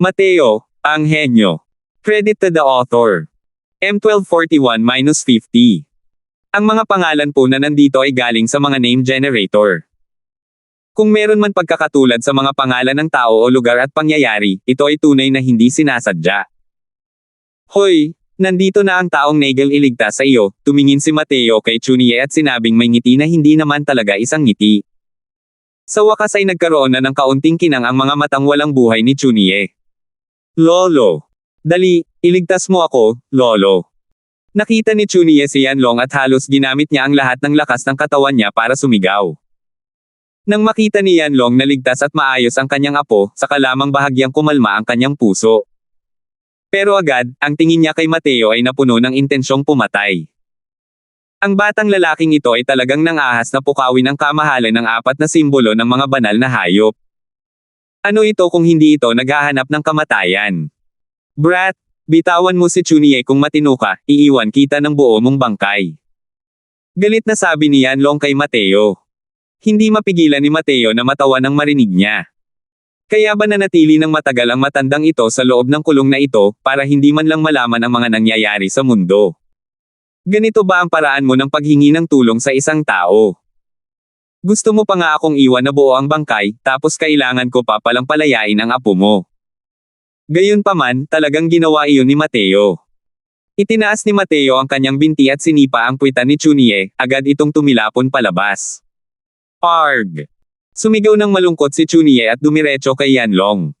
Mateo, ang henyo. Credit to the author. M1241-50. Ang mga pangalan po na nandito ay galing sa mga name generator. Kung meron man pagkakatulad sa mga pangalan ng tao o lugar at pangyayari, ito ay tunay na hindi sinasadya. Hoy, nandito na ang taong Nagel iligtas sa iyo, tumingin si Mateo kay Chunie at sinabing may ngiti na hindi naman talaga isang ngiti. Sa wakas ay nagkaroon na ng kaunting kinang ang mga matang walang buhay ni Chunie. Lolo. Dali, iligtas mo ako, Lolo. Nakita ni Chunie si Yanlong at halos ginamit niya ang lahat ng lakas ng katawan niya para sumigaw. Nang makita ni Yanlong na ligtas at maayos ang kanyang apo, saka lamang bahagyang kumalma ang kanyang puso. Pero agad, ang tingin niya kay Mateo ay napuno ng intensyong pumatay. Ang batang lalaking ito ay talagang nangahas na pukawin ang kamahalan ng apat na simbolo ng mga banal na hayop. Ano ito kung hindi ito naghahanap ng kamatayan? Brat, bitawan mo si Chunie kung matino ka, iiwan kita ng buo mong bangkay. Galit na sabi ni Yanlong kay Mateo. Hindi mapigilan ni Mateo na matawa nang marinig niya. Kaya ba nanatili ng matagal ang matandang ito sa loob ng kulong na ito, para hindi man lang malaman ang mga nangyayari sa mundo? Ganito ba ang paraan mo ng paghingi ng tulong sa isang tao? Gusto mo pa nga akong iwan na buo ang bangkay, tapos kailangan ko pa palang palayain ang apo mo. Gayunpaman, talagang ginawa iyon ni Mateo. Itinaas ni Mateo ang kanyang binti at sinipa ang puwitan ni Chunie, agad itong tumilapon palabas. Arg! Sumigaw ng malungkot si Chunie at dumiretso kay Yanlong.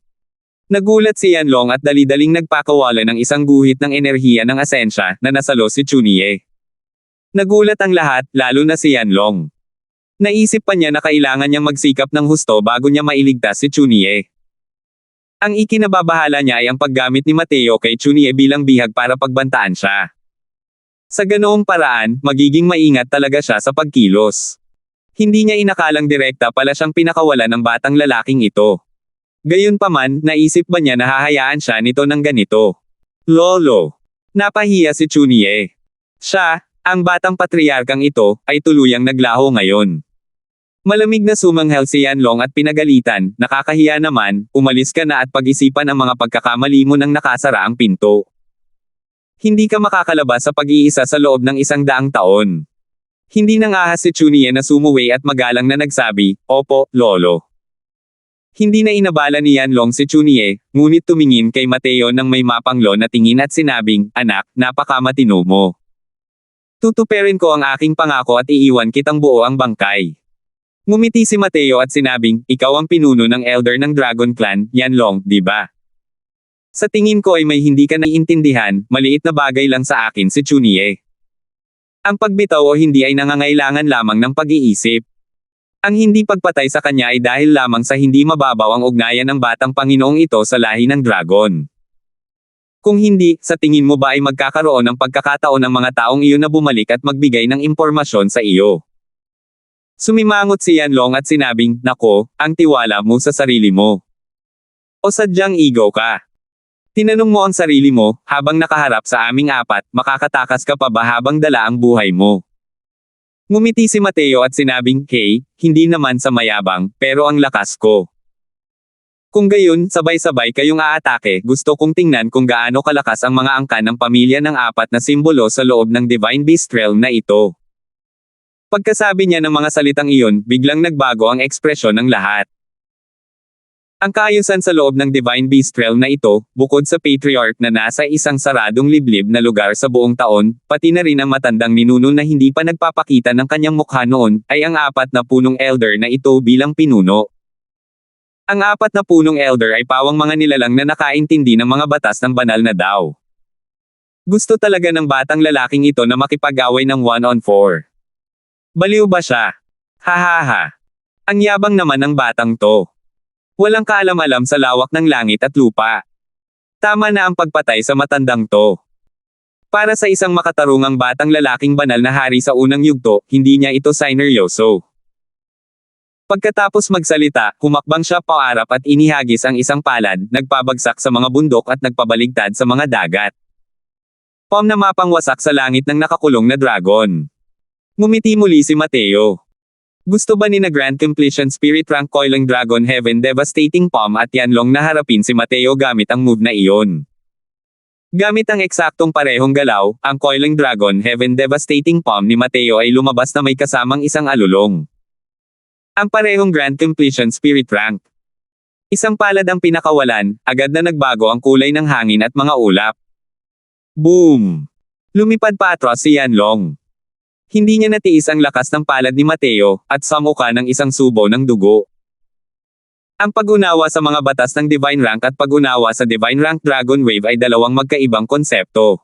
Nagulat si Yanlong at dali-daling nagpakawala ng isang guhit ng enerhiya ng asensya na nasalo si Chunie. Nagulat ang lahat, lalo na si Yanlong. Naisip pa niya na kailangan niyang magsikap ng husto bago niya mailigtas si Chunie. Ang ikinababahala niya ay ang paggamit ni Mateo kay Chunie bilang bihag para pagbantaan siya. Sa ganoong paraan, magiging maingat talaga siya sa pagkilos. Hindi niya inakalang direkta pala siyang pinakawalan ng batang lalaking ito. Gayunpaman, naisip ba niya na hahayaan siya nito ng ganito? Lolo. Napahiya si Chunie. Siya, ang batang patriarkang ito, ay tuluyang naglaho ngayon. Malamig na sumanghel si Yanlong at pinagalitan, nakakahiya naman, umalis ka na at pag-isipan ang mga pagkakamali mo nang nakasara ang pinto. Hindi ka makakalabas sa pag-iisa sa loob ng 100 taon. Hindi nangahas si Chunie na sumuwi at magalang na nagsabi, Opo, Lolo. Hindi na inabala ni Yanlong si Chunie, ngunit tumingin kay Mateo nang may mapanglo na tingin at sinabing, Anak, napakamatino mo. Tutuperin ko ang aking pangako at iiwan kitang buo ang bangkay. Ngumiti si Mateo at sinabing, ikaw ang pinuno ng elder ng Dragon Clan, Yanlong, di ba? Sa tingin ko ay may hindi ka naiintindihan, maliit na bagay lang sa akin si Chunie. Ang pagbitaw o hindi ay nangangailangan lamang ng pag-iisip. Ang hindi pagpatay sa kanya ay dahil lamang sa hindi mababaw ang ugnayan ng batang Panginoong ito sa lahi ng dragon. Kung hindi, sa tingin mo ba ay magkakaroon ng pagkakataon ng mga taong iyon na bumalik at magbigay ng impormasyon sa iyo? Sumimangot si Yanlong at sinabing, Nako, ang tiwala mo sa sarili mo. O sadyang ego ka? Tinanong mo ang sarili mo, habang nakaharap sa aming apat, makakatakas ka pa ba habang dala ang buhay mo? Ngumiti si Mateo at sinabing, Hey, hindi naman sa mayabang, pero ang lakas ko. Kung gayon, sabay-sabay kayong aatake, gusto kong tingnan kung gaano kalakas ang mga angkan ng pamilya ng apat na simbolo sa loob ng Divine Beast Realm na ito. Pagkasabi niya ng mga salitang iyon, biglang nagbago ang ekspresyon ng lahat. Ang kaayusan sa loob ng Divine Beast Realm na ito, bukod sa Patriarch na nasa isang saradong liblib na lugar sa buong taon, pati na rin ang matandang ninuno na hindi pa nagpapakita ng kanyang mukha noon, ay ang apat na punong elder na ito bilang pinuno. Ang apat na punong elder ay pawang mga nilalang na nakaintindi ng mga batas ng banal na Dao. Gusto talaga ng batang lalaking ito na makipag-away ng 1-on-4. Baliw ba siya? Hahaha. Ang yabang naman ng batang to. Walang kaalam-alam sa lawak ng langit at lupa. Tama na ang pagpatay sa matandang to. Para sa isang makatarungang batang lalaking banal na hari sa unang yugto, hindi niya ito sineryoso. Pagkatapos magsalita, humakbang siya paarap at inihagis ang isang palad, nagpabagsak sa mga bundok at nagpabaligtad sa mga dagat. Na mapangwasak sa langit ng nakakulong na dragon. Ngumiti muli si Mateo. Gusto ba ni na Grand Completion Spirit Rank Coiling Dragon Heaven Devastating Palm at Yanlong na harapin si Mateo gamit ang move na iyon? Gamit ang eksaktong parehong galaw, ang Coiling Dragon Heaven Devastating Palm ni Mateo ay lumabas na may kasamang isang alulong. Ang parehong Grand Completion Spirit Rank. Isang palad ang pinakawalan, agad na nagbago ang kulay ng hangin at mga ulap. Boom! Lumipad pa atras si Yanlong. Hindi niya natiis ang lakas ng palad ni Mateo, at samuka ng isang subo ng dugo. Ang pag-unawa sa mga batas ng Divine Rank at pag-unawa sa Divine Rank Dragon Wave ay dalawang magkaibang konsepto.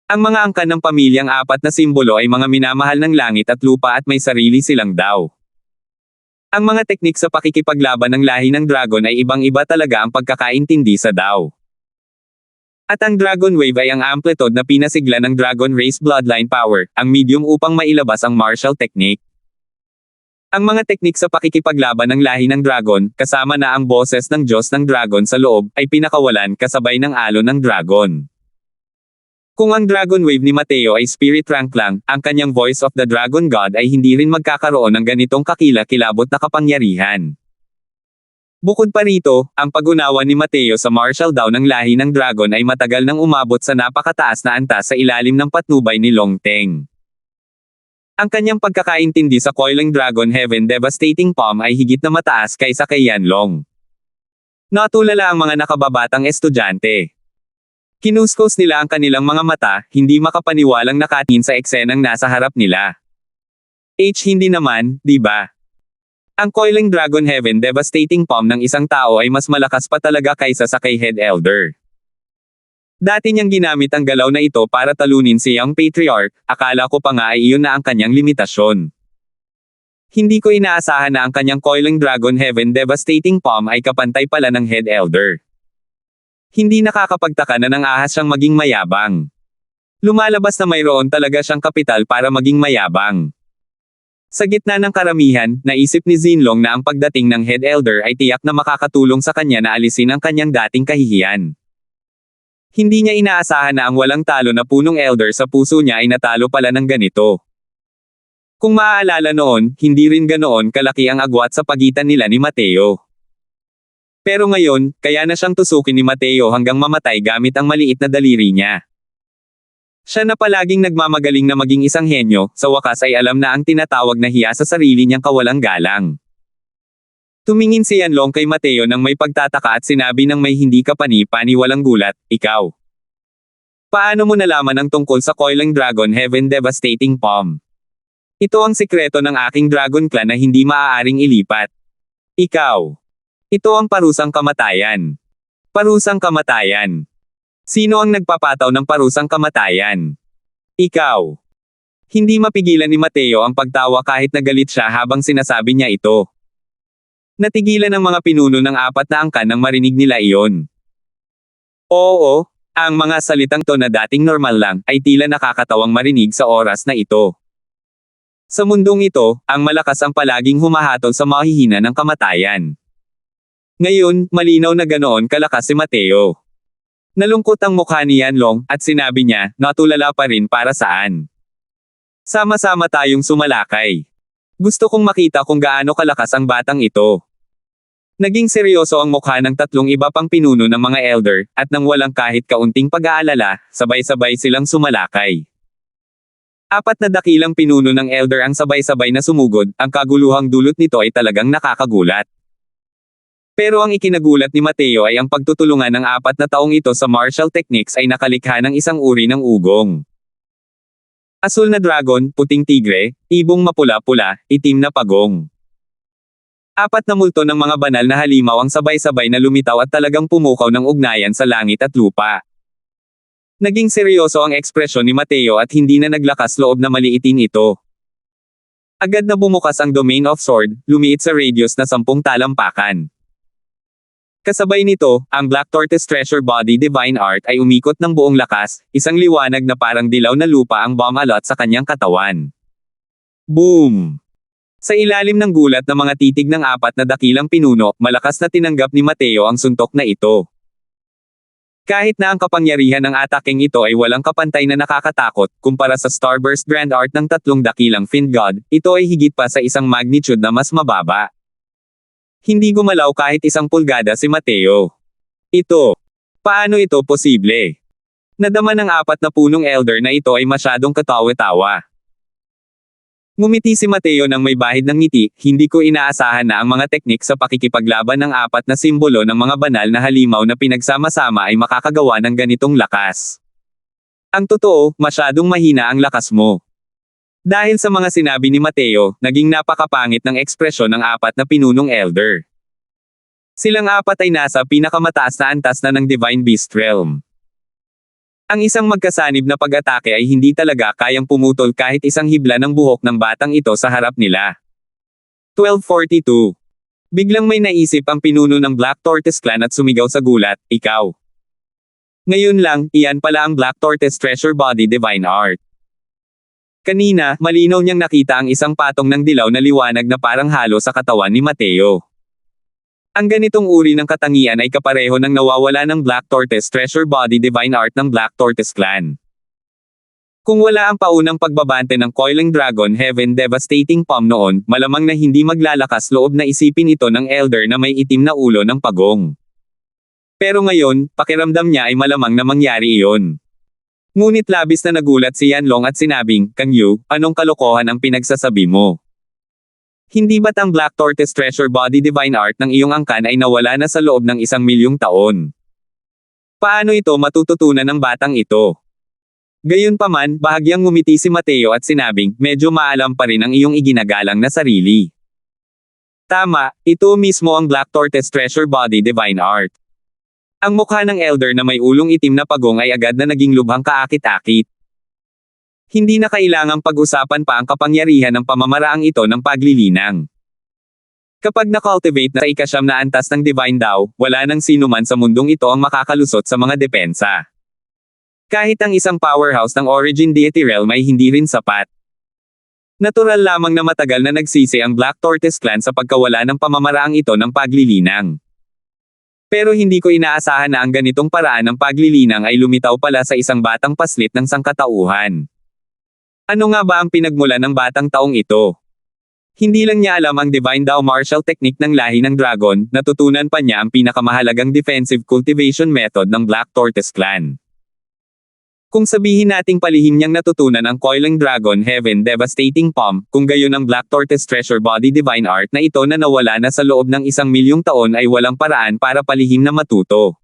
Ang mga angkan ng pamilyang apat na simbolo ay mga minamahal ng langit at lupa at may sarili silang Dao. Ang mga teknik sa pakikipaglaban ng lahi ng dragon ay ibang-iba talaga ang pagkakaintindi sa Dao. At ang Dragon Wave ay ang amplitude na pinasigla ng Dragon Race Bloodline Power, ang medium upang mailabas ang martial technique. Ang mga teknik sa pakikipaglaban ng lahi ng dragon, kasama na ang boses ng Diyos ng dragon sa loob, ay pinakawalan kasabay ng alon ng dragon. Kung ang Dragon Wave ni Mateo ay Spirit Rank lang, ang kanyang Voice of the Dragon God ay hindi rin magkakaroon ng ganitong kakila-kilabot na kapangyarihan. Bukod pa rito, ang pag-unawa ni Mateo sa martial Dao ng lahi ng dragon ay matagal nang umabot sa napakataas na antas sa ilalim ng patnubay ni Long Teng. Ang kanyang pagkakaintindi sa Coiling Dragon Heaven Devastating Palm ay higit na mataas kaysa kay Yanlong. Natulala ang mga nakababatang estudyante. Kinuskos nila ang kanilang mga mata, hindi makapaniwalang nakatingin sa eksenang nasa harap nila. Hindi naman, di ba? Ang Coiling Dragon Heaven Devastating Palm ng isang tao ay mas malakas pa talaga kaysa sa kay Head Elder. Dati niyang ginamit ang galaw na ito para talunin si Young Patriarch, akala ko pa nga ay iyon na ang kanyang limitasyon. Hindi ko inaasahan na ang kanyang Coiling Dragon Heaven Devastating Palm ay kapantay pala ng Head Elder. Hindi nakakapagtaka na nang ahas siyang maging mayabang. Lumalabas na mayroon talaga siyang kapital para maging mayabang. Sa gitna ng karamihan, naisip ni Zinlong na ang pagdating ng Head Elder ay tiyak na makakatulong sa kanya na alisin ang kanyang dating kahihiyan. Hindi niya inaasahan na ang walang talo na punong elder sa puso niya ay natalo pala ng ganito. Kung maaalala noon, hindi rin ganoon kalaki ang agwat sa pagitan nila ni Mateo. Pero ngayon, kaya na siyang tusukin ni Mateo hanggang mamatay gamit ang maliit na daliri niya. Siya na palaging nagmamagaling na maging isang henyo, sa wakas ay alam na ang tinatawag na hiya sa sarili niyang kawalang galang. Tumingin si Yanlong kay Mateo nang may pagtataka at sinabi ng may hindi kapani-paniwalang gulat, "Ikaw. Paano mo nalaman ang tungkol sa Coiling Dragon Heaven Devastating Palm? Ito ang sikreto ng aking Dragon Clan na hindi maaaring ilipat. Ikaw. Ito ang parusang kamatayan. Parusang kamatayan. Sino ang nagpapataw ng parusang kamatayan? Ikaw." Hindi mapigilan ni Mateo ang pagtawa kahit nagalit siya habang sinasabi niya ito. Natigilan ang mga pinuno ng apat na angkan nang marinig nila iyon. Oo, ang mga salitang to na dating normal lang, ay tila nakakatawang marinig sa oras na ito. Sa mundong ito, ang malakas ang palaging humahatol sa mahihina ng kamatayan. Ngayon, malinaw na ganoon kalakas si Mateo. Nalungkot ang mukha ni Yanlong, at sinabi niya, natulala pa rin para saan. Sama-sama tayong sumalakay. Gusto kong makita kung gaano kalakas ang batang ito. Naging seryoso ang mukha ng tatlong iba pang pinuno ng mga elder, at nang walang kahit kaunting pag-aalala, sabay-sabay silang sumalakay. Apat na dakilang pinuno ng elder ang sabay-sabay na sumugod, ang kaguluhang dulot nito ay talagang nakakagulat. Pero ang ikinagulat ni Mateo ay ang pagtutulungan ng apat na taong ito sa martial techniques ay nakalikha ng isang uri ng ugong. Asul na dragon, puting tigre, ibong mapula-pula, itim na pagong. Apat na multo ng mga banal na halimaw ang sabay-sabay na lumitaw at talagang pumukaw ng ugnayan sa langit at lupa. Naging seryoso ang ekspresyon ni Mateo at hindi na naglakas loob na maliitin ito. Agad na bumukas ang Domain of Sword, lumiit sa radius na 10 talampakan. Kasabay nito, ang Black Tortoise Treasure Body Divine Art ay umikot ng buong lakas, isang liwanag na parang dilaw na lupa ang bumalot sa kanyang katawan. Boom! Sa ilalim ng gulat ng mga titig ng apat na dakilang pinuno, malakas na tinanggap ni Mateo ang suntok na ito. Kahit na ang kapangyarihan ng ataking ito ay walang kapantay na nakakatakot, kumpara sa Starburst Grand Art ng tatlong dakilang Fiend God, ito ay higit pa sa isang magnitude na mas mababa. Hindi gumalaw kahit 1 pulgada si Mateo. Ito. Paano ito posible? Nadama ng 4 na punong elder na ito ay masyadong katawa-tawa. Ngumiti si Mateo ng may bahid ng ngiti, hindi ko inaasahan na ang mga teknik sa pakikipaglaban ng 4 na simbolo ng mga banal na halimaw na pinagsama-sama ay makakagawa ng ganitong lakas. Ang totoo, masyadong mahina ang lakas mo. Dahil sa mga sinabi ni Mateo, naging napakapangit ng ekspresyon ng 4 na pinunong elder. Silang 4 ay nasa pinakamataas na antas na ng Divine Beast Realm. Ang isang magkasanib na pag-atake ay hindi talaga kayang pumutol kahit isang hibla ng buhok ng batang ito sa harap nila. 1242. Biglang may naisip ang pinuno ng Black Tortoise Clan at sumigaw sa gulat, ikaw. Ngayon lang, iyan pala ang Black Tortoise Treasure Body Divine Art. Kanina, malinaw niyang nakita ang isang patong ng dilaw na liwanag na parang halo sa katawan ni Mateo. Ang ganitong uri ng katangian ay kapareho ng nawawala ng Black Tortoise Treasure Body Divine Art ng Black Tortoise Clan. Kung wala ang paunang pagbabante ng Coiling Dragon Heaven Devastating Palm noon, malamang na hindi maglalakas loob na isipin ito ng elder na may itim na ulo ng pagong. Pero ngayon, pakiramdam niya ay malamang na mangyari iyon. Ngunit labis na nagulat si Yanlong at sinabing, Kang Yu, anong kalokohan ang pinagsasabi mo? Hindi ba't ang Black Tortoise Treasure Body Divine Art ng iyong angkan ay nawala na sa loob ng 1,000,000 taon? Paano ito matututunan ng batang ito? Gayunpaman, bahagyang ngumiti si Mateo at sinabing, medyo maalam pa rin ang iyong iginagalang na sarili. Tama, ito mismo ang Black Tortoise Treasure Body Divine Art. Ang mukha ng elder na may ulong itim na pagong ay agad na naging lubhang kaakit-akit. Hindi na kailangang pag-usapan pa ang kapangyarihan ng pamamaraang ito ng paglilinang. Kapag na-cultivate na sa 9 na antas ng Divine Dao, wala nang sino man sa mundong ito ang makakalusot sa mga depensa. Kahit ang isang powerhouse ng Origin Deity Realm ay hindi rin sapat. Natural lamang na matagal na nagsisi ang Black Tortoise Clan sa pagkawala ng pamamaraang ito ng paglilinang. Pero hindi ko inaasahan na ang ganitong paraan ng paglilinang ay lumitaw pala sa isang batang paslit ng sangkatauhan. Ano nga ba ang pinagmulan ng batang taong ito? Hindi lang niya alam ang Divine Dao martial technique ng lahi ng dragon, natutunan pa niya ang pinakamahalagang defensive cultivation method ng Black Tortoise Clan. Kung sabihin nating palihim niyang natutunan ang Coiling Dragon Heaven Devastating Palm, kung gayon ang Black Tortoise Treasure Body Divine Art na ito na nawala na sa loob ng 1,000,000 taon ay walang paraan para palihim na matuto.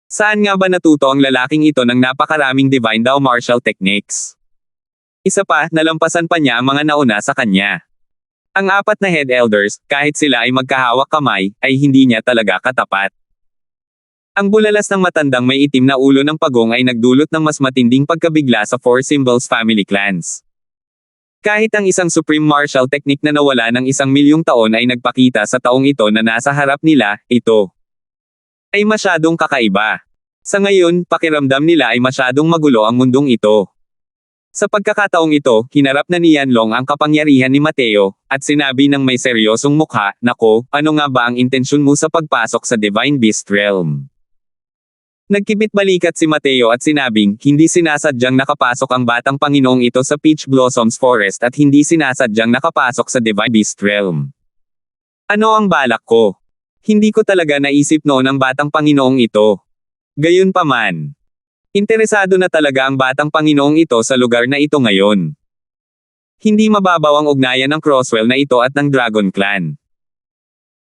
Saan nga ba natuto ang lalaking ito ng napakaraming Divine Dao martial techniques? Isa pa, nalampasan pa niya ang mga nauna sa kanya. Ang 4 na head elders, kahit sila ay magkahawak kamay, ay hindi niya talaga katapat. Ang bulalas ng matandang may itim na ulo ng pagong ay nagdulot ng mas matinding pagkabigla sa Four Symbols family clans. Kahit ang isang supreme martial technique na nawala ng 1,000,000 taon ay nagpakita sa taong ito na nasa harap nila, ito ay masyadong kakaiba. Sa ngayon, pakiramdam nila ay masyadong magulo ang mundong ito. Sa pagkakataong ito, hinarap na ni Yanlong ang kapangyarihan ni Mateo, at sinabi ng may seryosong mukha, Nako, ano nga ba ang intensyon mo sa pagpasok sa Divine Beast Realm? Nagkibit balikat si Mateo at sinabing, hindi sinasadyang nakapasok ang batang Panginoong ito sa Peach Blossoms Forest at hindi sinasadyang nakapasok sa Divine Beast Realm. Ano ang balak ko? Hindi ko talaga naisip noon ang batang Panginoong ito. Gayunpaman, interesado na talaga ang batang Panginoong ito sa lugar na ito ngayon. Hindi mababaw ang ugnayan ng Crosswell na ito at ng Dragon Clan.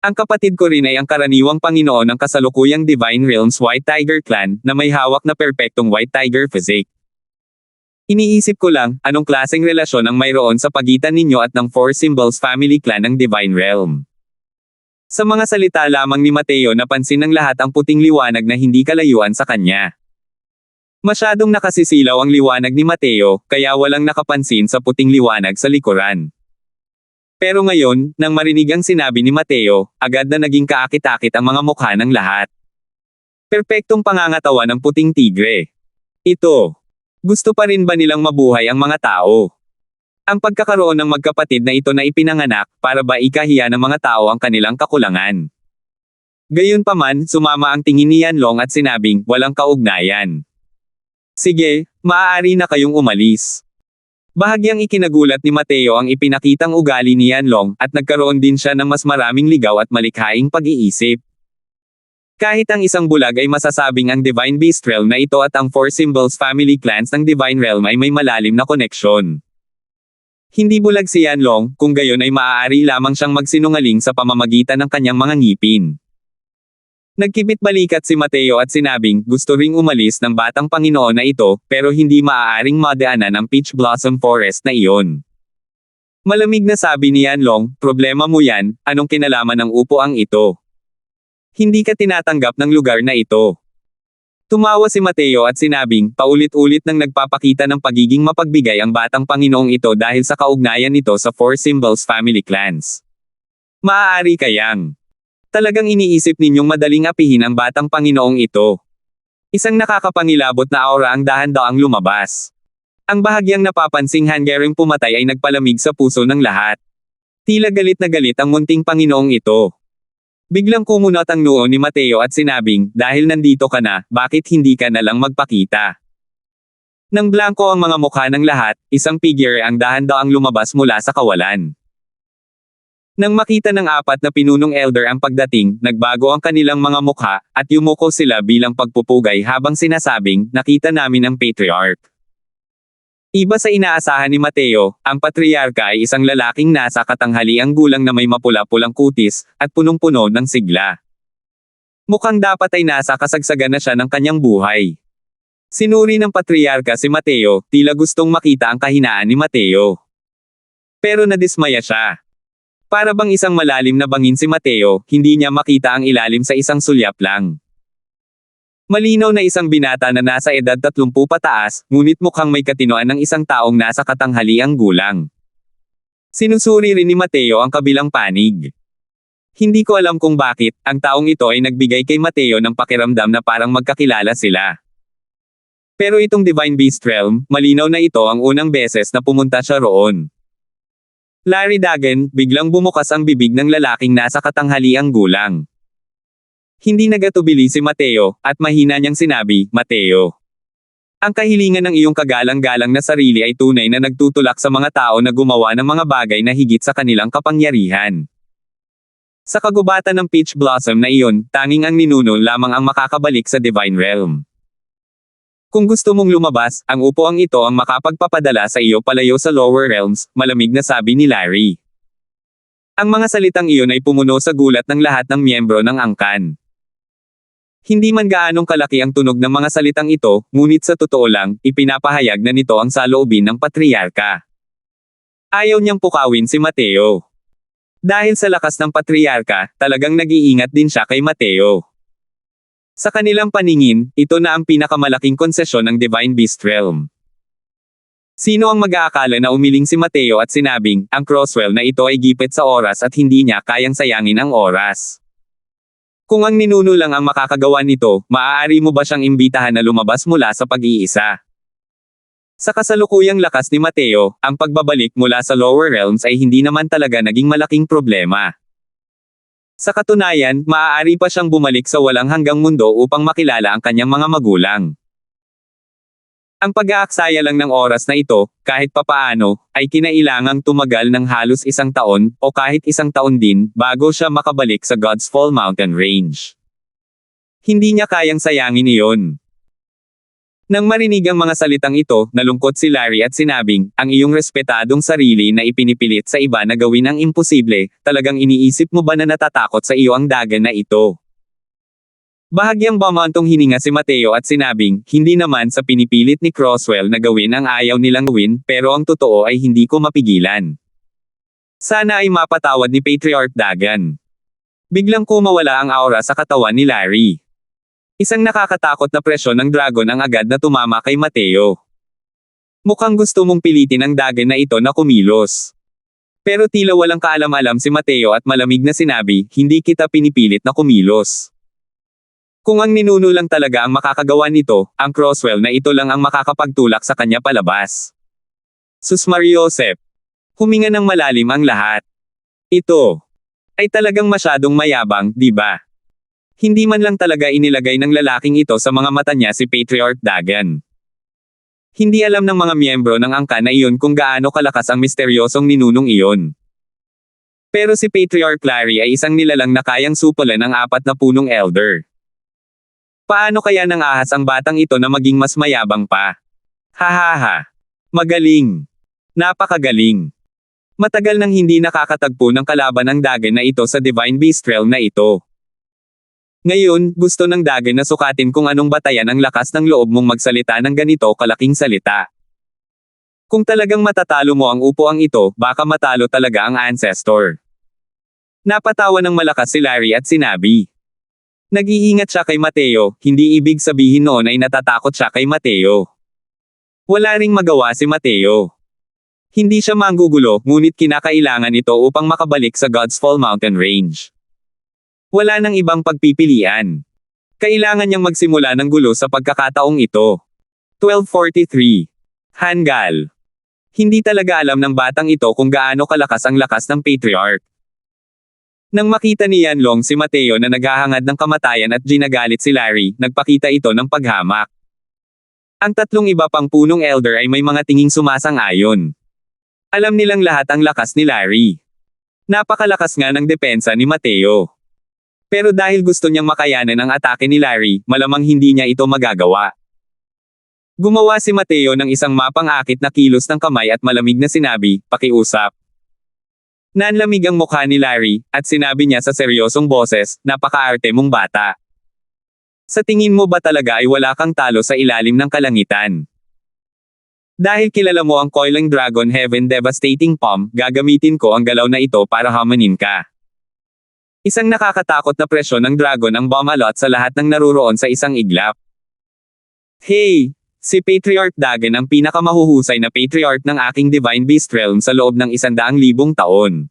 Ang kapatid ko rin ay ang karaniwang Panginoon ng kasalukuyang Divine Realms White Tiger Clan, na may hawak na perpektong White Tiger physique. Iniisip ko lang, anong klaseng relasyon ang mayroon sa pagitan ninyo at ng Four Symbols Family Clan ng Divine Realm. Sa mga salita lamang ni Mateo napansin ng lahat ang puting liwanag na hindi kalayuan sa kanya. Masyadong nakasisilaw ang liwanag ni Mateo, kaya walang nakapansin sa puting liwanag sa likuran. Pero ngayon, nang marinig ang sinabi ni Mateo, agad na naging kaakit-akit ang mga mukha ng lahat. Perpektong pangangatawan ng puting tigre. Ito. Gusto pa rin ba nilang mabuhay ang mga tao? Ang pagkakaroon ng magkapatid na ito na ipinanganak, para ba ikahiya ng mga tao ang kanilang kakulangan? Gayunpaman, sumama ang tingin ni Yanlong at sinabing, walang kaugnayan. Sige, maaari na kayong umalis. Bahagyang ikinagulat ni Mateo ang ipinakitang ugali ni Yanlong at nagkaroon din siya ng mas maraming ligaw at malikhaing pag-iisip. Kahit ang isang bulag ay masasabing ang Divine Beast Realm na ito at ang Four Symbols Family Clans ng Divine Realm ay may malalim na koneksyon. Hindi bulag si Yanlong, kung gayon ay maaari lamang siyang magsinungaling sa pamamagitan ng kanyang mga ngipin. Nagkibit balikat si Mateo at sinabing, gusto ring umalis ng batang Panginoon na ito, pero hindi maaaring madaanan ang Peach Blossom Forest na iyon. Malamig na sabi ni Yanlong, problema mo yan, anong kinalaman ng upuang ito? Hindi ka tinatanggap ng lugar na ito. Tumawa si Mateo at sinabing, paulit-ulit nang nagpapakita ng pagiging mapagbigay ang batang Panginoong ito dahil sa kaugnayan nito sa Four Symbols Family Clans. Maaari kayang talagang iniisip ninyong madaling apihin ang batang Panginoong ito. Isang nakakapangilabot na aura ang dahan-daang lumabas. Ang bahagyang napapansing hanggaring pumatay ay nagpalamig sa puso ng lahat. Tila galit na galit ang munting Panginoong ito. Biglang kumunot ang noo ni Mateo at sinabing, dahil nandito ka na, bakit hindi ka na lang magpakita? Nang blanko ang mga mukha ng lahat, isang figure ang dahan-daang lumabas mula sa kawalan. Nang makita ng apat na pinunong elder ang pagdating, nagbago ang kanilang mga mukha, at yumuko sila bilang pagpupugay habang sinasabing, nakita namin ang Patriarch. Iba sa inaasahan ni Mateo, ang patriarka ay isang lalaking nasa katanghaliang gulang na may mapula-pulang kutis, at punong-puno ng sigla. Mukhang dapat ay nasa kasagsagan na siya ng kanyang buhay. Sinuri ng patriarka si Mateo, tila gustong makita ang kahinaan ni Mateo. Pero nadismaya siya. Para bang isang malalim na bangin si Mateo, hindi niya makita ang ilalim sa isang sulyap lang. Malinaw na isang binata na nasa edad 30 pataas, ngunit mukhang may katinoan ng isang taong nasa katanghaliang gulang. Sinusuri rin ni Mateo ang kabilang panig. Hindi ko alam kung bakit, ang taong ito ay nagbigay kay Mateo ng pakiramdam na parang magkakilala sila. Pero itong Divine Beast Realm, malinaw na ito ang unang beses na pumunta siya roon. Larry Dagan, biglang bumukas ang bibig ng lalaking nasa katanghaliang gulang. Hindi nagatubili si Mateo, at mahina niyang sinabi, Mateo. Ang kahilingan ng iyong kagalang-galang na sarili ay tunay na nagtutulak sa mga tao na gumawa ng mga bagay na higit sa kanilang kapangyarihan. Sa kagubatan ng Peach Blossom na iyon, tanging ang ninuno lamang ang makakabalik sa Divine Realm. Kung gusto mong lumabas, ang upuang ito ang makapagpapadala sa iyo palayo sa Lower Realms, malamig na sabi ni Larry. Ang mga salitang iyon ay pumuno sa gulat ng lahat ng miyembro ng angkan. Hindi man gaanong kalaki ang tunog ng mga salitang ito, ngunit sa totoo lang, ipinapahayag na nito ang saloobin ng patriarka. Ayaw niyang pukawin si Mateo. Dahil sa lakas ng patriarka, talagang nag-iingat din siya kay Mateo. Sa kanilang paningin, ito na ang pinakamalaking konsesyon ng Divine Beast Realm. Sino ang mag-aakala na umiling si Mateo at sinabing, ang Crosswell na ito ay gipit sa oras at hindi niya kayang sayangin ang oras. Kung ang ninuno lang ang makakagawa nito, maaari mo ba siyang imbitahan na lumabas mula sa pag-iisa? Sa kasalukuyang lakas ni Mateo, ang pagbabalik mula sa Lower Realms ay hindi naman talaga naging malaking problema. Sa katunayan, maaari pa siyang bumalik sa walang hanggang mundo upang makilala ang kanyang mga magulang. Ang pag-aaksaya lang ng oras na ito, kahit papaano, ay kinailangang tumagal ng halos 1 taon, o kahit 1 taon din, bago siya makabalik sa God's Fall Mountain Range. Hindi niya kayang sayangin iyon. Nang marinig ang mga salitang ito, nalungkot si Larry at sinabing, ang iyong respetadong sarili na ipinipilit sa iba na gawin ang imposible, talagang iniisip mo ba na natatakot sa iyo ang dagan na ito? Bahagyang bumantong hininga si Mateo at sinabing, hindi naman sa pinipilit ni Crosswell na gawin ang ayaw nilang gawin, pero ang totoo ay hindi ko mapigilan. Sana ay mapatawad ni Patriarch Dagan. Biglang kumawala ang aura sa katawan ni Larry. Isang nakakatakot na presyon ng dragon ang agad na tumama kay Mateo. Mukhang gusto mong pilitin ang Dagan na ito na kumilos. Pero tila walang kaalam-alam si Mateo at malamig na sinabi, hindi kita pinipilit na kumilos. Kung ang ninuno lang talaga ang makakagawa nito, ang Crosswell na ito lang ang makakapagtulak sa kanya palabas. Sus Mariosep. Huminga ng malalim ang lahat. Ito ay talagang masyadong mayabang, di ba? Hindi man lang talaga inilagay ng lalaking ito sa mga mata niya si Patriarch Dagon. Hindi alam ng mga miyembro ng angkan na iyon kung gaano kalakas ang misteryosong ninunong iyon. Pero si Patriarch Larry ay isang nilalang na kayang supulan ang 40 punong elder. Paano kaya nang ahas ang batang ito na maging mas mayabang pa? Hahaha. Magaling. Napakagaling. Matagal nang hindi nakakatagpo ng kalaban ang Dagon na ito sa Divine Beast Realm na ito. Ngayon, gusto ng Dagon na sukatin kung anong batayan ang lakas ng loob mong magsalita ng ganito kalaking salita. Kung talagang matatalo mo ang upuang ito, baka matalo talaga ang ancestor. Napatawa ng malakas si Larry at sinabi. Nag-iingat siya kay Mateo, hindi ibig sabihin noon ay natatakot siya kay Mateo. Wala ring magawa si Mateo. Hindi siya manggugulo, ngunit kinakailangan ito upang makabalik sa God's Fall Mountain Range. Wala nang ibang pagpipilian. Kailangan niyang magsimula ng gulo sa pagkakataong ito. 1243. Hangal. Hindi talaga alam ng batang ito kung gaano kalakas ang lakas ng Patriarch. Nang makita ni Yanlong si Mateo na naghahangad ng kamatayan at ginagalit si Larry, nagpakita ito ng paghamak. Ang tatlong iba pang punong elder ay may mga tinging sumasang-ayon. Alam nilang lahat ang lakas ni Larry. Napakalakas nga ng depensa ni Mateo. Pero dahil gusto niyang makayanan ang atake ni Larry, malamang hindi niya ito magagawa. Gumawa si Mateo ng isang mapang-akit na kilos ng kamay at malamig na sinabi, pakiusap. Nanlamig ang mukha ni Larry, at sinabi niya sa seryosong boses, napaka-arte mong bata. Sa tingin mo ba talaga ay wala kang talo sa ilalim ng kalangitan? Dahil kilala mo ang Coiling Dragon Heaven Devastating Palm, gagamitin ko ang galaw na ito para hamanin ka. Isang nakakatakot na presyon ng dragon ang bumalot sa lahat ng naruroon sa isang iglap. Hey! Si Patriarch Dagon ang pinakamahuhusay na patriarch ng aking Divine Beast Realm sa loob ng 100,000 taon.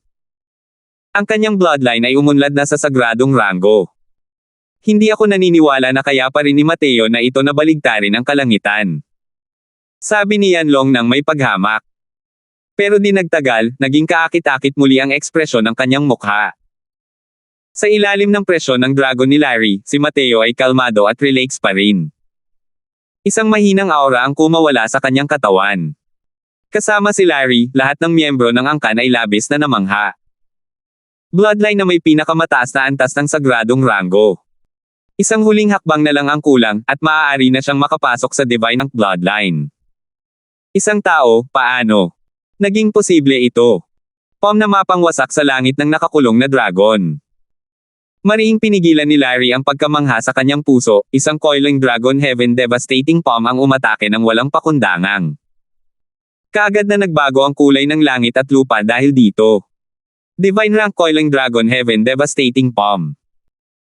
Ang kanyang bloodline ay umunlad na sa sagradong ranggo. Hindi ako naniniwala na kaya pa rin ni Mateo na ito nabaligtarin ang kalangitan. Sabi ni Yanlong nang may paghamak. Pero di nagtagal, naging kaakit-akit muli ang ekspresyon ng kanyang mukha. Sa ilalim ng presyon ng dragon ni Larry, si Mateo ay kalmado at relax pa rin. Isang mahinang aura ang kumawala sa kanyang katawan. Kasama si Larry, lahat ng miyembro ng angkan ay labis na namangha. Bloodline na may pinakamataas na antas ng sagradong ranggo. Isang huling hakbang na lang ang kulang, at maaari na siyang makapasok sa divine bloodline. Isang tao, paano? Naging posible ito. Pom na mapangwasak sa langit ng nakakulong na dragon. Mariing pinigilan ni Larry ang pagkamangha sa kanyang puso, isang Coiling Dragon Heaven Devastating Palm ang umatake ng walang pakundangang. Kaagad na nagbago ang kulay ng langit at lupa dahil dito. Divine Rank Coiling Dragon Heaven Devastating Palm.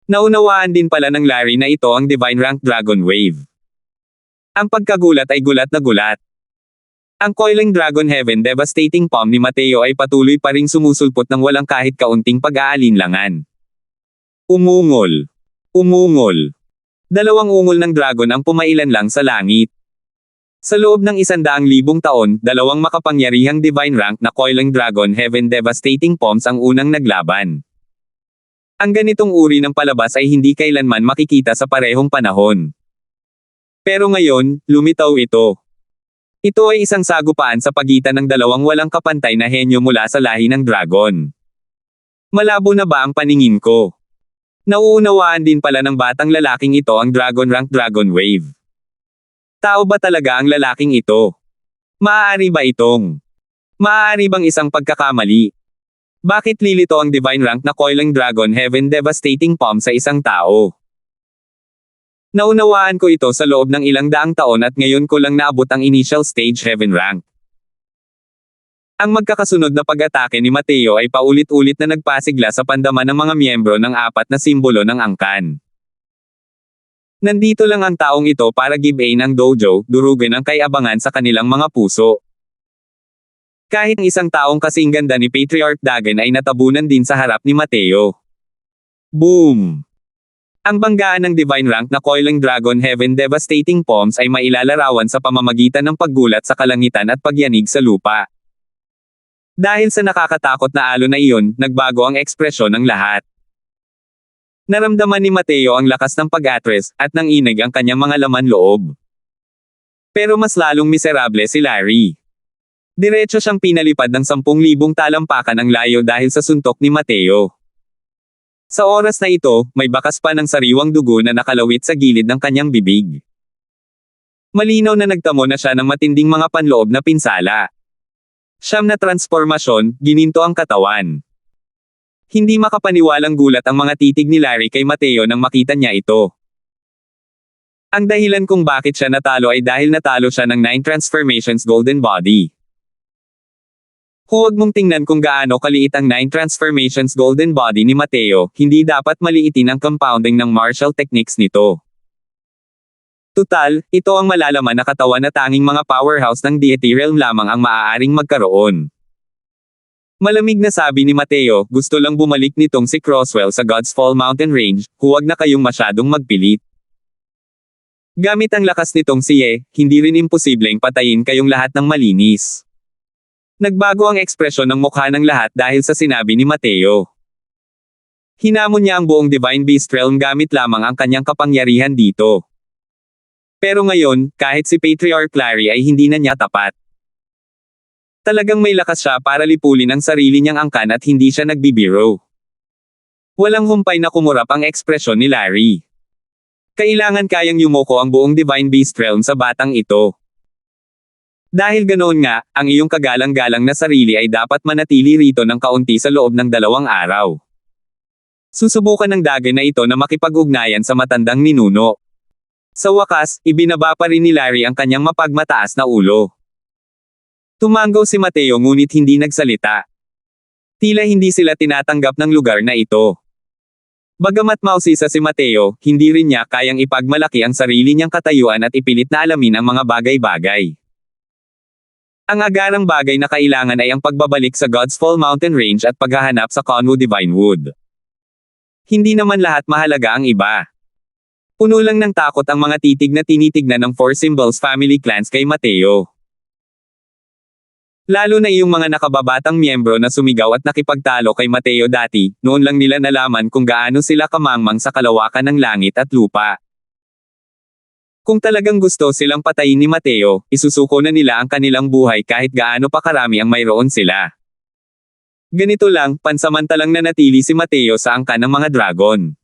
Naunawaan din pala ng Larry na ito ang Divine Rank Dragon Wave. Ang pagkagulat ay gulat na gulat. Ang Coiling Dragon Heaven Devastating Palm ni Mateo ay patuloy pa ring sumusulpot ng walang kahit kaunting pag-aalinlangan. Umungol. Umungol. Dalawang ungol ng dragon ang pumailan lang sa langit. Sa loob ng 100,000 taon, dalawang makapangyarihang divine rank na Coiling Dragon Heaven Devastating Palms ang unang naglaban. Ang ganitong uri ng palabas ay hindi kailanman makikita sa parehong panahon. Pero ngayon, lumitaw ito. Ito ay isang sagupaan sa pagitan ng dalawang walang kapantay na henyo mula sa lahi ng dragon. Malabo na ba ang paningin ko? Nauunawaan din pala ng batang lalaking ito ang Dragon Rank Dragon Wave. Tao ba talaga ang lalaking ito? Maaari ba itong? Maaari bang isang pagkakamali? Bakit lilito ang Divine Rank na Coiling Dragon Heaven Devastating Palm sa isang tao? Naunawaan ko ito sa loob ng ilang daang taon at ngayon ko lang naabot ang initial stage Heaven Rank. Ang magkakasunod na pag-atake ni Mateo ay paulit-ulit na nagpasigla sa pandaman ng mga miyembro ng 4 na simbolo ng angkan. Nandito lang ang taong ito para gibain ang dojo, durugin ang kay-abangan sa kanilang mga puso. Kahit ang isang taong kasing ganda ni Patriarch Dagon ay natabunan din sa harap ni Mateo. Boom! Ang banggaan ng Divine Rank na Coiling Dragon Heaven Devastating Palms ay mailalarawan sa pamamagitan ng paggulat sa kalangitan at pagyanig sa lupa. Dahil sa nakakatakot na alon na iyon, nagbago ang ekspresyon ng lahat. Naramdaman ni Mateo ang lakas ng pag-atres, at nanginig ang kanyang mga laman loob. Pero mas lalong miserable si Larry. Diretso siyang pinalipad ng 10,000 talampakan ang layo dahil sa suntok ni Mateo. Sa oras na ito, may bakas pa ng sariwang dugo na nakalawit sa gilid ng kanyang bibig. Malinaw na nagtamo na siya ng matinding mga panloob na pinsala. Siyam na transformasyon, gininto ang katawan. Hindi makapaniwalang gulat ang mga titig ni Larry kay Mateo nang makita niya ito. Ang dahilan kung bakit siya natalo ay dahil natalo siya ng 9 transformations golden body. Huwag mong tingnan kung gaano kaliit ang 9 transformations golden body ni Mateo, hindi dapat maliitin ang compounding ng martial techniques nito. Tutal, ito ang malalaman na katawan na tanging mga powerhouse ng deity realm lamang ang maaaring magkaroon. Malamig na sabi ni Mateo, gusto lang bumalik nitong si Crosswell sa God's Fall Mountain Range, huwag na kayong masyadong magpilit. Gamit ang lakas nitong si Ye, hindi rin imposibleng patayin kayong lahat ng malinis. Nagbago ang ekspresyon ng mukha ng lahat dahil sa sinabi ni Mateo. Hinamon niya ang buong Divine Beast Realm gamit lamang ang kanyang kapangyarihan dito. Pero ngayon, kahit si Patriarch Larry ay hindi na niya tapat. Talagang may lakas siya para lipulin ang sarili niyang angkan at hindi siya nagbibiro. Walang humpay na kumurap ang ekspresyon ni Larry. Kailangan kayang yumuko ang buong Divine Beast Realm sa batang ito. Dahil ganoon nga, ang iyong kagalang-galang na sarili ay dapat manatili rito ng kaunti sa loob ng 2 araw. Susubukan ng dagay na ito na makipag-ugnayan sa matandang ninuno. Sa wakas, ibinaba pa rin ni Larry ang kanyang mapagmataas na ulo. Tumanggaw si Mateo ngunit hindi nagsalita. Tila hindi sila tinatanggap ng lugar na ito. Bagamat mausisa si Mateo, hindi rin niya kayang ipagmalaki ang sarili niyang katayuan at ipilit na alamin ang mga bagay-bagay. Ang agarang bagay na kailangan ay ang pagbabalik sa God's Fall Mountain Range at paghahanap sa Conwu Divine Wood. Hindi naman lahat mahalaga ang iba. Puno lang ng takot ang mga titig na tinitignan ng Four Symbols family clans kay Mateo. Lalo na iyong mga nakababatang miyembro na sumigaw at nakipagtalo kay Mateo dati, noon lang nila nalaman kung gaano sila kamangmang sa kalawakan ng langit at lupa. Kung talagang gusto silang patayin ni Mateo, isusuko na nila ang kanilang buhay kahit gaano pa karami ang mayroon sila. Ganito lang, pansamantalang nanatili si Mateo sa angkan ng mga dragon.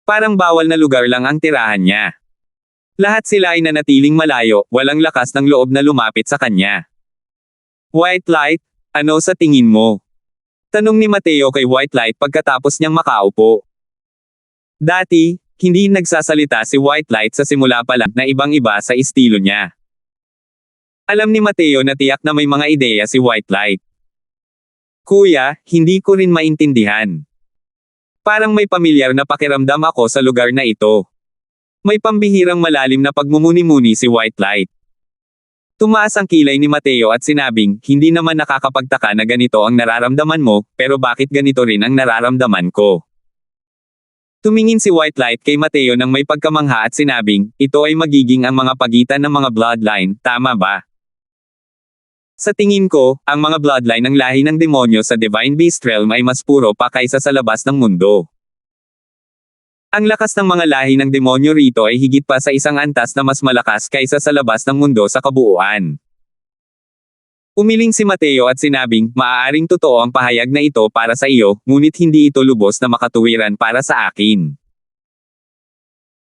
Parang bawal na lugar lang ang tirahan niya. Lahat sila ay nanatiling malayo, walang lakas ng loob na lumapit sa kanya. White Light, ano sa tingin mo? Tanong ni Mateo kay White Light pagkatapos niyang makaupo. Dati, hindi nagsasalita si White Light sa simula pa lang na ibang-iba sa estilo niya. Alam ni Mateo na tiyak na may mga ideya si White Light. Kuya, hindi ko rin maintindihan. Parang may pamilyar na pakiramdam ako sa lugar na ito. May pambihirang malalim na pagmumuni-muni si White Light. Tumaas ang kilay ni Mateo at sinabing, hindi naman nakakapagtaka na ganito ang nararamdaman mo, pero bakit ganito rin ang nararamdaman ko? Tumingin si White Light kay Mateo nang may pagkamangha at sinabing, ito ay magiging ang mga pagitan ng mga bloodline, tama ba? Sa tingin ko, ang mga bloodline ng lahi ng demonyo sa Divine Beast Realm ay mas puro pa kaysa sa labas ng mundo. Ang lakas ng mga lahi ng demonyo rito ay higit pa sa isang antas na mas malakas kaysa sa labas ng mundo sa kabuuan. Umiling si Mateo at sinabing, maaaring totoo ang pahayag na ito para sa iyo, ngunit hindi ito lubos na makatuwiran para sa akin.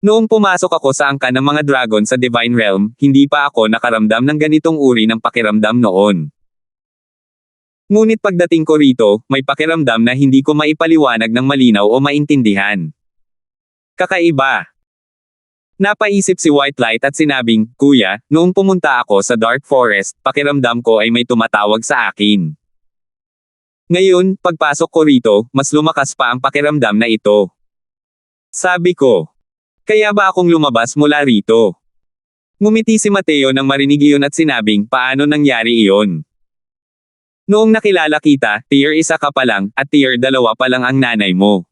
Noong pumasok ako sa angkan ng mga dragon sa Divine Realm, hindi pa ako nakaramdam ng ganitong uri ng pakiramdam noon. Ngunit pagdating ko rito, may pakiramdam na hindi ko maipaliwanag ng malinaw o maintindihan. Kakaiba. Napaisip si White Light at sinabing, Kuya, noong pumunta ako sa Dark Forest, pakiramdam ko ay may tumatawag sa akin. Ngayon, pagpasok ko rito, mas lumakas pa ang pakiramdam na ito. Sabi ko, kaya ba akong lumabas mula rito? Ngumiti si Mateo nang marinig iyon at sinabing, paano nangyari iyon? Noong nakilala kita, tier 1 ka pa lang, at tier 2 pa lang ang nanay mo.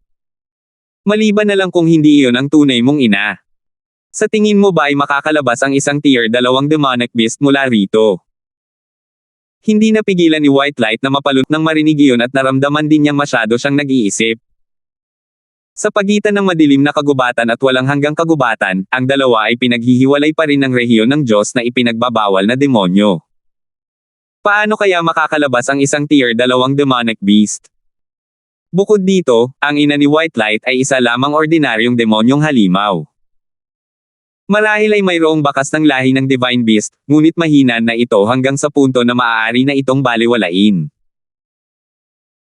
Maliban na lang kung hindi iyon ang tunay mong ina. Sa tingin mo ba ay makakalabas ang isang tier 2 demonic beast mula rito? Hindi napigilan ni White Light na mapalunok nang marinig iyon at naramdaman din niyang masyado siyang nag-iisip. Sa pagitan ng madilim na kagubatan at walang hanggang kagubatan, ang dalawa ay pinaghihiwalay pa rin ng rehiyon ng Diyos na ipinagbabawal na demonyo. Paano kaya makakalabas ang isang tier 2 demonic beast? Bukod dito, ang ina ni White Light ay isa lamang ordinaryong demonyong halimaw. Marahil ay mayroong bakas ng lahi ng Divine Beast, ngunit mahina na ito hanggang sa punto na maaari na itong baliwalain.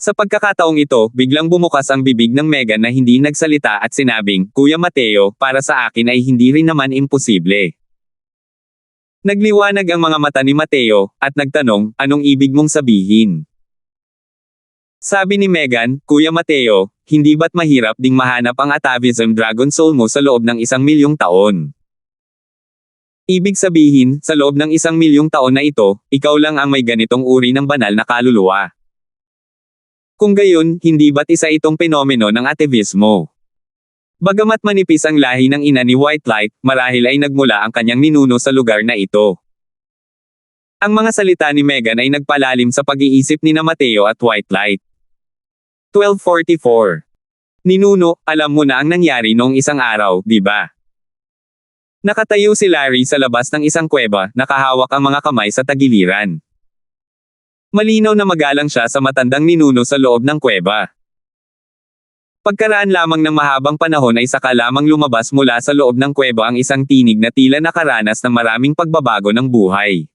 Sa pagkakataong ito, biglang bumukas ang bibig ng Megan na hindi nagsalita at sinabing, "Kuya Mateo, para sa akin ay hindi rin naman imposible." Nagliwanag ang mga mata ni Mateo, at nagtanong, "Anong ibig mong sabihin?" Sabi ni Megan, "Kuya Mateo, hindi ba't mahirap ding mahanap ang atavism dragon soul mo sa loob ng 1,000,000 taon? Ibig sabihin, sa loob ng 1,000,000 taon na ito, ikaw lang ang may ganitong uri ng banal na kaluluwa. Kung gayon, hindi ba't isa itong penomeno ng atavismo?" Bagamat manipis ang lahi ng ina ni White Light, marahil ay nagmula ang kanyang ninuno sa lugar na ito. Ang mga salita ni Megan ay nagpalalim sa pag-iisip ni na Mateo at White Light. 1244. "Ninuno, alam mo na ang nangyari noong isang araw, di ba?" Nakatayo si Larry sa labas ng isang kuweba, nakahawak ang mga kamay sa tagiliran. Malinaw na magalang siya sa matandang ninuno sa loob ng kuweba. Pagkaraan lamang ng mahabang panahon ay saka lamang lumabas mula sa loob ng kuweba ang isang tinig na tila nakaranas ng maraming pagbabago ng buhay.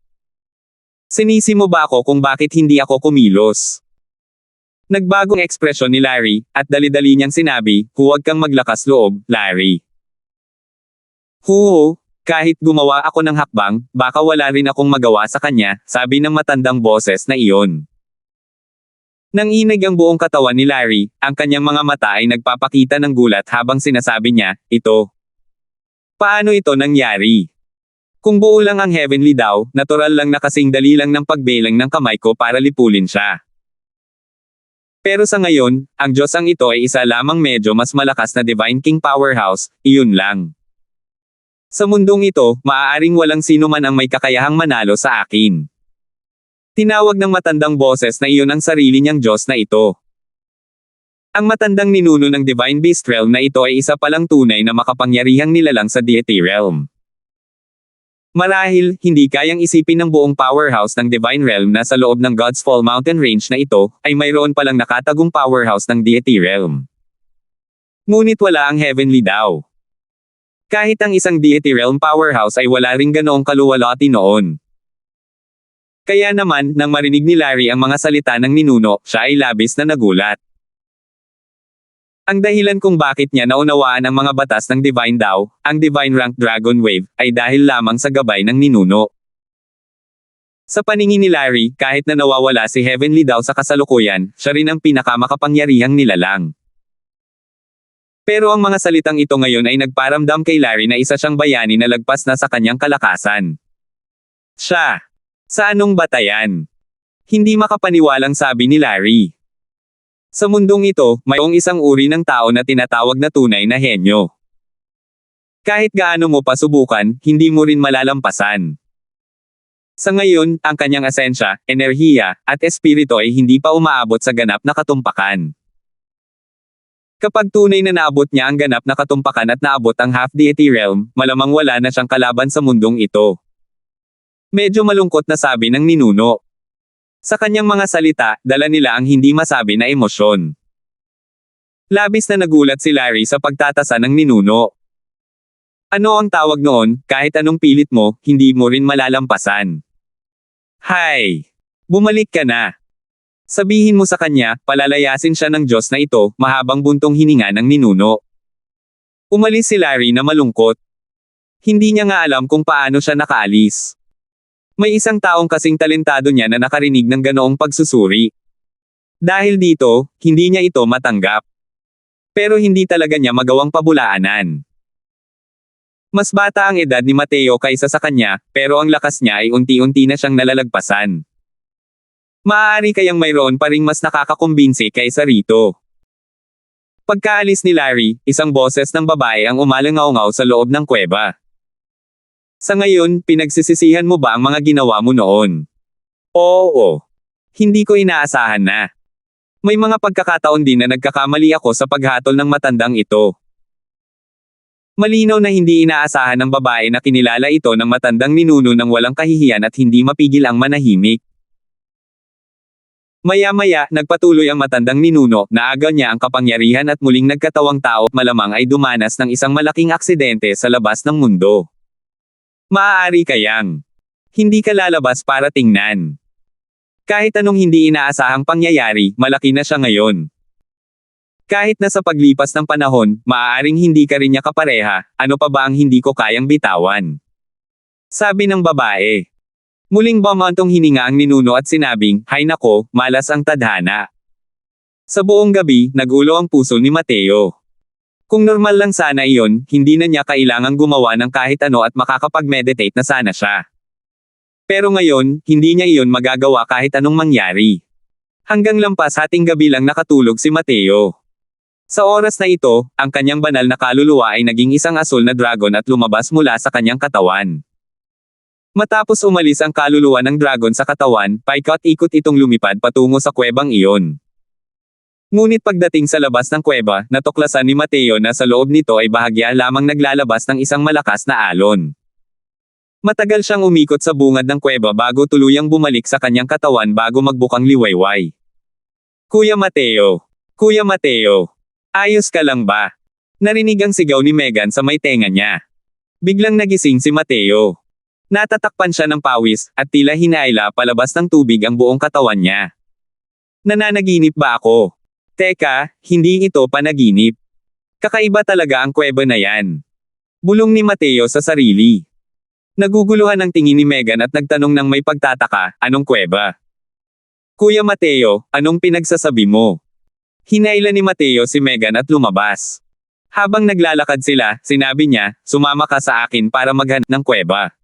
"Sinisi mo ba ako kung bakit hindi ako kumilos?" Nagbagong ekspresyon ni Larry, at dali-dali niyang sinabi, "Huwag kang maglakas loob, Larry. Huho, kahit gumawa ako ng hakbang, baka wala rin akong magawa sa kanya," sabi ng matandang boses na iyon. Nanginig ang buong katawan ni Larry, ang kanyang mga mata ay nagpapakita ng gulat habang sinasabi niya, "Ito. Paano ito nangyari? Kung buo lang ang heavenly daw, natural lang na kasing dali lang ng pagbelang ng kamay ko para lipulin siya. Pero sa ngayon, ang Diyosang ito ay isa lamang medyo mas malakas na Divine King Powerhouse, iyon lang. Sa mundong ito, maaaring walang sino man ang may kakayahang manalo sa akin." Tinawag ng matandang boses na iyon ang sarili niyang Diyos na ito. Ang matandang ninuno ng Divine Beast Realm na ito ay isa palang tunay na makapangyarihang nilalang sa Deity Realm. Marahil, hindi kayang isipin ng buong powerhouse ng Divine Realm na sa loob ng God's Fall Mountain Range na ito, ay mayroon palang nakatagong powerhouse ng Deity Realm. Ngunit wala ang Heavenly daw. Kahit ang isang Deity Realm powerhouse ay wala ring ganoong kaluwalhati noon. Kaya naman, nang marinig ni Larry ang mga salita ng ninuno, siya ay labis na nagulat. Ang dahilan kung bakit niya naunawaan ang mga batas ng Divine Dao, ang Divine Rank Dragon Wave, ay dahil lamang sa gabay ng ninuno. Sa paningin ni Larry, kahit na nawawala si Heavenly Dao sa kasalukuyan, siya rin ang pinakamakapangyarihang nilalang. Pero ang mga salitang ito ngayon ay nagparamdam kay Larry na isa siyang bayani na lagpas na sa kanyang kalakasan. Siya. Sa anong batayan? Hindi makapaniwalang sabi ni Larry. Sa mundong ito, mayroong isang uri ng tao na tinatawag na tunay na henyo. Kahit gaano mo pa subukan, hindi mo rin malalampasan. Sa ngayon, ang kanyang asensya, enerhiya, at espiritu ay hindi pa umaabot sa ganap na katumpakan. Kapag tunay na naabot niya ang ganap na katumpakan at naabot ang half-deity realm, malamang wala na siyang kalaban sa mundong ito. Medyo malungkot na sabi ng ninuno. Sa kanyang mga salita, dala nila ang hindi masabi na emosyon. Labis na nagulat si Larry sa pagtatasa ng ninuno. Ano ang tawag noon, kahit anong pilit mo, hindi mo rin malalampasan. Hay! Bumalik ka na. Sabihin mo sa kanya, palalayasin siya ng Diyos na ito, mahabang buntong hininga ng ninuno. Umalis si Larry na malungkot. Hindi niya nga alam kung paano siya nakaalis. May isang taong kasing talentado niya na nakarinig ng ganoong pagsusuri. Dahil dito, hindi niya ito matanggap. Pero hindi talaga niya magawang pabulaanan. Mas bata ang edad ni Mateo kaysa sa kanya, pero ang lakas niya ay unti-unti na siyang nalalagpasan. Maaari kayang mayroon pa ring mas nakakakumbinsi kaysa rito. Pagkaalis ni Larry, isang boses ng babae ang umalangaw-ngaw sa loob ng kuweba. Sa ngayon, pinagsisisihan mo ba ang mga ginawa mo noon? Oo. Hindi ko inaasahan na. May mga pagkakataon din na nagkakamali ako sa paghatol ng matandang ito. Malinaw na hindi inaasahan ng babae na kinilala ito ng matandang ninuno ng walang kahihiyan at hindi mapigil ang manahimik. Maya-maya, nagpatuloy ang matandang ninuno, naaga niya ang kapangyarihan at muling nagkatawang tao, malamang ay dumanas ng isang malaking aksidente sa labas ng mundo. Maaari kayang hindi ka lalabas para tingnan. Kahit anong hindi inaasahang pangyayari, malaki na siya ngayon. Kahit na sa paglipas ng panahon, maaaring hindi ka rin niya kapareha, ano pa ba ang hindi ko kayang bitawan? Sabi ng babae. Muling bumantong hininga ang ninuno at sinabing, "Hay nako, malas ang tadhana." Sa buong gabi, nagulo ang puso ni Mateo. Kung normal lang sana iyon, hindi na niya kailangang gumawa ng kahit ano at makakapag-meditate na sana siya. Pero ngayon, hindi niya iyon magagawa kahit anong mangyari. Hanggang lampas hating gabi lang nakatulog si Mateo. Sa oras na ito, ang kanyang banal na kaluluwa ay naging isang asul na dragon at lumabas mula sa kanyang katawan. Matapos umalis ang kaluluwa ng dragon sa katawan, paikot-ikot itong lumipad patungo sa kuwebang iyon. Ngunit pagdating sa labas ng kuweba, natuklasan ni Mateo na sa loob nito ay bahagya lamang naglalabas ng isang malakas na alon. Matagal siyang umikot sa bungad ng kuweba bago tuluyang bumalik sa kanyang katawan bago magbukang liwayway. "Kuya Mateo! Kuya Mateo! Ayos ka lang ba?" Narinig ang sigaw ni Megan sa may tenga niya. Biglang nagising si Mateo. Natatakpan siya ng pawis, at tila hinaila palabas ng tubig ang buong katawan niya. "Nananaginip ba ako? Teka, hindi ito panaginip. Kakaiba talaga ang kuweba na yan." Bulong ni Mateo sa sarili. Naguguluhan ang tingin ni Megan at nagtanong ng may pagtataka, "Anong kuweba?" "Kuya Mateo, anong pinagsasabi mo?" Hinaila ni Mateo si Megan at lumabas. Habang naglalakad sila, sinabi niya, "Sumama ka sa akin para maghanap ng kuweba."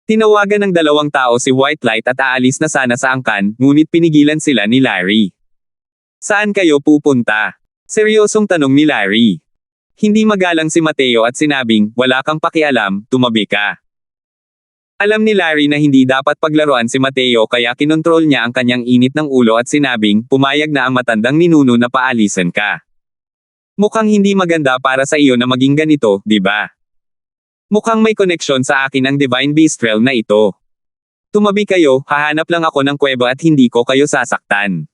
Tinawagan ng dalawang tao si White Light at aalis na sana sa angkan, ngunit pinigilan sila ni Larry. "Saan kayo pupunta?" Seryosong tanong ni Larry. Hindi magalang si Mateo at sinabing, "Wala kang pakialam, tumabi ka." Alam ni Larry na hindi dapat paglaruan si Mateo kaya kinontrol niya ang kanyang init ng ulo at sinabing, "Pumayag na ang matandang ninuno na paalisan ka. Mukhang hindi maganda para sa iyo na maging ganito, di ba? Mukhang may koneksyon sa akin ang Divine Beast Realm na ito. Tumabi kayo, hahanap lang ako ng kuweba at hindi ko kayo sasaktan."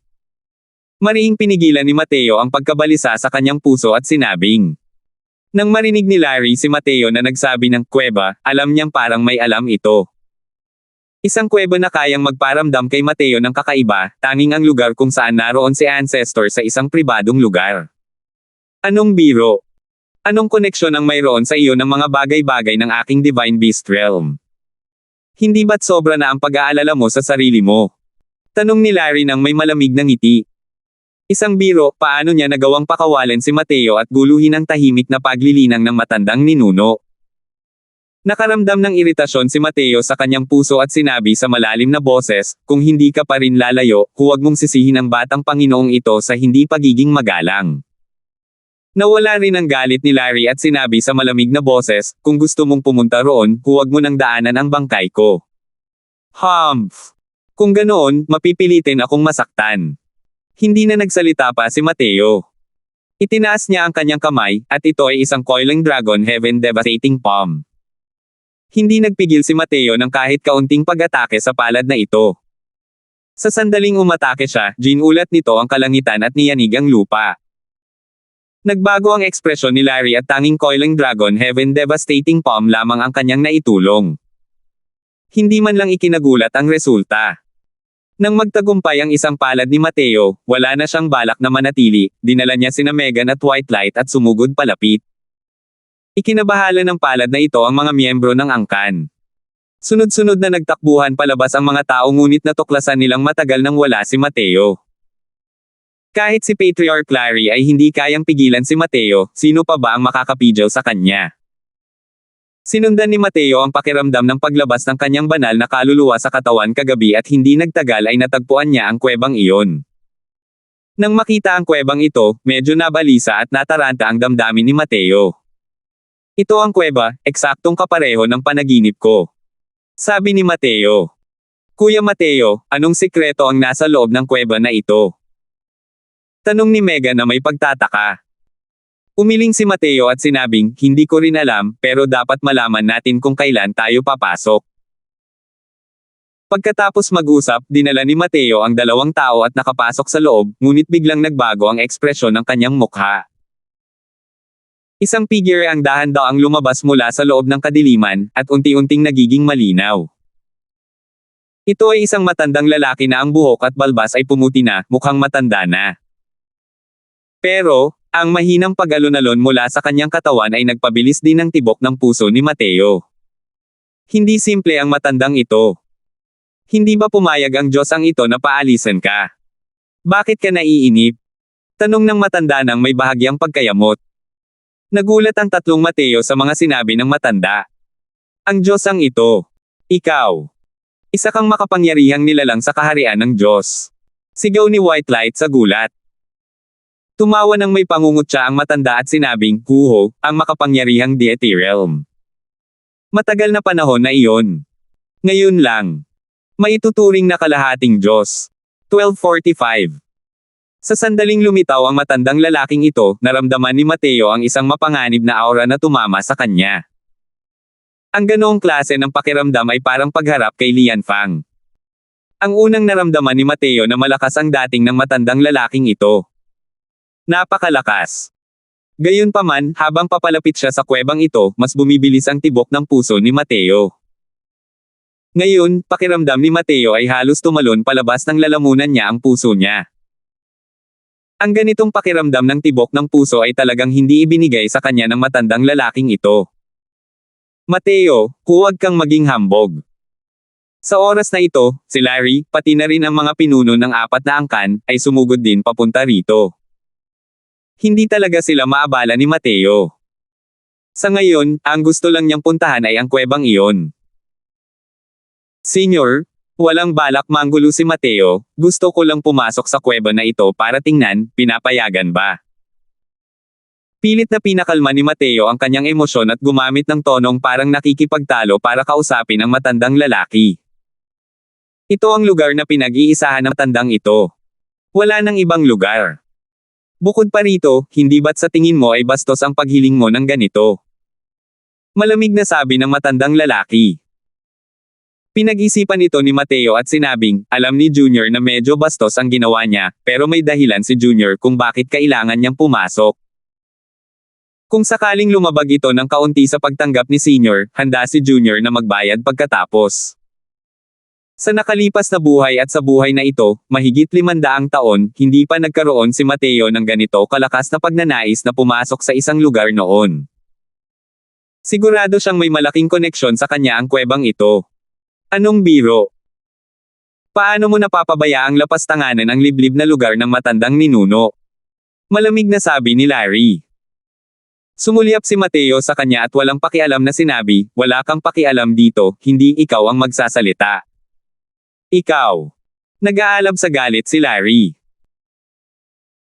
Marihing pinigilan ni Mateo ang pagkabalisa sa kanyang puso at sinabing. Nang marinig ni Larry si Mateo na nagsabi ng kuweba, alam niyang parang may alam ito. Isang kuweba na kayang magparamdam kay Mateo ng kakaiba, tanging ang lugar kung saan naroon si Ancestor sa isang pribadong lugar. Anong biro? Anong koneksyon ang mayroon sa iyo ng mga bagay-bagay ng aking Divine Beast Realm? Hindi ba't sobra na ang pag-aalala mo sa sarili mo? Tanong ni Larry nang may malamig na ngiti. Isang biro, paano niya nagawang pakawalan si Mateo at guluhin ang tahimik na paglilinang ng matandang ninuno? Nakaramdam ng iritasyon si Mateo sa kanyang puso at sinabi sa malalim na boses, "Kung hindi ka pa rin lalayo, huwag mong sisihin ang batang Panginoong ito sa hindi pagiging magalang." Nawala rin ang galit ni Larry at sinabi sa malamig na boses, "Kung gusto mong pumunta roon, huwag mo nang daanan ang bangkay ko." Humph! Kung ganoon, mapipilitin akong masaktan. Hindi na nagsalita pa si Mateo. Itinaas niya ang kanyang kamay, at ito ay isang Coiling Dragon Heaven Devastating Palm. Hindi nagpigil si Mateo ng kahit kaunting pag-atake sa palad na ito. Sa sandaling umatake siya, ginulat nito ang kalangitan at niyanig ang lupa. Nagbago ang ekspresyon ni Larry at tanging Coiling Dragon Heaven Devastating Palm lamang ang kanyang naitulong. Hindi man lang ikinagulat ang resulta. Nang magtagumpay ang isang palad ni Mateo, wala na siyang balak na manatili, dinala niya sina Megan at White Light at sumugod palapit. Ikinabahala ng palad na ito ang mga miyembro ng angkan. Sunod-sunod na nagtakbuhan palabas ang mga tao ngunit natuklasan nilang matagal nang wala si Mateo. Kahit si Patriarch Larry ay hindi kayang pigilan si Mateo, sino pa ba ang makakapigil sa kanya? Sinundan ni Mateo ang pakiramdam ng paglabas ng kanyang banal na kaluluwa sa katawan kagabi at hindi nagtagal ay natagpuan niya ang kuwebang iyon. Nang makita ang kuwebang ito, medyo nabalisa at nataranta ang damdamin ni Mateo. Ito ang kuweba, eksaktong kapareho ng panaginip ko. Sabi ni Mateo. Kuya Mateo, anong sikreto ang nasa loob ng kuweba na ito? Tanong ni Mega na may pagtataka. Umiling si Mateo at sinabing, hindi ko rin alam, pero dapat malaman natin kung kailan tayo papasok. Pagkatapos mag-usap, dinala ni Mateo ang dalawang tao at nakapasok sa loob, ngunit biglang nagbago ang ekspresyon ng kanyang mukha. Isang figure ang dahan-daang lumabas mula sa loob ng kadiliman, at unti-unting nagiging malinaw. Ito ay isang matandang lalaki na ang buhok at balbas ay pumuti na, mukhang matanda na. Pero, ang mahinang pag-alon-alon mula sa kanyang katawan ay nagpabilis din ng tibok ng puso ni Mateo. Hindi simple ang matandang ito. Hindi ba pumayag ang Diyos ang ito na paalisan ka? Bakit ka naiinip? Tanong ng matanda nang may bahagyang pagkayamot. Nagulat ang tatlong Mateo sa mga sinabi ng matanda. Ang Diyos ang ito. Ikaw. Isa kang makapangyarihang nilalang sa kaharian ng Diyos. Sigaw ni White Light sa gulat. Tumawa ng may pangungutya ang matanda at sinabing, Kuho, ang makapangyarihang deity realm. Matagal na panahon na iyon. Ngayon lang. Maituturing na kalahating Diyos. 1245. Sa sandaling lumitaw ang matandang lalaking ito, naramdaman ni Mateo ang isang mapanganib na aura na tumama sa kanya. Ang ganoong klase ng pakiramdam ay parang pagharap kay Lian Fang. Ang unang naramdaman ni Mateo na malakas ang dating ng matandang lalaking ito. Napakalakas. Gayunpaman, habang papalapit siya sa kuwebang ito, mas bumibilis ang tibok ng puso ni Mateo. Ngayon, pakiramdam ni Mateo ay halos tumalon palabas ng lalamunan niya ang puso niya. Ang ganitong pakiramdam ng tibok ng puso ay talagang hindi ibinigay sa kanya ng matandang lalaking ito. Mateo, huwag kang maging hambog. Sa oras na ito, si Larry, pati na rin ang mga pinuno ng 4 na angkan, ay sumugod din papunta rito. Hindi talaga sila maabala ni Mateo. Sa ngayon, ang gusto lang niyang puntahan ay ang kuwebang iyon. Senyor, walang balak manggulo si Mateo, gusto ko lang pumasok sa kuweba na ito para tingnan, pinapayagan ba? Pilit na pinakalma ni Mateo ang kanyang emosyon at gumamit ng tonong parang nakikipagtalo para kausapin ang matandang lalaki. Ito ang lugar na pinag-iisahan ng matandang ito. Wala nang ibang lugar. Bukod pa rito, hindi ba't sa tingin mo ay bastos ang paghiling mo ng ganito? Malamig na sabi ng matandang lalaki. Pinag-isipan ito ni Mateo at sinabing, alam ni Junior na medyo bastos ang ginawa niya, pero may dahilan si Junior kung bakit kailangan niyang pumasok. Kung sakaling lumabag ito ng kaunti sa pagtanggap ni Senior, handa si Junior na magbayad pagkatapos. Sa nakalipas na buhay at sa buhay na ito, mahigit 500 taon, hindi pa nagkaroon si Mateo ng ganito kalakas na pagnanais na pumasok sa isang lugar noon. Sigurado siyang may malaking koneksyon sa kanya ang kuwebang ito. Anong biro? Paano mo napapabayaang lapastanganan ang liblib na lugar ng matandang ninuno? Malamig na sabi ni Larry. Sumulyap si Mateo sa kanya at walang pakialam na sinabi, wala kang pakialam dito, hindi ikaw ang magsasalita. Ikaw. Nag-aalab sa galit si Larry.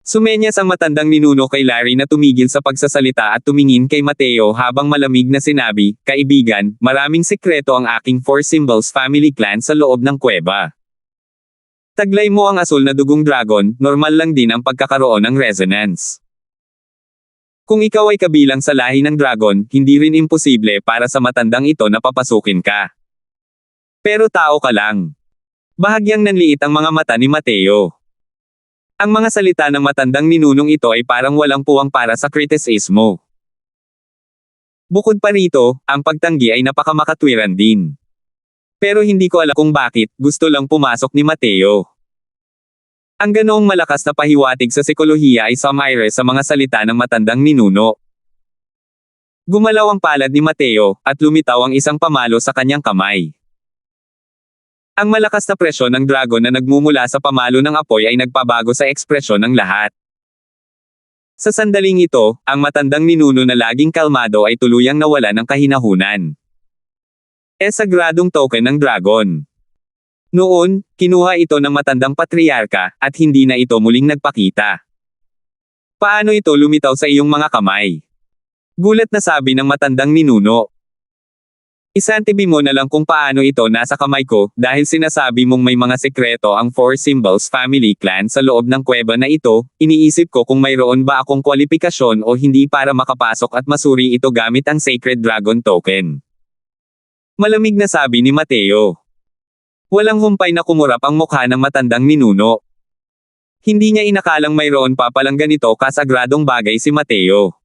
Sumenyas ang matandang ninuno kay Larry na tumigil sa pagsasalita at tumingin kay Mateo habang malamig na sinabi, kaibigan, maraming sekreto ang aking 4 Symbols family clan sa loob ng kuweba. Taglay mo ang asul na dugong dragon, normal lang din ang pagkakaroon ng resonance. Kung ikaw ay kabilang sa lahi ng dragon, hindi rin imposible para sa matandang ito na papasukin ka. Pero tao ka lang. Bahagyang nanliit ang mga mata ni Mateo. Ang mga salita ng matandang ninunong ito ay parang walang puwang para sa kritisismo. Bukod pa rito, ang pagtanggi ay napakamakatwiran din. Pero hindi ko alam kung bakit, gusto lang pumasok ni Mateo. Ang ganoong malakas na pahiwatig sa psikolohiya ay sumire sa mga salita ng matandang ninuno. Gumalaw ang palad ni Mateo, at lumitaw ang isang pamalo sa kanyang kamay. Ang malakas na presyon ng dragon na nagmumula sa pamalo ng apoy ay nagpabago sa ekspresyon ng lahat. Sa sandaling ito, ang matandang ninuno na laging kalmado ay tuluyang nawala ng kahinahunan. Sagradong token ng dragon. Noon, kinuha ito ng matandang patriarka, at hindi na ito muling nagpakita. Paano ito lumitaw sa iyong mga kamay? Gulat na sabi ng matandang ninuno. Isantibi mo na lang kung paano ito nasa kamay ko, dahil sinasabi mong may mga sekreto ang Four Symbols Family Clan sa loob ng kuweba na ito, iniisip ko kung mayroon ba akong kwalifikasyon o hindi para makapasok at masuri ito gamit ang Sacred Dragon Token. Malamig na sabi ni Mateo. Walang humpay na kumurap ang mukha ng matandang ninuno. Hindi niya inakalang mayroon pa palang ganito kasagradong bagay si Mateo.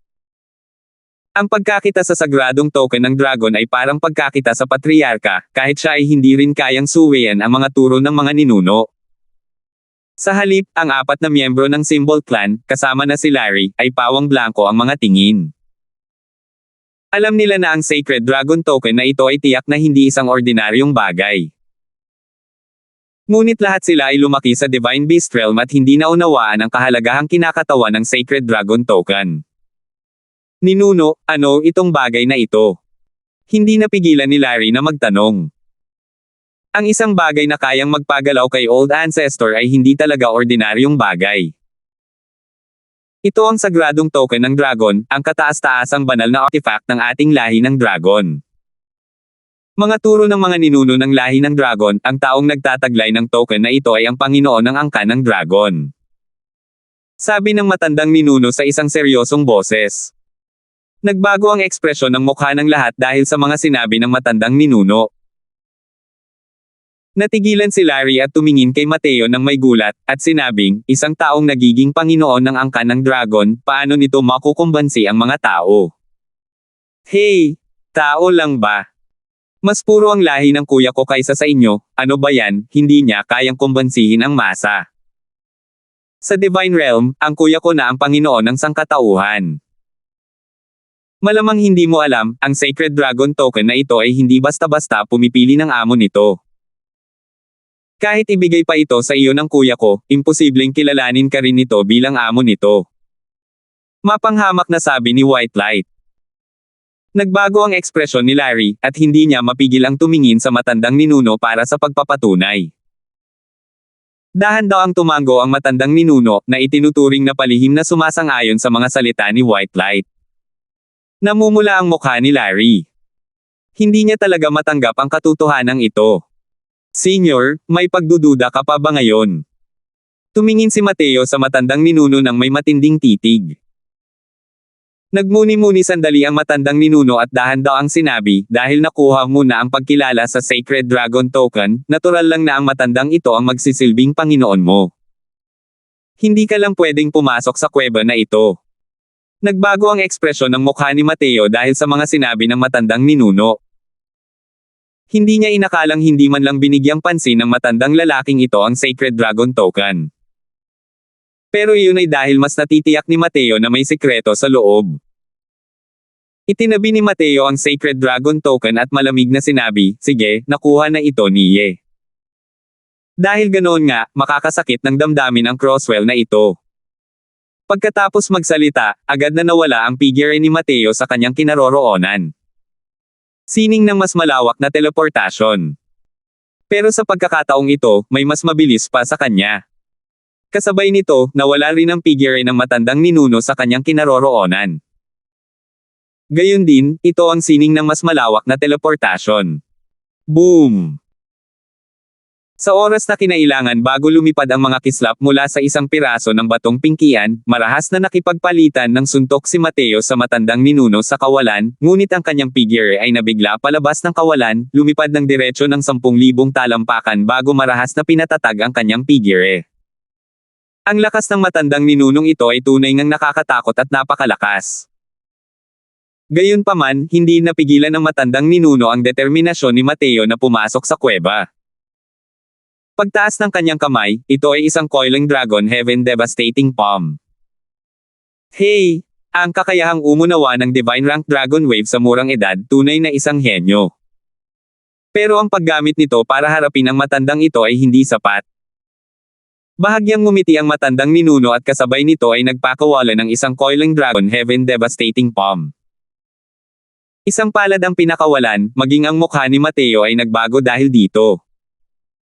Ang pagkakita sa sagradong token ng dragon ay parang pagkakita sa patriarka, kahit siya ay hindi rin kayang suwayan ang mga turo ng mga ninuno. Sa halip, ang apat na miyembro ng Symbol Clan, kasama na si Larry, ay pawang blanco ang mga tingin. Alam nila na ang Sacred Dragon Token na ito ay tiyak na hindi isang ordinaryong bagay. Ngunit lahat sila ay lumaki sa Divine Beast Realm at hindi naunawaan ang kahalagahang kinakatawan ng Sacred Dragon Token. Ninuno, ano itong bagay na ito? Hindi napigilan ni Larry na magtanong. Ang isang bagay na kayang magpagalaw kay Old Ancestor ay hindi talaga ordinaryong bagay. Ito ang sagradong token ng dragon, ang kataas-taasang banal na artifact ng ating lahi ng dragon. Mga turo ng mga ninuno ng lahi ng dragon, ang taong nagtataglay ng token na ito ay ang Panginoon ng angkan ng dragon. Sabi ng matandang ninuno sa isang seryosong boses. Nagbago ang ekspresyon ng mukha ng lahat dahil sa mga sinabi ng matandang ninuno. Natigilan si Larry at tumingin kay Mateo ng may gulat, at sinabing, isang taong nagiging Panginoon ng angkan ng dragon, paano nito makukumbansi ang mga tao? Hey! Tao lang ba? Mas puro ang lahi ng kuya ko kaysa sa inyo, ano ba yan, hindi niya kayang kumbansihin ang masa. Sa Divine Realm, ang kuya ko na ang Panginoon ng sangkatauhan. Malamang hindi mo alam, ang Sacred Dragon Token na ito ay hindi basta-basta pumipili ng amo nito. Kahit ibigay pa ito sa iyo ng kuya ko, imposibleng kilalanin ka rin nito bilang amo nito. Mapanghamak na sabi ni White Light. Nagbago ang ekspresyon ni Larry, at hindi niya mapigil ang tumingin sa matandang ninuno para sa pagpapatunay. Dahan daw ang tumango ang matandang ninuno, na itinuturing na palihim na sumasang-ayon sa mga salita ni White Light. Namumula ang mukha ni Larry. Hindi niya talaga matanggap ang katotohanan ito. Senior, may pagdududa ka pa ba ngayon? Tumingin si Mateo sa matandang ninuno ng may matinding titig. Nagmuni-muni sandali ang matandang ninuno at dahan daw ang sinabi, dahil nakuha mo na ang pagkilala sa Sacred Dragon Token, natural lang na ang matandang ito ang magsisilbing Panginoon mo. Hindi ka lang pwedeng pumasok sa kuweba na ito. Nagbago ang ekspresyon ng mukha ni Mateo dahil sa mga sinabi ng matandang ninuno. Hindi niya inakalang hindi man lang binigyang pansin ng matandang lalaking ito ang Sacred Dragon Token. Pero iyon ay dahil mas natitiyak ni Mateo na may sikreto sa loob. Itinabi ni Mateo ang Sacred Dragon Token at malamig na sinabi, sige, nakuha na ito niye. Dahil ganoon nga, makakasakit ng damdamin ang Crosswell na ito. Pagkatapos magsalita, agad na nawala ang figure ni Mateo sa kanyang kinaroroonan. Sining ng mas malawak na teleportasyon. Pero sa pagkakataong ito, may mas mabilis pa sa kanya. Kasabay nito, nawala rin ang figure ng matandang ninuno sa kanyang kinaroroonan. Gayon din, ito ang sining ng mas malawak na teleportasyon. Boom! Sa oras na kinailangan bago lumipad ang mga kislap mula sa isang piraso ng batong pingkian, marahas na nakipagpalitan ng suntok si Mateo sa matandang ninuno sa kawalan, ngunit ang kanyang figure ay nabigla palabas ng kawalan, lumipad ng diretsyo ng 10,000 talampakan bago marahas na pinatatag ang kanyang figure. Ang lakas ng matandang ninunong ito ay tunay ngang nakakatakot at napakalakas. Gayunpaman, hindi napigilan ng matandang ninuno ang determinasyon ni Mateo na pumasok sa kuweba. Pagtaas ng kanyang kamay, ito ay isang Coiling Dragon Heaven Devastating Palm. Hey! Ang kakayahang umunawa ng Divine Rank Dragon Wave sa murang edad, tunay na isang henyo. Pero ang paggamit nito para harapin ang matandang ito ay hindi sapat. Bahagyang ngumiti ang matandang ninuno at kasabay nito ay nagpakawala ng isang Coiling Dragon Heaven Devastating Palm. Isang palad ang pinakawalan, maging ang mukha ni Mateo ay nagbago dahil dito.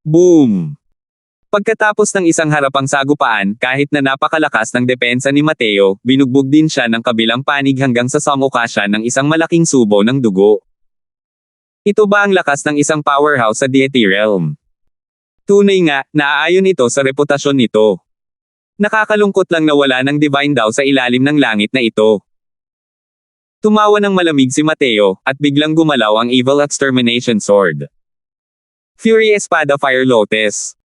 Boom! Pagkatapos ng isang harapang sagupaan, kahit na napakalakas ng depensa ni Mateo, binugbog din siya ng kabilang panig hanggang sa sumuka siya ng isang malaking subo ng dugo. Ito ba ang lakas ng isang powerhouse sa deity realm? Tunay nga, naaayon ito sa reputasyon nito. Nakakalungkot lang na wala ng divine daw sa ilalim ng langit na ito. Tumawa ng malamig si Mateo, at biglang gumalaw ang Evil Extermination Sword. Fury Espada Fire Lotus.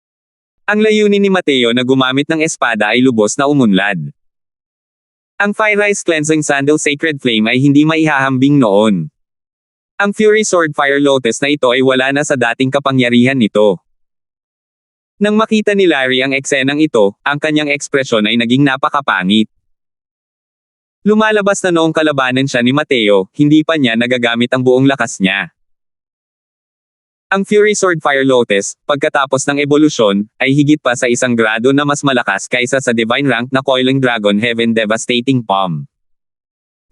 Ang layunin ni Mateo na gumamit ng espada ay lubos na umunlad. Ang Fire Ice Cleansing Sandal Sacred Flame ay hindi maihahambing noon. Ang Fury Sword Fire Lotus na ito ay wala na sa dating kapangyarihan nito. Nang makita ni Larry ang eksenang ito, ang kanyang ekspresyon ay naging napakapangit. Lumalabas na noong kalabanan siya ni Mateo, hindi pa niya nagagamit ang buong lakas niya. Ang Fury Sword Fire Lotus, pagkatapos ng ebolusyon, ay higit pa sa isang grado na mas malakas kaysa sa divine rank na Coiling Dragon Heaven Devastating Palm.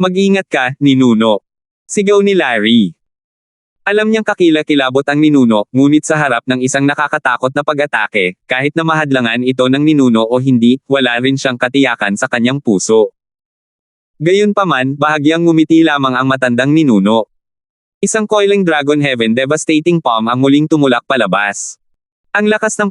Mag-ingat ka, ninuno. Sigaw ni Larry. Alam niyang kakila-kilabot ang ninuno, ngunit sa harap ng isang nakakatakot na pag-atake, kahit na mahadlangan ito ng ninuno o hindi, wala rin siyang katiyakan sa kanyang puso. Gayunpaman, bahagyang ngumiti lamang ang matandang ninuno. Isang Coiling Dragon Heaven Devastating Palm ang muling tumulak palabas. Ang lakas ng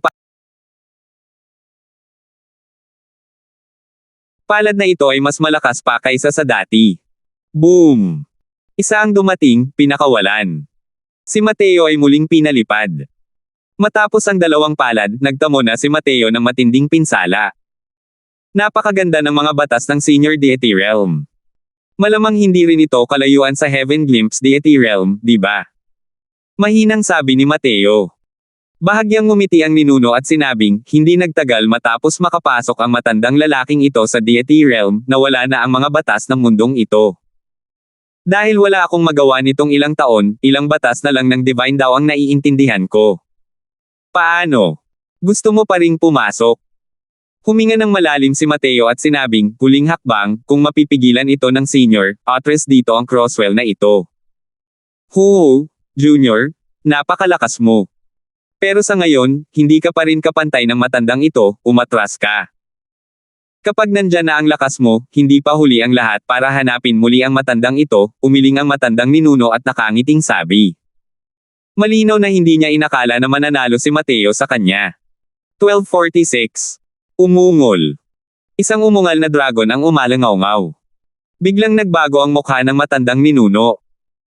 palad na ito ay mas malakas pa kaysa sa dati. Boom! Isa ang dumating, pinakawalan. Si Mateo ay muling pinalipad. Matapos ang dalawang palad, nagtamo na si Mateo ng matinding pinsala. Napakaganda ng mga batas ng Senior Deity Realm. Malamang hindi rin ito kalayuan sa Heaven Glimpse Deity Realm, di ba? Mahinang sabi ni Mateo. Bahagyang ngumiti ang ninuno at sinabing, hindi nagtagal matapos makapasok ang matandang lalaking ito sa Deity Realm, nawala na ang mga batas ng mundong ito. Dahil wala akong magawa nitong ilang taon, ilang batas na lang ng divine daw ang naiintindihan ko. Paano? Gusto mo pa ring pumasok? Huminga ng malalim si Mateo at sinabing, huling hakbang, kung mapipigilan ito ng senior, address dito ang Crosswell na ito. Hoo, Junior, napakalakas mo. Pero sa ngayon, hindi ka pa rin kapantay ng matandang ito, umatras ka. Kapag nandyan na ang lakas mo, hindi pa huli ang lahat para hanapin muli ang matandang ito, umiling ang matandang ninuno at nakangiting sabi. Malinaw na hindi niya inakala na mananalo si Mateo sa kanya. 1246. Umungol. Isang umungal na dragon ang umalangaw-ngaw. Biglang nagbago ang mukha ng matandang ninuno.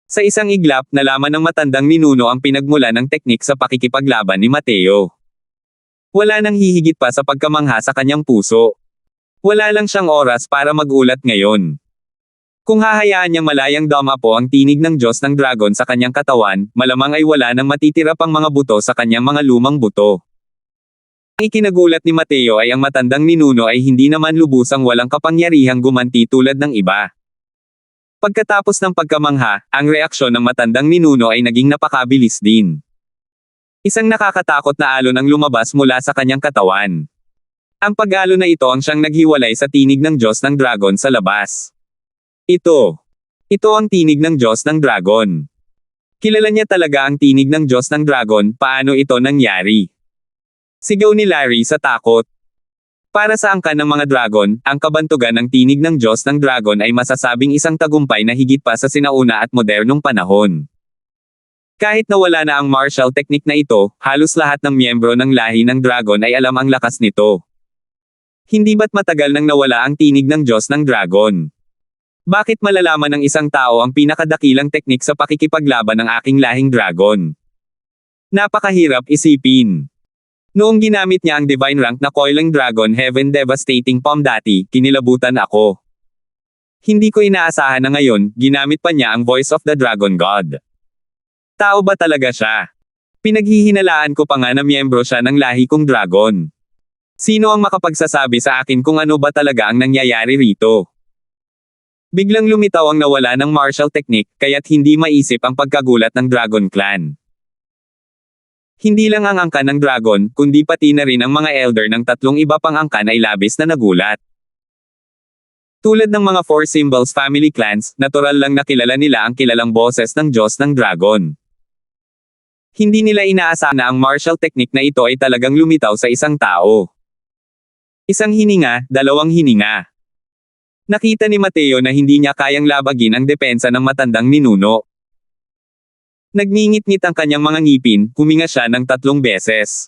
Sa isang iglap, nalaman ng matandang ninuno ang pinagmula ng teknik sa pakikipaglaban ni Mateo. Wala nang hihigit pa sa pagkamangha sa kanyang puso. Wala lang siyang oras para magulat ngayon. Kung hahayaan niyang malayang dama po ang tinig ng Diyos ng dragon sa kanyang katawan, malamang ay wala nang matitira pang mga buto sa kanyang mga lumang buto. Ang ikinagulat ni Mateo ay ang matandang ninuno ay hindi naman lubusang walang kapangyarihang gumanti tulad ng iba. Pagkatapos ng pagkamangha, ang reaksyon ng matandang ninuno ay naging napakabilis din. Isang nakakatakot na alon ang lumabas mula sa kanyang katawan. Ang pag-alon na ito ang siyang naghiwalay sa tinig ng Diyos ng dragon sa labas. Ito ang tinig ng Diyos ng dragon. Kilala niya talaga ang tinig ng Diyos ng dragon, paano ito nangyari? Sigaw ni Larry sa takot. Para sa angkan ng mga dragon, ang kabantugan ng tinig ng Diyos ng dragon ay masasabing isang tagumpay na higit pa sa sinauna at modernong panahon. Kahit na wala na ang martial technique na ito, halos lahat ng miyembro ng lahi ng dragon ay alam ang lakas nito. Hindi ba't matagal nang nawala ang tinig ng Diyos ng dragon? Bakit malalaman ng isang tao ang pinakadakilang teknik sa pakikipaglaban ng aking lahing dragon? Napakahirap isipin. Noong ginamit niya ang divine rank na Coiling Dragon Heaven Devastating Palm dati, kinilabutan ako. Hindi ko inaasahan na ngayon, ginamit pa niya ang Voice of the Dragon God. Tao ba talaga siya? Pinaghihinalaan ko pa nga na miyembro siya ng lahi kong dragon. Sino ang makapagsasabi sa akin kung ano ba talaga ang nangyayari rito? Biglang lumitaw ang nawala ng martial technique, kaya't hindi maisip ang pagkagulat ng Dragon Clan. Hindi lang ang angkan ng dragon, kundi pati na rin ang mga elder ng tatlong iba pang angkan ay labis na nagulat. Tulad ng mga Four Symbols family clans, natural lang na kilala nila ang kilalang boses ng Diyos ng dragon. Hindi nila inaasahan na ang martial technique na ito ay talagang lumitaw sa isang tao. Isang hininga, dalawang hininga. Nakita ni Mateo na hindi niya kayang labagin ang depensa ng matandang ninuno. Nagngingit-ngit ang kanyang mga ngipin, huminga siya ng 3 beses.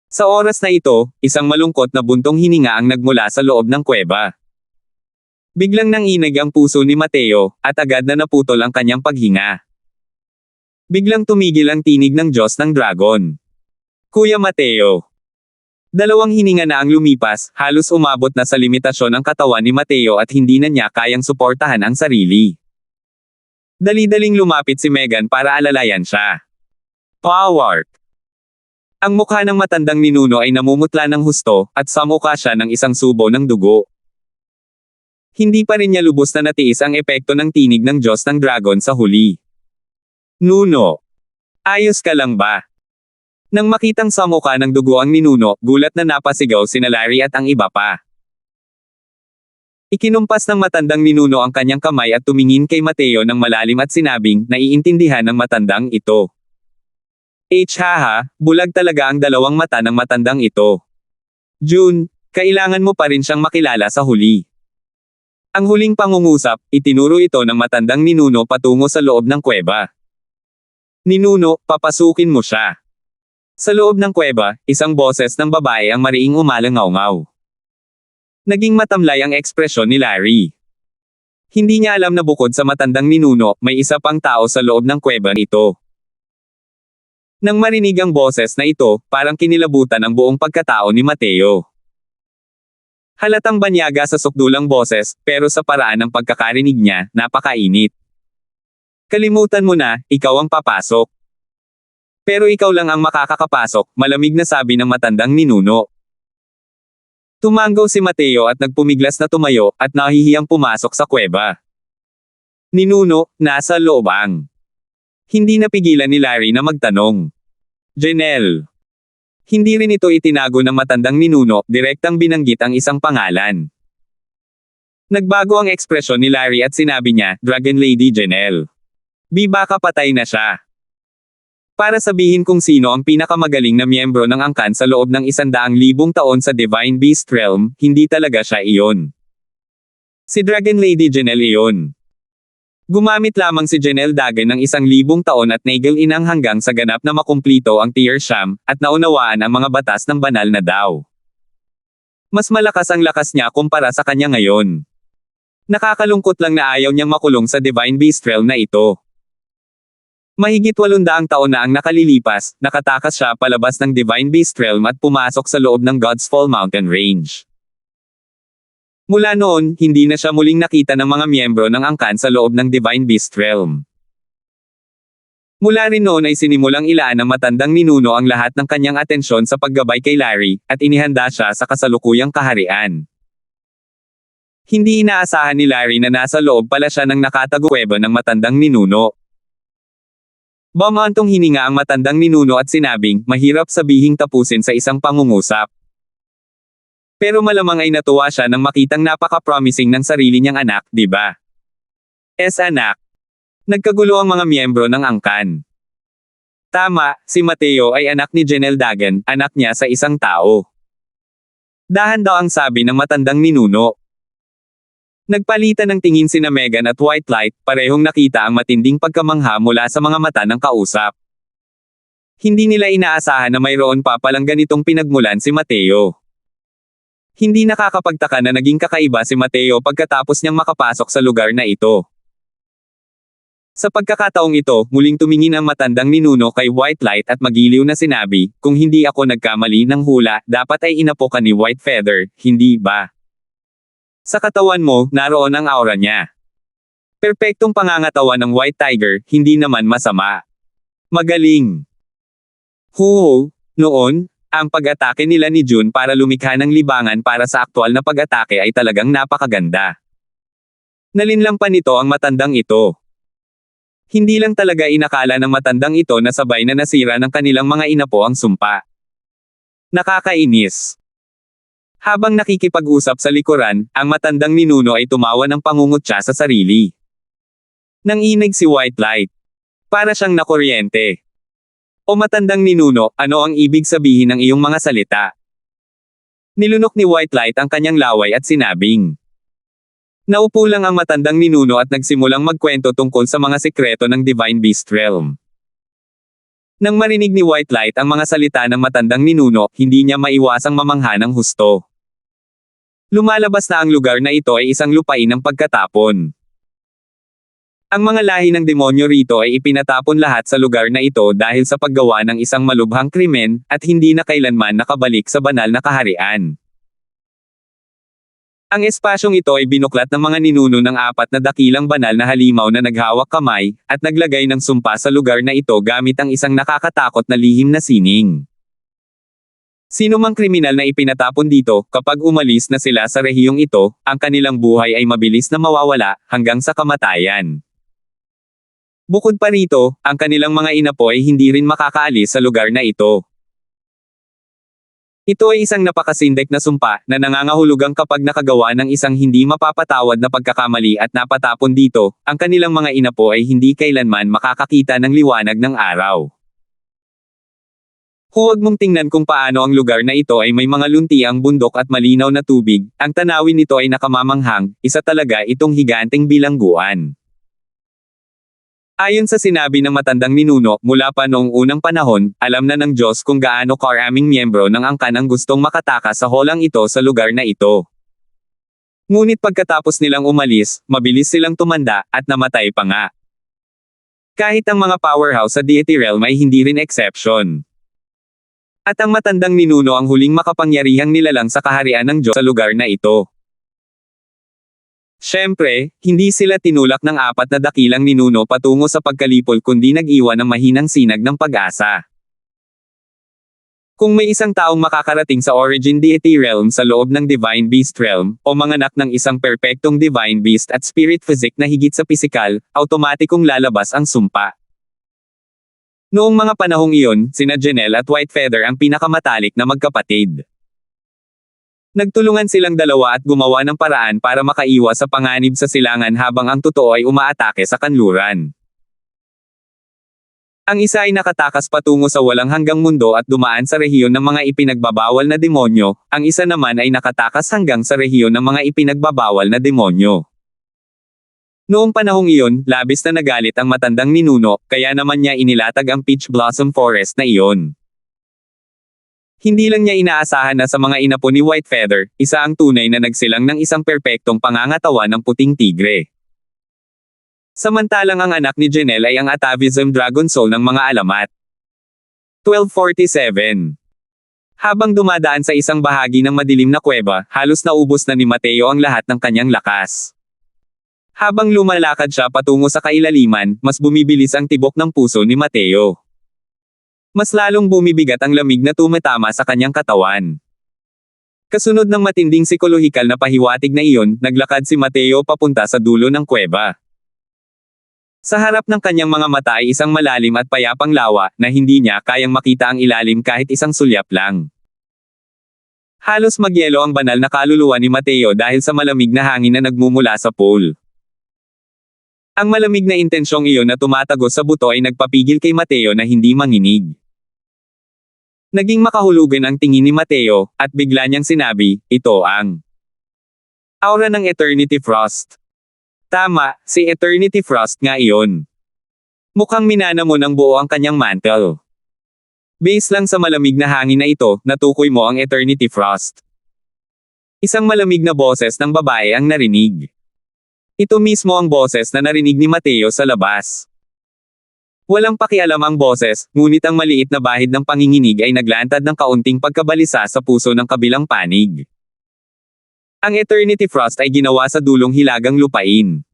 Sa oras na ito, isang malungkot na buntong hininga ang nagmula sa loob ng kuweba. Biglang nanginig ang puso ni Mateo, at agad na naputol ang kanyang paghinga. Biglang tumigil ang tinig ng Diyos ng Dragon. Kuya Mateo. 2 hininga na ang lumipas, halos umabot na sa limitasyon ang katawan ni Mateo at hindi na niya kayang suportahan ang sarili. Dali-daling lumapit si Megan para alalayan siya. Power! Ang mukha ng matandang ninuno ay namumutla ng husto, at sa mukha siya ng isang subo ng dugo. Hindi pa rin niya lubos na natiis ang epekto ng tinig ng Diyos ng Dragon sa huli. Nuno. Ayos ka lang ba? Nang makitang sa mukha ng dugo ang ninuno, gulat na napasigaw sina Larry at ang iba pa. Ikinumpas ng matandang ninuno ang kanyang kamay at tumingin kay Mateo ng malalim at sinabing, naiintindihan ng matandang ito. Haha, bulag talaga ang 2 mata ng matandang ito. June, kailangan mo pa rin siyang makilala sa huli. Ang huling pangungusap, itinuro ito ng matandang ninuno patungo sa loob ng kuweba. Ninuno, papasukin mo siya. Sa loob ng kuweba, isang boses ng babae ang mariing umalangaw-ngaw. Naging matamlay ang ekspresyon ni Larry. Hindi niya alam na bukod sa matandang ninuno, may isa pang tao sa loob ng kuweba ito. Nang marinig ang boses na ito, parang kinilabutan ang buong pagkatao ni Mateo. Halatang banyaga sa sukdulang boses, pero sa paraan ng pagkakarinig niya, napakainit. Kalimutan mo na, ikaw ang papasok. Pero ikaw lang ang makakakapasok, malamig na sabi ng matandang ninuno. Tumanggaw si Mateo at nagpumiglas na tumayo, at nahihiyang pumasok sa kuweba. Ninuno, nasa loob ang. Hindi napigilan ni Larry na magtanong. Janelle. Hindi rin ito itinago ng matandang ninuno, direktang binanggit ang isang pangalan. Nagbago ang ekspresyon ni Larry at sinabi niya, Dragon Lady Janelle. Baka patay na siya. Para sabihin kung sino ang pinakamagaling na miyembro ng angkan sa loob ng 100,000 taon sa Divine Beast Realm, hindi talaga siya iyon. Si Dragon Lady Janelle iyon. Gumamit lamang si Janelle Dagan ng 1,000 taon at nagil-inang hanggang sa ganap na makumplito ang Tier Sham, at naunawaan ang mga batas ng banal na Dao. Mas malakas ang lakas niya kumpara sa kanya ngayon. Nakakalungkot lang na ayaw niyang makulong sa Divine Beast Realm na ito. Mahigit 800 taon na ang nakalilipas, nakatakas siya palabas ng Divine Beast Realm at pumasok sa loob ng God's Fall Mountain Range. Mula noon, hindi na siya muling nakita ng mga miyembro ng angkan sa loob ng Divine Beast Realm. Mula rin noon ay sinimulang ilaan ng matandang ninuno ang lahat ng kanyang atensyon sa paggabay kay Larry, at inihanda siya sa kasalukuyang kaharian. Hindi inaasahan ni Larry na nasa loob pala siya ng nakataguweba ng matandang ninuno. Bumantong hininga ang matandang ninuno at sinabing, mahirap sabihing tapusin sa isang pangungusap. Pero malamang ay natuwa siya nang makitang napaka-promising ng sarili niyang anak, di ba? Anak. Nagkagulo ang mga miyembro ng angkan. Tama, si Mateo ay anak ni Janelle Dagan, anak niya sa isang tao. Dahan daw ang sabi ng matandang ninuno. Nagpalitan ng tingin sina Megan at White Light, parehong nakita ang matinding pagkamangha mula sa mga mata ng kausap. Hindi nila inaasahan na mayroon pa palang ganitong pinagmulan si Mateo. Hindi nakakapagtaka na naging kakaiba si Mateo pagkatapos niyang makapasok sa lugar na ito. Sa pagkakataong ito, muling tumingin ang matandang ninuno kay White Light at magiliw na sinabi, kung hindi ako nagkamali ng hula, dapat ay inapo ka ni White Feather, hindi ba? Sa katawan mo, naroon ang aura niya. Perpektong pangangatawan ng White Tiger, hindi naman masama. Magaling. Noon, ang pag-atake nila ni June para lumikha ng libangan para sa aktwal na pag-atake ay talagang napakaganda. Nalinlang pa nito ang matandang ito. Hindi lang talaga inakala ng matandang ito na sabay na nasira ng kanilang mga inapo ang sumpa. Nakakainis. Habang nakikipag-usap sa likuran, ang matandang ninuno ay tumawa ng pangungutya sa sarili. Nanginig si White Light. Para siyang nakuryente. O matandang ninuno, ano ang ibig sabihin ng iyong mga salita? Nilunok ni White Light ang kanyang laway at sinabing. Naupo lang ang matandang ninuno at nagsimulang magkwento tungkol sa mga sikreto ng Divine Beast Realm. Nang marinig ni White Light ang mga salita ng matandang ninuno, hindi niya maiwasang mamangha ng husto. Lumalabas na ang lugar na ito ay isang lupain ng pagkatapon. Ang mga lahi ng demonyo rito ay ipinatapon lahat sa lugar na ito dahil sa paggawa ng isang malubhang krimen, at hindi na kailanman nakabalik sa banal na kaharian. Ang espasyong ito ay binuklat ng mga ninuno ng 4 na dakilang banal na halimaw na naghawak kamay, at naglagay ng sumpa sa lugar na ito gamit ang isang nakakatakot na lihim na sining. Sino mang kriminal na ipinatapon dito, kapag umalis na sila sa rehiyong ito, ang kanilang buhay ay mabilis na mawawala, hanggang sa kamatayan. Bukod pa rito, ang kanilang mga inapo ay hindi rin makakaalis sa lugar na ito. Ito ay isang napakasindek na sumpa, na nangangahulugang kapag nakagawa ng isang hindi mapapatawad na pagkakamali at napatapon dito, ang kanilang mga inapo ay hindi kailanman makakakita ng liwanag ng araw. Huwag mong tingnan kung paano ang lugar na ito ay may mga luntiang bundok at malinaw na tubig, ang tanawin nito ay nakamamanghang, isa talaga itong higanteng bilangguan. Ayon sa sinabi ng matandang ninuno, mula pa noong unang panahon, alam na ng Diyos kung gaano karaming miyembro ng angkan ang gustong makatakas sa holang ito sa lugar na ito. Ngunit pagkatapos nilang umalis, mabilis silang tumanda, at namatay pa nga. Kahit ang mga powerhouse sa deity realm ay hindi rin exception. At ang matandang ninuno ang huling makapangyarihang nilalang sa kaharian ng Diyos sa lugar na ito. Siyempre, hindi sila tinulak ng 4 na dakilang ninuno patungo sa pagkalipol kundi nag-iwan ng mahinang sinag ng pag-asa. Kung may isang taong makakarating sa origin deity realm sa loob ng divine beast realm, o manganak ng isang perpektong divine beast at spirit physique na higit sa pisikal, automatikong lalabas ang sumpa. Noong mga panahong iyon, sina Janelle at Whitefeather ang pinakamatalik na magkapatid. Nagtulungan silang dalawa at gumawa ng paraan para makaiwas sa panganib sa silangan habang ang totoo ay umaatake sa kanluran. Ang isa ay nakatakas patungo sa walang hanggang mundo at dumaan sa rehiyon ng mga ipinagbabawal na demonyo, ang isa naman ay nakatakas hanggang sa rehiyon ng mga ipinagbabawal na demonyo. Noong panahong iyon, labis na nagalit ang matandang ninuno, kaya naman niya inilatag ang Peach Blossom Forest na iyon. Hindi lang niya inaasahan na sa mga inapo ni Whitefeather, isa ang tunay na nagsilang ng isang perpektong pangangatawan ng puting tigre. Samantalang ang anak ni Janelle ay ang atavism Dragon Soul ng mga alamat. 1247. Habang dumadaan sa isang bahagi ng madilim na kuweba, halos naubos na ni Mateo ang lahat ng kanyang lakas. Habang lumalakad siya patungo sa kailaliman, mas bumibilis ang tibok ng puso ni Mateo. Mas lalong bumibigat ang lamig na tumatama sa kanyang katawan. Kasunod ng matinding psikolohikal na pahiwatig na iyon, naglakad si Mateo papunta sa dulo ng kuweba. Sa harap ng kanyang mga mata ay isang malalim at payapang lawa, na hindi niya kayang makita ang ilalim kahit isang sulyap lang. Halos magyelo ang banal na kaluluwa ni Mateo dahil sa malamig na hangin na nagmumula sa pool. Ang malamig na intensyong iyon na tumatagos sa buto ay nagpapigil kay Mateo na hindi manginig. Naging makahulugan ang tingin ni Mateo, at bigla niyang sinabi, ito ang aura ng Eternity Frost. Tama, si Eternity Frost nga iyon. Mukhang minana mo ng buo ang kanyang mantle. Base lang sa malamig na hangin na ito, natukoy mo ang Eternity Frost. Isang malamig na boses ng babae ang narinig. Ito mismo ang boses na narinig ni Mateo sa labas. Walang pakialam ang boses, ngunit ang maliit na bahid ng panginginig ay naglantad ng kaunting pagkabalisa sa puso ng kabilang panig. Ang Eternity Frost ay ginawa sa dulong hilagang lupain.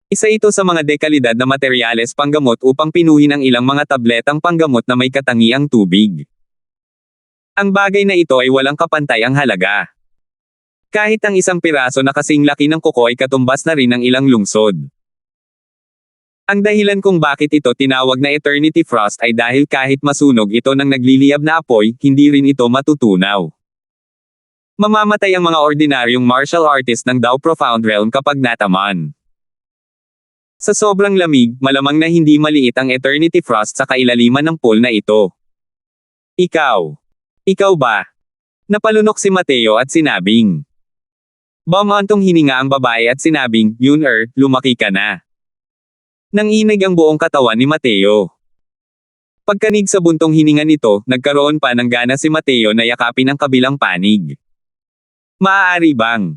Isa ito sa mga dekalidad na materyales panggamot upang pinuhin ang ilang mga tabletang panggamot na may katangiang tubig. Ang bagay na ito ay walang kapantay ang halaga. Kahit ang isang piraso na kasing laki ng kuko ay katumbas na rin ng ilang lungsod. Ang dahilan kung bakit ito tinawag na Eternity Frost ay dahil kahit masunog ito ng nagliliyab na apoy, hindi rin ito matutunaw. Mamamatay ang mga ordinaryong martial artist ng Dao Profound Realm kapag nataman. Sa sobrang lamig, malamang na hindi maliit ang Eternity Frost sa kailaliman ng pool na ito. Ikaw. Ikaw ba? Napalunok si Mateo at sinabing. Bumantong hininga ang babae at sinabing, Yun lumaki ka na. Nanginig ang buong katawan ni Mateo. Pagkanig sa buntong hininga nito, nagkaroon pa ng gana si Mateo na yakapin ang kabilang panig. Maaari bang?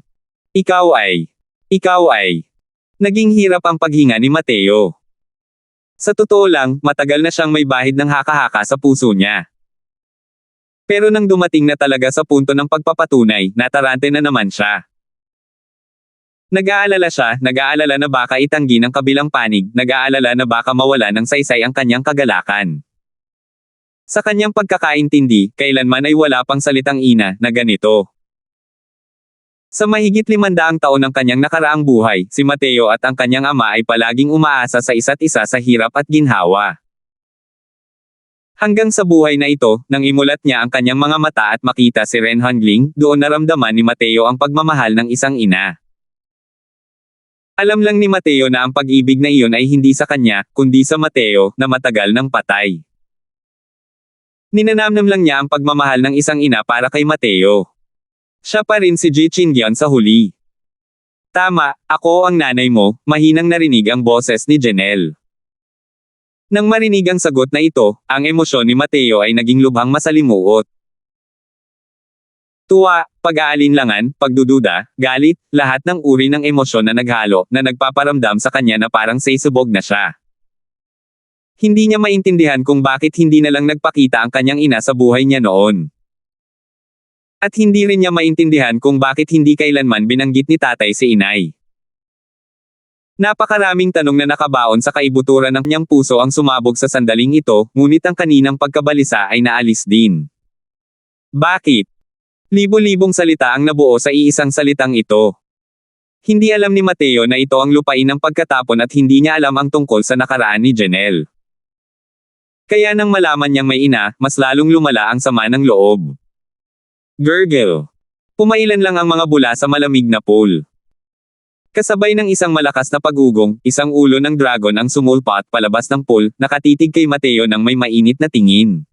Ikaw ay. Naging hirap ang paghinga ni Mateo. Sa totoo lang, matagal na siyang may bahid ng haka-haka sa puso niya. Pero nang dumating na talaga sa punto ng pagpapatunay, natarante na naman siya. Nag-aalala na baka itanggi ng kabilang panig, nag-aalala na baka mawala ng saysay ang kanyang kagalakan. Sa kanyang pagkakaintindi, kailanman ay wala pang salitang ina na ganito. Sa mahigit 500 taon ng kanyang nakaraang buhay, si Mateo at ang kanyang ama ay palaging umaasa sa isa't isa sa hirap at ginhawa. Hanggang sa buhay na ito, nang imulat niya ang kanyang mga mata at makita si Ren Hongling, doon naramdaman ni Mateo ang pagmamahal ng isang ina. Alam lang ni Mateo na ang pag-ibig na iyon ay hindi sa kanya, kundi sa Mateo, na matagal nang patay. Ninanamnam lang niya ang pagmamahal ng isang ina para kay Mateo. Siya pa rin si Ji Qingyan sa huli. Tama, ako ang nanay mo, mahinang narinig ang boses ni Janelle. Nang marinig ang sagot na ito, ang emosyon ni Mateo ay naging lubhang masalimuot. Tuwa, pag-aalinlangan, pagdududa, galit, lahat ng uri ng emosyon na naghalo, na nagpaparamdam sa kanya na parang sisubog na siya. Hindi niya maintindihan kung bakit hindi na lang nagpakita ang kanyang ina sa buhay niya noon. At hindi rin niya maintindihan kung bakit hindi kailanman binanggit ni tatay si inay. Napakaraming tanong na nakabaon sa kaibuturan ng kanyang puso ang sumabog sa sandaling ito, ngunit ang kaninang pagkabalisa ay naalis din. Bakit? Libo-libong salita ang nabuo sa iisang salitang ito. Hindi alam ni Mateo na ito ang lupain ng pagkatapon at hindi niya alam ang tungkol sa nakaraan ni Janelle. Kaya nang malaman niyang may ina, mas lalong lumala ang sama ng loob. Gurgle. Pumailan lang ang mga bula sa malamig na pool. Kasabay ng isang malakas na pagugong, isang ulo ng dragon ang sumulpat palabas ng pool, nakatitig kay Mateo ng may mainit na tingin.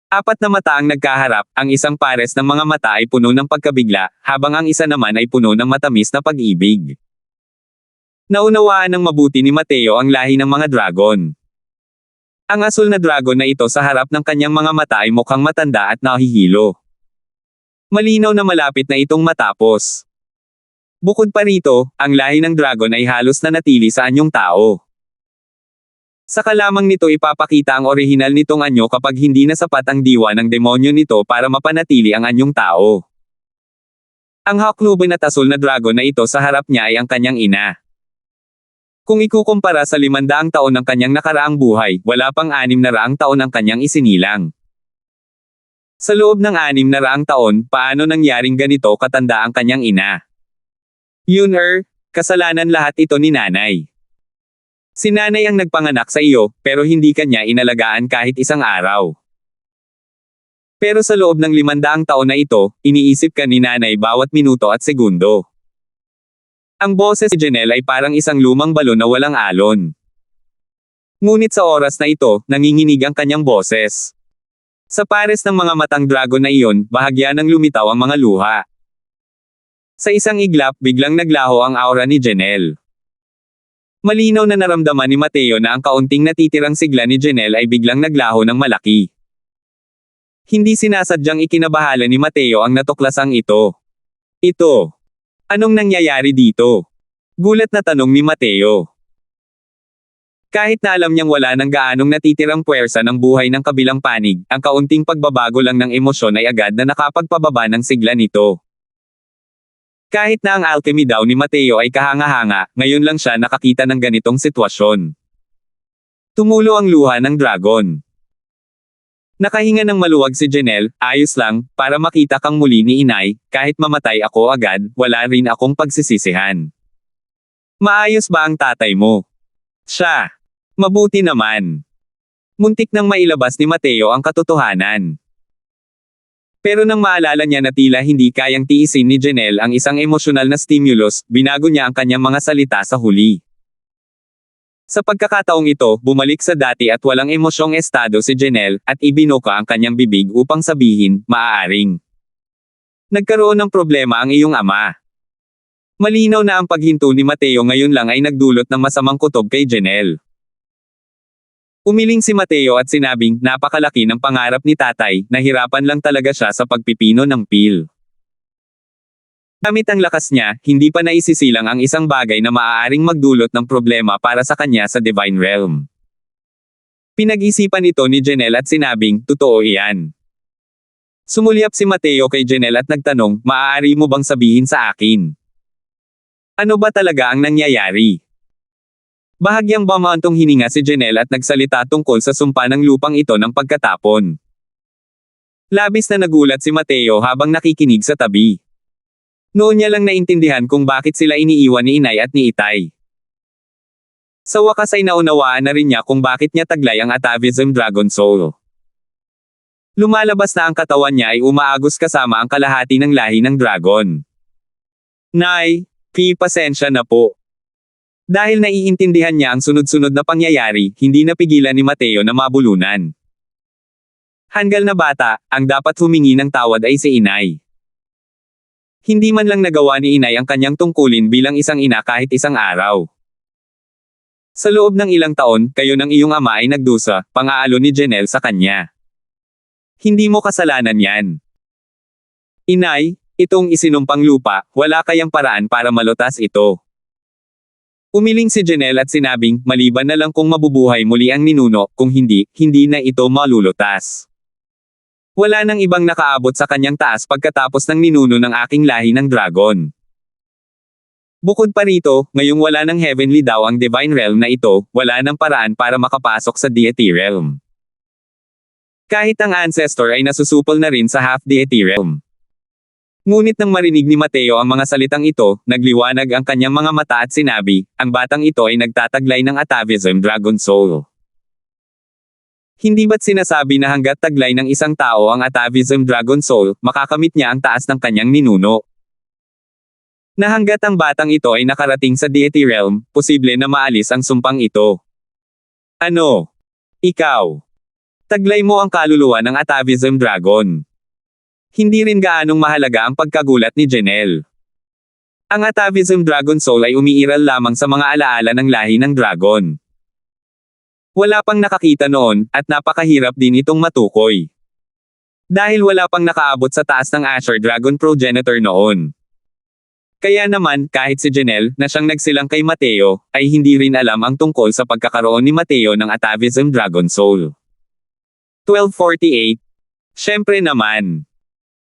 4 na mata ang nagkaharap, ang isang pares ng mga mata ay puno ng pagkabigla, habang ang isa naman ay puno ng matamis na pag-ibig. Naunawaan ng mabuti ni Mateo ang lahi ng mga dragon. Ang asul na dragon na ito sa harap ng kanyang mga mata ay mukhang matanda at nahihilo. Malinaw na malapit na itong matapos. Bukod pa rito, ang lahi ng dragon ay halos nanatili sa anyong tao. Saka lamang nito ipapakita ang orihinal nitong anyo kapag hindi na sapat ang diwa ng demonyo nito para mapanatili ang anyong tao. Ang haklubin at asul na dragon na ito sa harap niya ay ang kanyang ina. Kung ikukumpara sa 500 taon ng kanyang nakaraang buhay, wala pang 600 taon ang kanyang isinilang. Sa loob ng 600 taon, paano nangyaring ganito katanda ang kanyang ina? Kasalanan lahat ito ni nanay. Si nanay ang nagpanganak sa iyo, pero hindi kanya inalagaan kahit isang araw. Pero sa loob ng 500 taon na ito, iniisip ka ni nanay bawat minuto at segundo. Ang boses ni Janelle ay parang isang lumang balon na walang alon. Ngunit sa oras na ito, nanginginig ang kanyang boses. Sa pares ng mga matang dragon na iyon, bahagya ng lumitaw ang mga luha. Sa isang iglap, biglang naglaho ang aura ni Janelle. Malinaw na naramdaman ni Mateo na ang kaunting natitirang sigla ni Janelle ay biglang naglaho ng malaki. Hindi sinasadyang ikinabahala ni Mateo ang natuklasang ito. Anong nangyayari dito? Gulat na tanong ni Mateo. Kahit na alam niyang wala nang gaanong natitirang puwersa ng buhay ng kabilang panig, ang kaunting pagbabago lang ng emosyon ay agad na nakapagpababa ng sigla nito. Kahit na ang alchemy daw ni Mateo ay kahanga-hanga, ngayon lang siya nakakita ng ganitong sitwasyon. Tumulo ang luha ng dragon. Nakahinga ng maluwag si Janelle, ayos lang, para makita kang muli ni inay, kahit mamatay ako agad, wala rin akong pagsisisihan. Maayos ba ang tatay mo? Siya. Mabuti naman. Muntik nang mailabas ni Mateo ang katotohanan. Pero nang maalala niya na tila hindi kayang tiisin ni Janelle ang isang emosyonal na stimulus, binago niya ang kanyang mga salita sa huli. Sa pagkakataong ito, bumalik sa dati at walang emosyong estado si Janelle, at ibinuka ang kanyang bibig upang sabihin, maaaring. Nagkaroon ng problema ang iyong ama. Malinaw na ang paghinto ni Mateo ngayon lang ay nagdulot ng masamang kutob kay Janelle. Umiling si Mateo at sinabing, napakalaki ng pangarap ni tatay, nahirapan lang talaga siya sa pagpipino ng peel. Gamit ang lakas niya, hindi pa naisisilang ang isang bagay na maaaring magdulot ng problema para sa kanya sa Divine Realm. Pinag-isipan ito ni Janelle at sinabing, totoo iyan. Sumulyap si Mateo kay Janelle at nagtanong, maaari mo bang sabihin sa akin? Ano ba talaga ang nangyayari? Bahagyang bumantong hininga si Janelle at nagsalita tungkol sa sumpa ng lupang ito ng pagkatapon. Labis na nagulat si Mateo habang nakikinig sa tabi. Noon niya lang naintindihan kung bakit sila iniiwan ni Inay at ni Itay. Sa wakas ay naunawaan na rin niya kung bakit niya taglay ang Atavism Dragon Soul. Lumalabas na ang katawan niya ay umaagos kasama ang kalahati ng lahi ng dragon. Nay, pasensya na po. Dahil naiintindihan niya ang sunod-sunod na pangyayari, hindi napigilan ni Mateo na mabulunan. Hanggal na bata, ang dapat humingi ng tawad ay si Inay. Hindi man lang nagawa ni Inay ang kanyang tungkulin bilang isang ina kahit isang araw. Sa loob ng ilang taon, kayo ng iyong ama ay nagdusa, pang-aalo ni Janelle sa kanya. Hindi mo kasalanan yan. Inay, itong isinumpang lupa, wala kayang paraan para malutas ito. Umiling si Janelle at sinabing, maliban na lang kung mabubuhay muli ang ninuno, kung hindi, hindi na ito malulutas. Wala nang ibang nakaabot sa kanyang taas pagkatapos ng ninuno ng aking lahi ng dragon. Bukod pa rito, ngayong wala ng heavenly daw ang divine realm na ito, wala nang paraan para makapasok sa deity realm. Kahit ang ancestor ay nasusupol na rin sa half-deity realm. Ngunit nang marinig ni Mateo ang mga salitang ito, nagliwanag ang kanyang mga mata at sinabi, ang batang ito ay nagtataglay ng Atavism Dragon Soul. Hindi ba't sinasabi na hanggat taglay ng isang tao ang Atavism Dragon Soul, makakamit niya ang taas ng kanyang ninuno? Na hanggat ang batang ito ay nakarating sa deity realm, posible na maalis ang sumpang ito. Ano? Ikaw? Taglay mo ang kaluluwa ng Atavism Dragon. Hindi rin gaanong mahalaga ang pagkagulat ni Janelle. Ang Atavism Dragon Soul ay umiiral lamang sa mga alaala ng lahi ng dragon. Wala pang nakakita noon, at napakahirap din itong matukoy. Dahil wala pang nakaabot sa taas ng Asher Dragon Progenitor noon. Kaya naman, kahit si Janelle, na siyang nagsilang kay Mateo, ay hindi rin alam ang tungkol sa pagkakaroon ni Mateo ng Atavism Dragon Soul. 1248. Siyempre naman.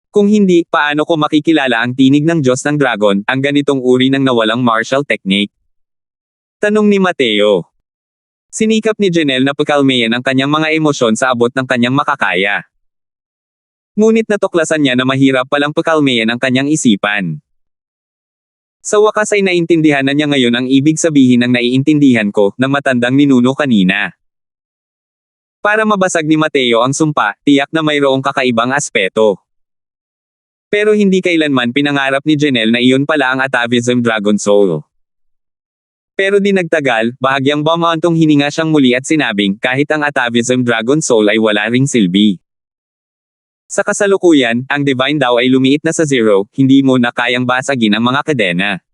Kung hindi, paano ko makikilala ang tinig ng Diyos ng Dragon, ang ganitong uri ng nawalang martial technique? Tanong ni Mateo. Sinikap ni Janelle na pakalmayan ang kanyang mga emosyon sa abot ng kanyang makakaya. Ngunit natuklasan niya na mahirap palang pakalmayan ang kanyang isipan. Sa wakas ay naintindihan na niya ngayon ang ibig sabihin ng naiintindihan ko, ng matandang ninuno kanina. Para mabasag ni Mateo ang sumpa, tiyak na mayroong kakaibang aspeto. Pero hindi kailanman pinangarap ni Janelle na iyon pala ang Atavism Dragon Soul. Pero di nagtagal, bahagyang bumantong hininga siyang muli at sinabing, kahit ang Atavism Dragon Soul ay wala ring silbi. Sa kasalukuyan, ang divine daw ay lumiit na sa zero, hindi mo na kayang basagin ang mga kadena.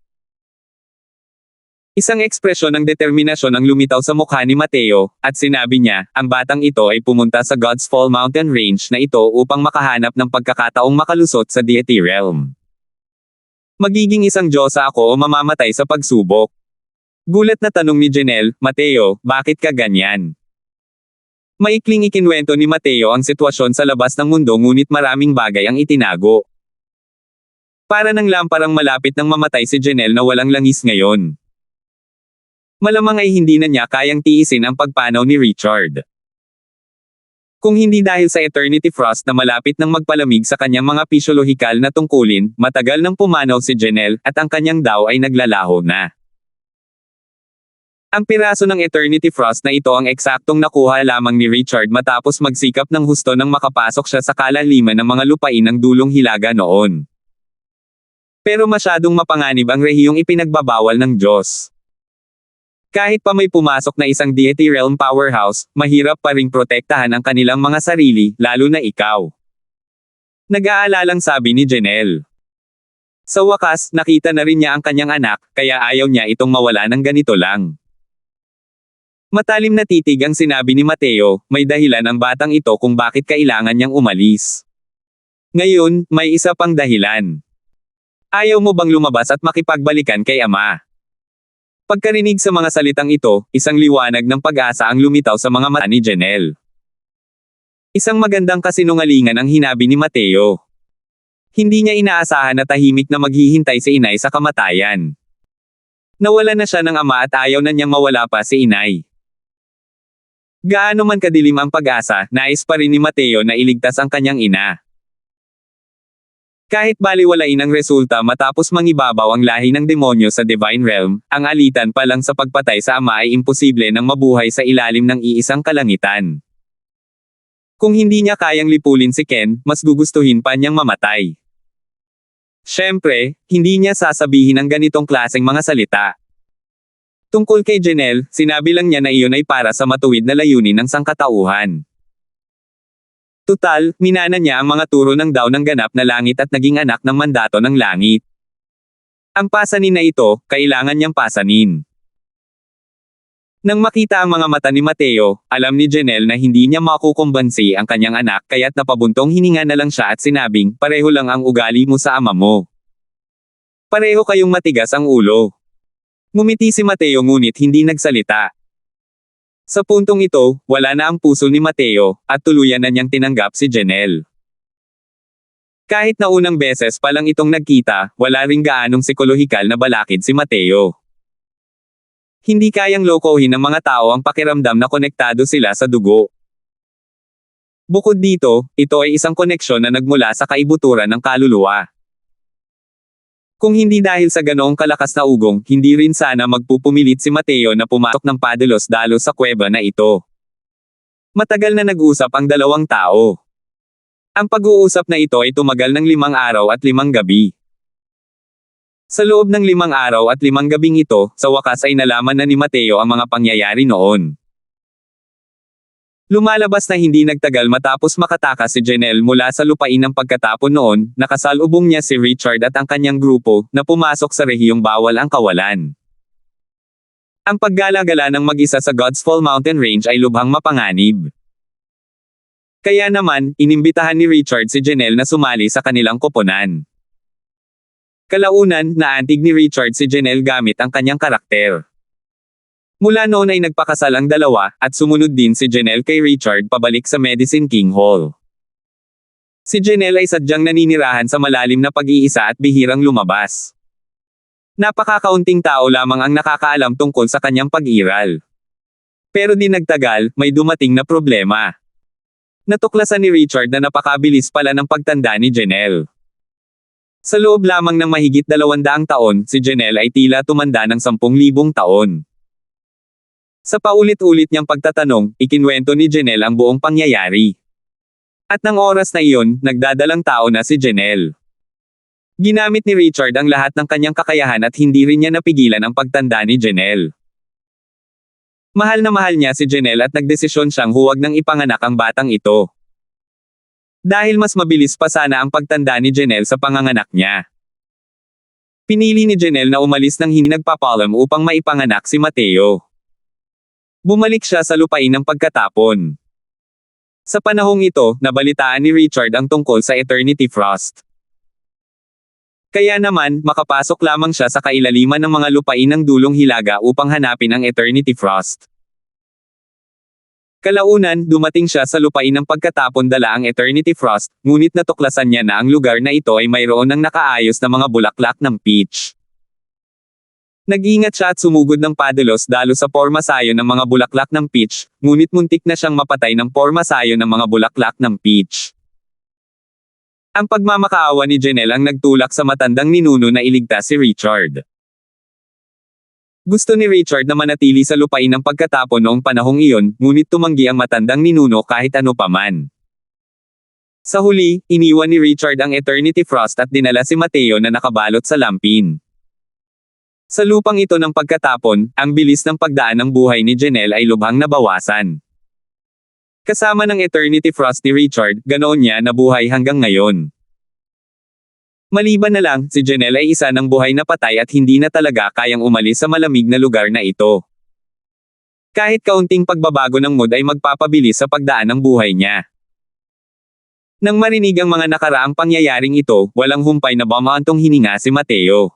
Isang ekspresyon ng determinasyon ang lumitaw sa mukha ni Mateo, at sinabi niya, ang batang ito ay pumunta sa God's Fall Mountain Range na ito upang makahanap ng pagkakataong makalusot sa deity realm. Magiging isang Diyosa ako o mamamatay sa pagsubok? Gulat na tanong ni Janelle, Mateo, bakit ka ganyan? Maikling ikinwento ni Mateo ang sitwasyon sa labas ng mundo ngunit maraming bagay ang itinago. Para nang lamparang malapit nang mamatay si Janelle na walang langis ngayon. Malamang ay hindi na niya kayang tiisin ang pagpanaw ni Richard. Kung hindi dahil sa Eternity Frost na malapit nang magpalamig sa kanyang mga pisyolohikal na tungkulin, matagal nang pumanaw si Janelle, at ang kanyang daw ay naglalaho na. Ang piraso ng Eternity Frost na ito ang eksaktong nakuha lamang ni Richard matapos magsikap ng husto nang makapasok siya sa kalaliman ng mga lupain ng dulong hilaga noon. Pero masyadong mapanganib ang rehiyong ipinagbabawal ng Diyos. Kahit pa may pumasok na isang deity realm powerhouse, mahirap pa ring protektahan ang kanilang mga sarili, lalo na ikaw. Nag-aalalang sabi ni Janelle. Sa wakas, nakita na rin niya ang kanyang anak, kaya ayaw niya itong mawala ng ganito lang. Matalim na titig ang sinabi ni Mateo, may dahilan ang batang ito kung bakit kailangan niyang umalis. Ngayon, may isa pang dahilan. Ayaw mo bang lumabas at makipagbalikan kay ama? Pagkarinig sa mga salitang ito, isang liwanag ng pag-asa ang lumitaw sa mga mata ni Janelle. Isang magandang kasinungalingan ang hinabi ni Mateo. Hindi niya inaasahan na tahimik na maghihintay si inay sa kamatayan. Nawala na siya ng ama at ayaw na niyang mawala pa si inay. Gaano man kadilim ang pag-asa, nais pa rin ni Mateo na iligtas ang kanyang ina. Kahit baliwalain ang resulta matapos mangibabaw ang lahi ng demonyo sa Divine Realm, ang alitan pa lang sa pagpatay sa ama ay imposible nang mabuhay sa ilalim ng iisang kalangitan. Kung hindi niya kayang lipulin si Ken, mas gugustuhin pa niyang mamatay. Siyempre, hindi niya sasabihin ang ganitong klaseng mga salita. Tungkol kay Janelle, sinabi lang niya na iyon ay para sa matuwid na layunin ng sangkatauhan. Tutal, minana niya ang mga turo ng daw ng ganap na langit at naging anak ng mandato ng langit. Ang pasanin na ito, kailangan niyang pasanin. Nang makita ang mga mata ni Mateo, alam ni Janelle na hindi niya makukumbansi ang kanyang anak kaya't napabuntong hininga na lang siya at sinabing, pareho lang ang ugali mo sa ama mo. Pareho kayong matigas ang ulo. Ngumiti si Mateo ngunit hindi nagsalita. Sa puntong ito, wala na ang puso ni Mateo, at tuluyan na niyang tinanggap si Janelle. Kahit na unang beses pa lang itong nagkita, wala ring gaanong psikolohikal na balakid si Mateo. Hindi kayang lokohin ng mga tao ang pakiramdam na konektado sila sa dugo. Bukod dito, ito ay isang koneksyon na nagmula sa kaibuturan ng kaluluwa. Kung hindi dahil sa ganoong kalakas na ugong, hindi rin sana magpupumilit si Mateo na pumasok ng padalos-dalos sa kuweba na ito. Matagal na nag-usap ang dalawang tao. Ang pag-uusap na ito ay tumagal ng 5 araw at 5 gabi. Sa loob ng 5 araw at 5 gabing ito, sa wakas ay nalaman na ni Mateo ang mga pangyayari noon. Lumalabas na hindi nagtagal matapos makatakas si Janelle mula sa lupain ng pagkatapon noon, nakasalubong niya si Richard at ang kanyang grupo, na pumasok sa rehiyong bawal ang kawalan. Ang paggala-gala ng mag-isa sa Godsfall Mountain Range ay lubhang mapanganib. Kaya naman, inimbitahan ni Richard si Janelle na sumali sa kanilang koponan. Kalaunan, naantig ni Richard si Janelle gamit ang kanyang karakter. Mula noon ay nagpakasal ang dalawa, at sumunod din si Janelle kay Richard pabalik sa Medicine King Hall. Si Janelle ay sadyang naninirahan sa malalim na pag-iisa at bihirang lumabas. Napakakaunting tao lamang ang nakakaalam tungkol sa kanyang pag-iral. Pero di nagtagal, may dumating na problema. Natuklasan ni Richard na napakabilis pala ng pagtanda ni Janelle. Sa loob lamang ng mahigit 200 taon, si Janelle ay tila tumanda ng 10,000 taon. Sa paulit-ulit niyang pagtatanong, ikinwento ni Janelle ang buong pangyayari. At ng oras na iyon, nagdadalang tao na si Janelle. Ginamit ni Richard ang lahat ng kanyang kakayahan at hindi rin niya napigilan ang pagtanda ni Janelle. Mahal na mahal niya si Janelle at nagdesisyon siyang huwag nang ipanganak ang batang ito. Dahil mas mabilis pa sana ang pagtanda ni Janelle sa panganganak niya. Pinili ni Janelle na umalis nang hindi nagpapalam upang maipanganak si Mateo. Bumalik siya sa lupain ng pagkatapon. Sa panahong ito, nabalitaan ni Richard ang tungkol sa Eternity Frost. Kaya naman, makapasok lamang siya sa kailaliman ng mga lupain ng dulong hilaga upang hanapin ang Eternity Frost. Kalaunan, dumating siya sa lupain ng pagkatapon dala ang Eternity Frost, ngunit natuklasan niya na ang lugar na ito ay mayroon ng nakaayos na mga bulaklak ng peach. Nag-ingat siya at sumugod ng padalos-dalos sa pormasayo ng mga bulaklak ng peach, ngunit muntik na siyang mapatay ng pormasayo ng mga bulaklak ng peach. Ang pagmamakaawa ni Janelle ang nagtulak sa matandang ninuno na iligtas si Richard. Gusto ni Richard na manatili sa lupain ng pagkatapon noong panahong iyon, ngunit tumanggi ang matandang ninuno kahit ano paman. Sa huli, iniwan ni Richard ang Eternity Frost at dinala si Mateo na nakabalot sa lampin. Sa lupang ito ng pagkatapon, ang bilis ng pagdaan ng buhay ni Janelle ay lubhang nabawasan. Kasama ng Eternity Frost ni Richard, ganoon niya nabuhay hanggang ngayon. Maliban na lang, si Janelle ay isa ng buhay na patay at hindi na talaga kayang umalis sa malamig na lugar na ito. Kahit kaunting pagbabago ng mood ay magpapabilis sa pagdaan ng buhay niya. Nang marinig ang mga nakaraang pangyayaring ito, walang humpay na bumaantong hininga si Mateo.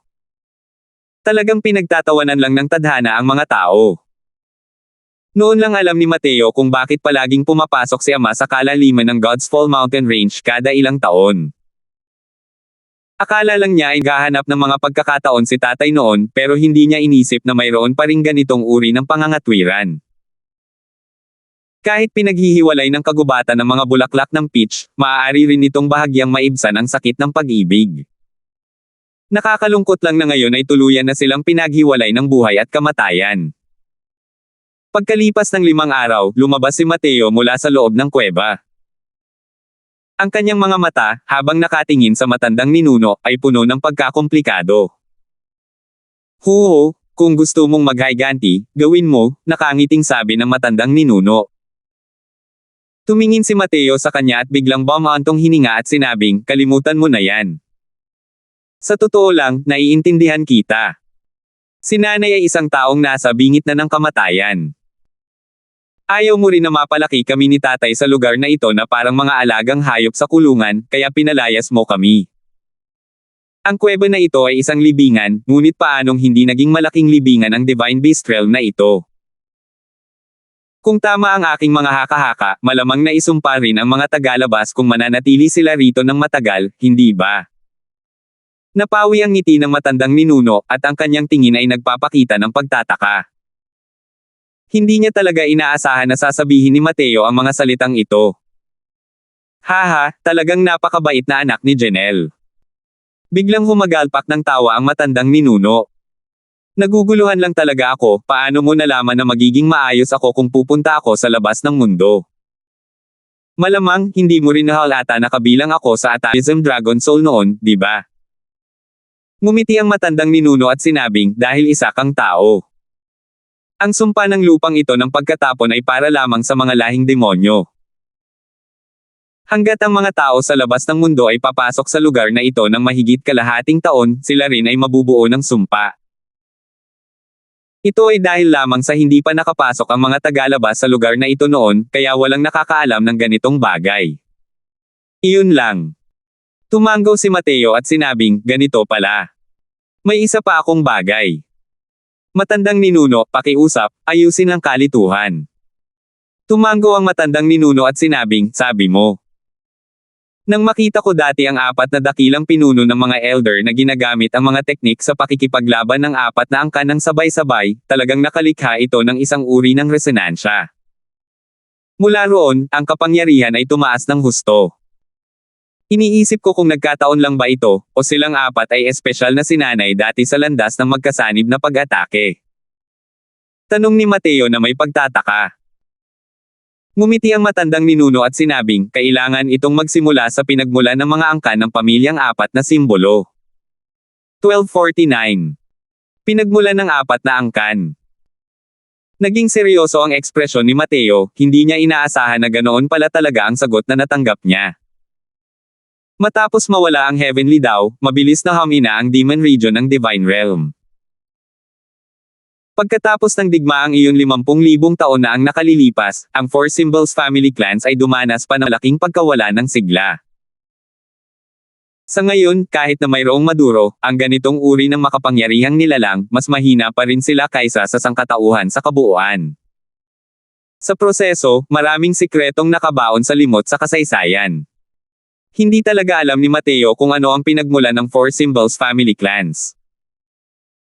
Talagang pinagtatawanan lang ng tadhana ang mga tao. Noon lang alam ni Mateo kung bakit palaging pumapasok si ama sa kalaliman ng God's Fall Mountain Range kada ilang taon. Akala lang niya ay gahanap ng mga pagkakataon si tatay noon, pero hindi niya inisip na mayroon pa ring ganitong uri ng pangangatwiran. Kahit pinaghihiwalay ng kagubatan ng mga bulaklak ng peach, maaari rin itong bahagyang maibsan ang sakit ng pag-ibig. Nakakalungkot lang na ngayon ay tuluyan na silang pinaghiwalay ng buhay at kamatayan. Pagkalipas ng 5 araw, lumabas si Mateo mula sa loob ng kuweba. Ang kanyang mga mata, habang nakatingin sa matandang ninuno, ay puno ng pagkakomplikado. "Huho, kung gusto mong maghiganti, gawin mo," nakangiting sabi ng matandang ninuno. Tumingin si Mateo sa kanya at biglang bumaantong hininga at sinabing, "Kalimutan mo na yan. Sa totoo lang, naiintindihan kita. Si nanay ay isang taong nasa bingit na ng kamatayan. Ayaw mo rin na mapalaki kami ni tatay sa lugar na ito na parang mga alagang hayop sa kulungan, kaya pinalayas mo kami. Ang kuweba na ito ay isang libingan, ngunit paanong hindi naging malaking libingan ang Divine Beast Realm na ito? Kung tama ang aking mga haka-haka, malamang na isumpa rin ang mga tagalabas kung mananatili sila rito ng matagal, hindi ba?" Napawi ang ngiti ng matandang ninuno, at ang kanyang tingin ay nagpapakita ng pagtataka. Hindi niya talaga inaasahan na sasabihin ni Mateo ang mga salitang ito. "Haha, talagang napakabait na anak ni Janelle." Biglang humagalpak ng tawa ang matandang ninuno. "Naguguluhan lang talaga ako, paano mo nalaman na magiging maayos ako kung pupunta ako sa labas ng mundo? Malamang, hindi mo rin nahalata na kabilang ako sa Atheism Dragon Soul noon, di ba?" Ngumiti ang matandang ninuno at sinabing, "Dahil isa kang tao. Ang sumpa ng lupang ito ng pagkatapon ay para lamang sa mga lahing demonyo. Hanggat ang mga tao sa labas ng mundo ay papasok sa lugar na ito ng mahigit kalahating taon, sila rin ay mabubuo ng sumpa. Ito ay dahil lamang sa hindi pa nakapasok ang mga tagalabas sa lugar na ito noon, kaya walang nakakaalam ng ganitong bagay. Iyon lang." Tumanggaw si Mateo at sinabing, "Ganito pala. May isa pa akong bagay." Matandang ninuno, pakiusap, ayusin ang kalituhan. Tumanggaw ang matandang ninuno at sinabing, "Sabi mo. Nang makita ko dati ang 4 na dakilang pinuno ng mga elder na ginagamit ang mga teknik sa pakikipaglaban ng 4 na angkan ng sabay-sabay, talagang nakalikha ito ng isang uri ng resonansya. Mula roon, ang kapangyarihan ay tumaas ng husto. Iniisip ko kung nagkataon lang ba ito, o silang 4 ay espesyal na sinanay dati sa landas ng magkasanib na pag-atake." Tanong ni Mateo na may pagtataka. Ngumiti ang matandang ninuno at sinabing, "Kailangan itong magsimula sa pinagmulan ng mga angkan ng pamilyang 4 na simbolo." 1249. Pinagmulan ng 4 na angkan. Naging seryoso ang ekspresyon ni Mateo, hindi niya inaasahan na ganoon pala talaga ang sagot na natanggap niya. Matapos mawala ang Heavenly Daw, mabilis na humina ang Demon Region ng Divine Realm. Pagkatapos ng digmaang iyon 50,000 taon na ang nakalilipas, ang Four Symbols family clans ay dumanas pa ng malaking pagkawala ng sigla. Sa ngayon, kahit na mayroong maduro, ang ganitong uri ng makapangyarihang nilalang, mas mahina pa rin sila kaysa sa sangkatauhan sa kabuuan. Sa proseso, maraming sikretong nakabaon sa limot sa kasaysayan. Hindi talaga alam ni Mateo kung ano ang pinagmulan ng Four Symbols family clans.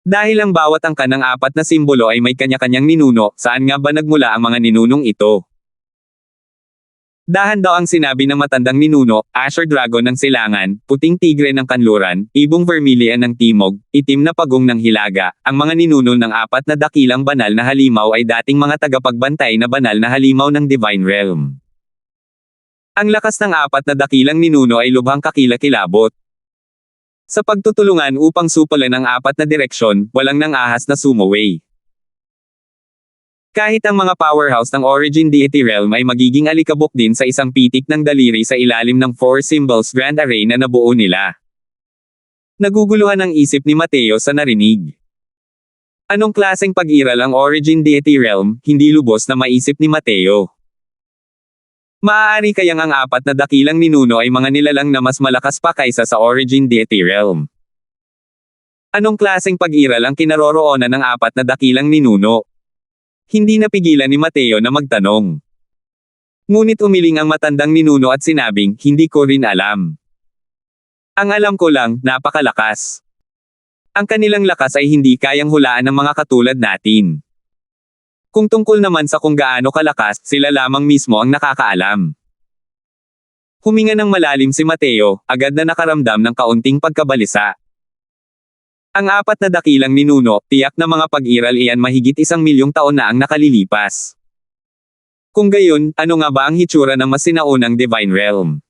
Dahil ang bawat angkan ng 4 na simbolo ay may kanya-kanyang ninuno, saan nga ba nagmula ang mga ninunong ito? Dahan daw ang sinabi ng matandang ninuno, Asher Dragon ng Silangan, Puting Tigre ng Kanluran, Ibong Vermilion ng Timog, Itim na Pagong ng Hilaga. Ang mga ninuno ng 4 na dakilang banal na halimaw ay dating mga tagapagbantay na banal na halimaw ng Divine Realm. Ang lakas ng 4 na dakilang ninuno ay lubhang kakilakilabot. Sa pagtutulungan upang supalan ang 4 na direksyon, walang nang-ahas na sumaway. Kahit ang mga powerhouse ng Origin Deity Realm ay magiging alikabok din sa isang pitik ng daliri sa ilalim ng Four Symbols Grand Array na nabuo nila. Naguguluhan ang isip ni Mateo sa narinig. Anong klaseng pag-iral ang Origin Deity Realm, hindi lubos na maisip ni Mateo. Maaari kayang ang apat na dakilang ninuno ay mga nilalang na mas malakas pa kaysa sa Origin Deity Realm? Anong klaseng pag-iral ang kinaroroonan ng apat na dakilang ninuno? Hindi napigilan ni Mateo na magtanong. Ngunit umiling ang matandang ninuno at sinabing, hindi ko rin alam. Ang alam ko lang, napakalakas. Ang kanilang lakas ay hindi kayang hulaan ng mga katulad natin. Kung tungkol naman sa kung gaano kalakas, sila lamang mismo ang nakakaalam. Huminga ng malalim si Mateo, agad na nakaramdam ng kaunting pagkabalisa. Ang apat na dakilang ninuno, tiyak na mga pag-iral iyan mahigit 1,000,000 taon na ang nakalilipas. Kung gayon, ano nga ba ang hitsura ng mas sinaunang Divine Realm?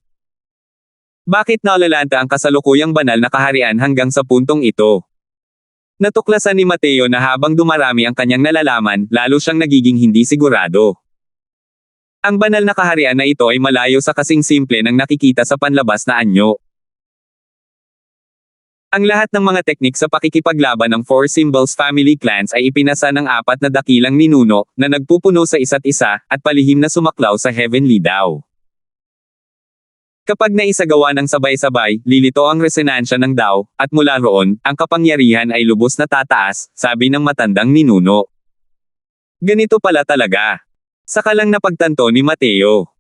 Bakit nalalanta ang kasalukuyang banal na kaharian hanggang sa puntong ito? Natuklasan ni Mateo na habang dumarami ang kanyang nalalaman, lalo siyang nagiging hindi sigurado. Ang banal na kaharian na ito ay malayo sa kasing simple ng nakikita sa panlabas na anyo. Ang lahat ng mga teknik sa pakikipaglaban ng Four Symbols Family Clans ay ipinasa ng apat na dakilang ninuno, na nagpupuno sa isa't isa, at palihim na sumaklaw sa Heavenly Dao. Kapag naisagawa ng sabay-sabay, lilito ang resonansya ng Dao, at mula roon, ang kapangyarihan ay lubos na tataas, sabi ng matandang ninuno. Ganito pala talaga. Saka lang napagtanto ni Mateo.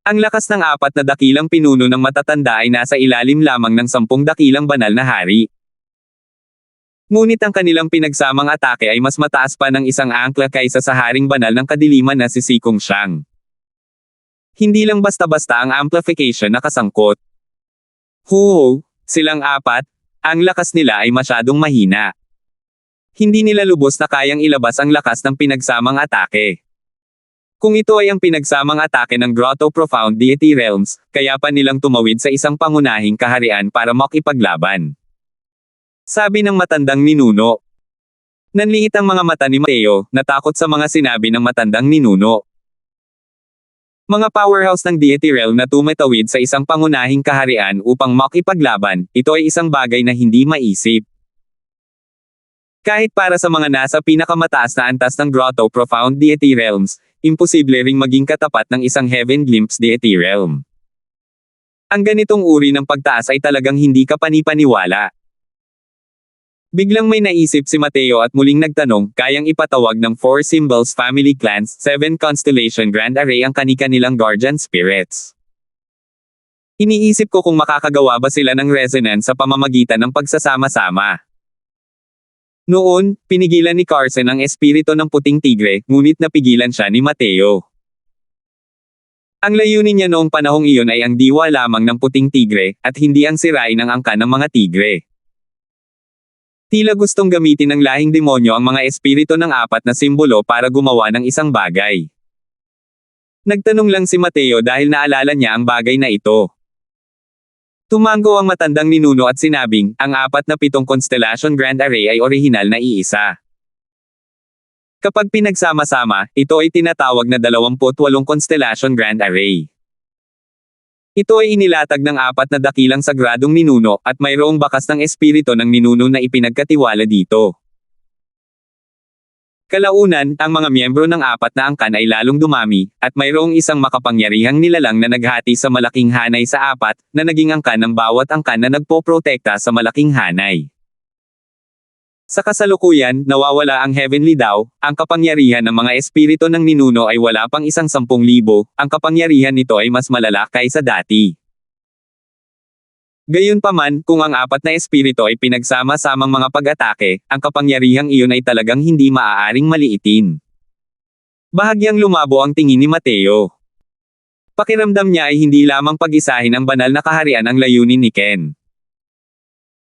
Ang lakas ng apat na dakilang pinuno ng matatanda ay nasa ilalim lamang ng 10 dakilang banal na hari. Ngunit ang kanilang pinagsamang atake ay mas mataas pa ng isang angkla kaysa sa haring banal ng kadiliman na si Sikong Shang. Hindi lang basta-basta ang amplification na kasangkot. Silang apat, ang lakas nila ay masyadong mahina. Hindi nila lubos na kayang ilabas ang lakas ng pinagsamang atake. Kung ito ay ang pinagsamang atake ng Grotto Profound Deity Realms, kaya pa nilang tumawid sa isang pangunahing kaharian para makipaglaban. Sabi ng matandang ninuno. Nanliit ang mga mata ni Mateo, natakot sa mga sinabi ng matandang ninuno. Mga powerhouse ng Deity Realm na tumatawid sa isang pangunahing kaharian upang makipaglaban, ito ay isang bagay na hindi maisip. Kahit para sa mga nasa pinakamataas na antas ng Grotto Profound Deity Realms, imposible ring maging katapat ng isang Heaven Glimpse Deity Realm. Ang ganitong uri ng pagtaas ay talagang hindi kapanipaniwala. Biglang may naisip si Mateo at muling nagtanong, kayang ipatawag ng Four Symbols Family Clans, 7 Constellation Grand Array ang kani-kanilang guardian spirits. Iniisip ko kung makakagawa ba sila ng resonance sa pamamagitan ng pagsasama-sama. Noon, pinigilan ni Carson ang espiritu ng puting tigre, ngunit napigilan siya ni Mateo. Ang layunin niya noong panahong iyon ay ang diwa lamang ng puting tigre, at hindi ang sirain ang angkan ng mga tigre. Tila gustong gamitin ng lahing demonyo ang mga espiritu ng apat na simbolo para gumawa ng isang bagay. Nagtanong lang si Mateo dahil naalala niya ang bagay na ito. Tumango ang matandang ninuno at sinabing, ang 47 Constellation Grand Array ay orihinal na iisa. Kapag pinagsama-sama, ito ay tinatawag na 28 Constellation Grand Array. Ito ay inilatag ng apat na dakilang sagradong ninuno, at mayroong bakas ng espiritu ng ninuno na ipinagkatiwala dito. Kalaunan, ang mga miyembro ng apat na angkan ay lalong dumami, at mayroong isang makapangyarihang nilalang na naghati sa malaking hanay sa apat, na naging angkan ng bawat angkan na nagpoprotekta sa malaking hanay. Sa kasalukuyan, nawawala ang Heavenly Dao, ang kapangyarihan ng mga espiritu ng ninuno ay wala pang 10,000, ang kapangyarihan nito ay mas malala kaysa dati. Gayunpaman, kung ang apat na espiritu ay pinagsama-samang mga pag-atake, ang kapangyarihang iyon ay talagang hindi maaaring maliitin. Bahagyang lumabo ang tingin ni Mateo. Pakiramdam niya ay hindi lamang pag-isahin ang banal na kaharian ang layunin ni Ken.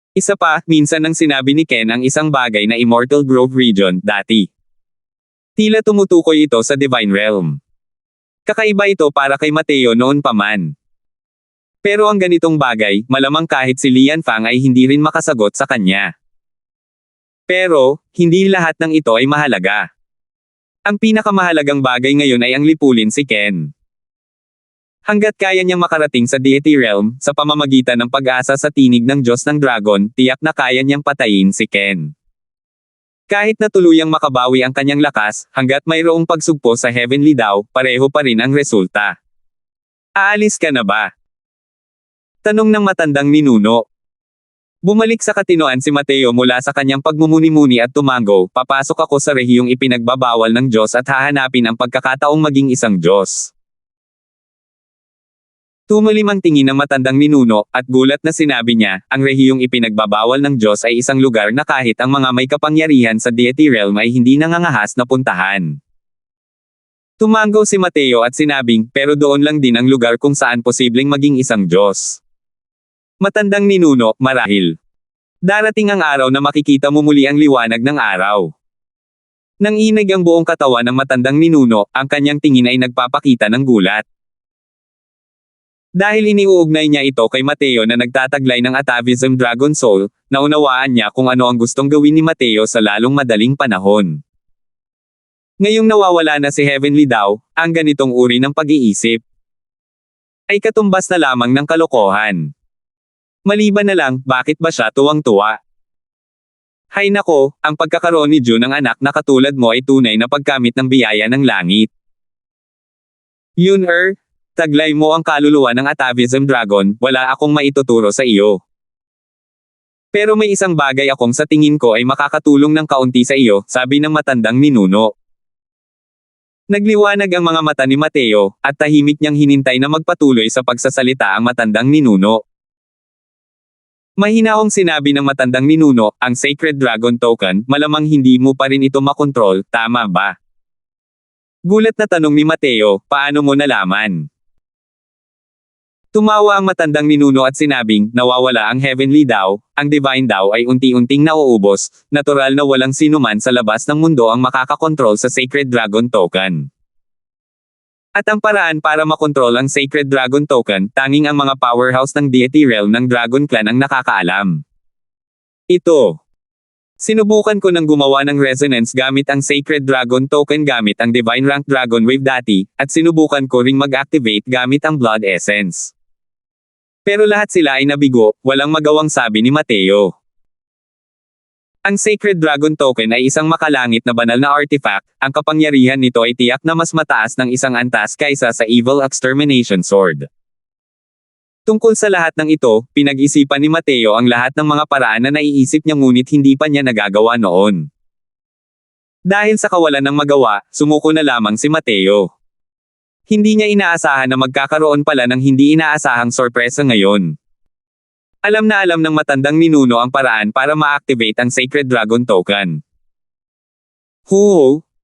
Isa pa, minsan nang sinabi ni Ken ang isang bagay na Immortal Grove Region, dati. Tila tumutukoy ito sa Divine Realm. Kakaiba ito para kay Mateo noon pa man. Pero ang ganitong bagay, malamang kahit si Lian Fang ay hindi rin makasagot sa kanya. Pero, hindi lahat ng ito ay mahalaga. Ang pinakamahalagang bagay ngayon ay ang lipulin si Ken. Hanggat kaya niyang makarating sa Deity Realm, sa pamamagitan ng pag-asa sa tinig ng Diyos ng Dragon, tiyak na kaya niyang patayin si Ken. Kahit na tuluyang makabawi ang kanyang lakas, hanggat mayroong pagsugpo sa Heavenly daw, pareho pa rin ang resulta. Aalis ka na ba? Tanong ng matandang ninuno. Bumalik sa katinoan si Mateo mula sa kanyang pagmumuni-muni at tumango, papasok ako sa rehiyong ipinagbabawal ng Diyos at hahanapin ang pagkakataong maging isang Diyos. Tumalim ang tingin ng matandang ninuno, at gulat na sinabi niya, ang rehiyong ipinagbabawal ng Diyos ay isang lugar na kahit ang mga may kapangyarihan sa deity realm ay hindi nangangahas na puntahan. Tumango si Mateo at sinabing, pero doon lang din ang lugar kung saan posibleng maging isang Diyos. Matandang ninuno, marahil. Darating ang araw na makikita mo muli ang liwanag ng araw. Nang inig ang buong katawan ng matandang ninuno, ang kanyang tingin ay nagpapakita ng gulat. Dahil iniuugnay niya ito kay Mateo na nagtataglay ng atavism Dragon Soul, naunawaan niya kung ano ang gustong gawin ni Mateo sa lalong madaling panahon. Ngayong nawawala na si Heavenly daw, ang ganitong uri ng pag-iisip ay katumbas na lamang ng kalokohan. Maliban na lang, bakit ba siya tuwang-tuwa? Hay nako, ang pagkakaroon ni June ng anak na katulad mo ay tunay na pagkamit ng biyaya ng langit. Yun taglay mo ang kaluluwa ng atavism dragon, wala akong maituturo sa iyo. Pero may isang bagay akong sa tingin ko ay makakatulong ng kaunti sa iyo, sabi ng matandang ninuno. Nagliwanag ang mga mata ni Mateo, at tahimik niyang hinintay na magpatuloy sa pagsasalita ang matandang ninuno. Mahinahong sinabi ng matandang ninuno, ang Sacred Dragon Token, malamang hindi mo pa rin ito makontrol, tama ba? Gulat na tanong ni Mateo, paano mo nalaman? Tumawa ang matandang ninuno at sinabing, nawawala ang Heavenly daw, ang Divine daw ay unti-unting nauubos, natural na walang sinuman sa labas ng mundo ang makakakontrol sa Sacred Dragon Token. At ang paraan para makontrol ang Sacred Dragon Token, tanging ang mga powerhouse ng deity realm ng Dragon Clan ang nakakaalam. Ito. Sinubukan ko ng gumawa ng resonance gamit ang Sacred Dragon Token gamit ang Divine Rank Dragon Wave dati, at sinubukan ko ring mag-activate gamit ang Blood Essence. Pero lahat sila ay nabigo, walang magawang sabi ni Mateo. Ang Sacred Dragon Token ay isang makalangit na banal na artifact, ang kapangyarihan nito ay tiyak na mas mataas ng isang antas kaysa sa Evil Extermination Sword. Tungkol sa lahat ng ito, pinag-isipan ni Mateo ang lahat ng mga paraan na naiisip niya ngunit hindi pa niya nagagawa noon. Dahil sa kawalan ng magawa, sumuko na lamang si Mateo. Hindi niya inaasahan na magkakaroon pala ng hindi inaasahang sorpresa ngayon. Alam na alam ng matandang ninuno ang paraan para ma-activate ang Sacred Dragon Token.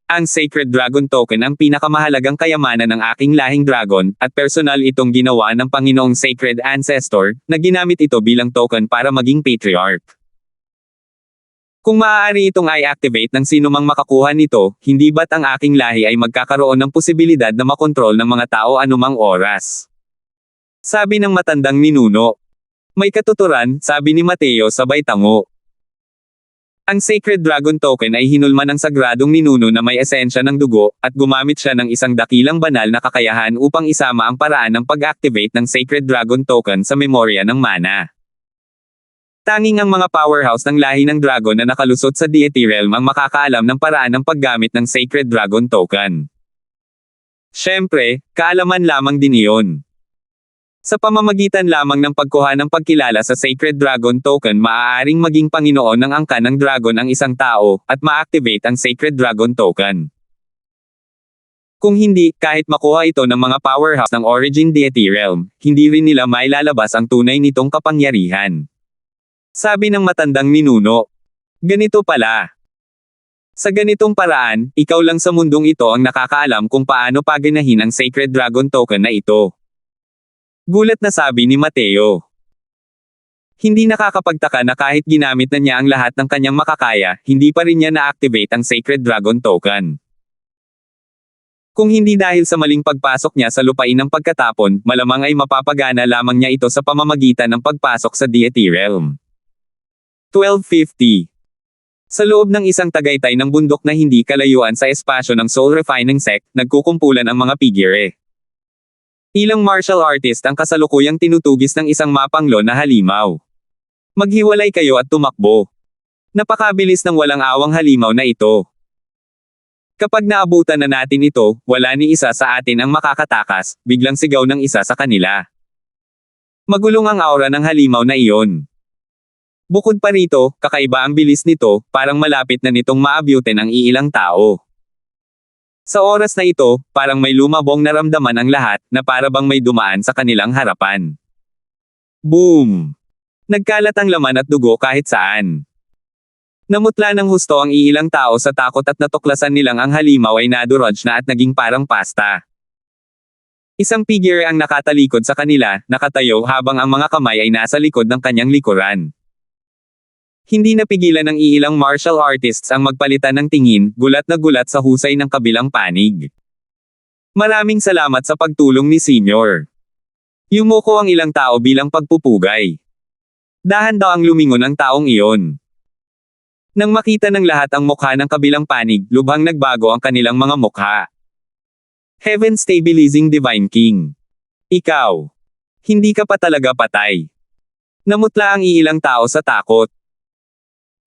Ang Sacred Dragon Token ang pinakamahalagang kayamanan ng aking lahing dragon, at personal itong ginawa ng Panginoong Sacred Ancestor, na ginamit ito bilang token para maging patriarch. Kung maaari itong i-activate ng sinumang makakuha nito, hindi ba't ang aking lahi ay magkakaroon ng posibilidad na makontrol ng mga tao anumang oras? Sabi ng matandang ninuno. May katuturan, sabi ni Mateo sabay tango. Ang Sacred Dragon Token ay hinulma ng sagradong ninuno na may esensya ng dugo, at gumamit siya ng isang dakilang banal na kakayahan upang isama ang paraan ng pag-activate ng Sacred Dragon Token sa memorya ng mana. Tanging ang mga powerhouse ng lahi ng dragon na nakalusot sa deity realm ang makakaalam ng paraan ng paggamit ng Sacred Dragon Token. Siyempre, kaalaman lamang din iyon. Sa pamamagitan lamang ng pagkuha ng pagkilala sa Sacred Dragon Token maaaring maging Panginoon ng angkan ng dragon ang isang tao, at ma-activate ang Sacred Dragon Token. Kung hindi, kahit makuha ito ng mga powerhouse ng Origin Deity Realm, hindi rin nila mailalabas ang tunay nitong kapangyarihan. Sabi ng matandang ninuno. Ganito pala. Sa ganitong paraan, ikaw lang sa mundong ito ang nakakaalam kung paano paganahin ang Sacred Dragon Token na ito. Gulat na sabi ni Mateo. Hindi nakakapagtaka na kahit ginamit na niya ang lahat ng kanyang makakaya, hindi pa rin niya na-activate ang Sacred Dragon Token. Kung hindi dahil sa maling pagpasok niya sa lupain ng pagkatapon, malamang ay mapapagana lamang niya ito sa pamamagitan ng pagpasok sa deity realm. 1250. Sa loob ng isang tagaytay ng bundok na hindi kalayuan sa espasyo ng Soul Refining Sect, nagkukumpulan ang mga figure. Ilang martial artist ang kasalukuyang tinutugis ng isang mapanglo na halimaw. Maghiwalay kayo at tumakbo. Napakabilis ng walang awang halimaw na ito. Kapag naabutan na natin ito, wala ni isa sa atin ang makakatakas, biglang sigaw ng isa sa kanila. Magulong ang aura ng halimaw na iyon. Bukod pa rito, kakaiba ang bilis nito, parang malapit na nitong maabyutin ang iilang tao. Sa oras na ito, parang may lumabong naramdaman ang lahat, na para bang may dumaan sa kanilang harapan. Boom! Nagkalat ang laman at dugo kahit saan. Namutla ng husto ang iilang tao sa takot at natuklasan nilang ang halimaw ay nadurog na at naging parang pasta. Isang figure ang nakatalikod sa kanila, nakatayo habang ang mga kamay ay nasa likod ng kanyang likuran. Hindi napigilan ng iilang martial artists ang magpalitan ng tingin, gulat na gulat sa husay ng kabilang panig. Maraming salamat sa pagtulong ni Senior. Yumuko ang ilang tao bilang pagpupugay. Dahan daw ang lumingon ng taong iyon. Nang makita ng lahat ang mukha ng kabilang panig, lubhang nagbago ang kanilang mga mukha. Heaven Stabilizing Divine King. Ikaw. Hindi ka pa talaga patay. Namutla ang iilang tao sa takot.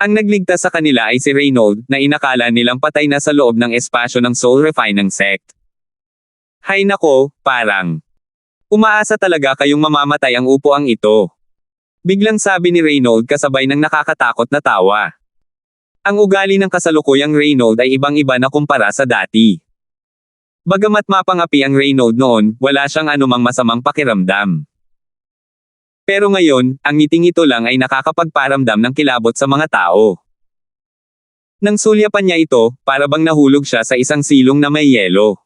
Ang nagligtas sa kanila ay si Reynold, na inakala nilang patay na sa loob ng espasyo ng Soul Refining Sect. Hay nako, parang. Umaasa talaga kayong mamamatay ang upuang ito. Biglang sabi ni Reynold kasabay ng nakakatakot na tawa. Ang ugali ng kasalukuyang Reynold ay ibang-iba na kumpara sa dati. Bagamat mapangapi ang Reynold noon, wala siyang anumang masamang pakiramdam. Pero ngayon, ang ngiting ito lang ay nakakapagparamdam ng kilabot sa mga tao. Nang sulyapan niya ito, para bang nahulog siya sa isang silong na may yelo.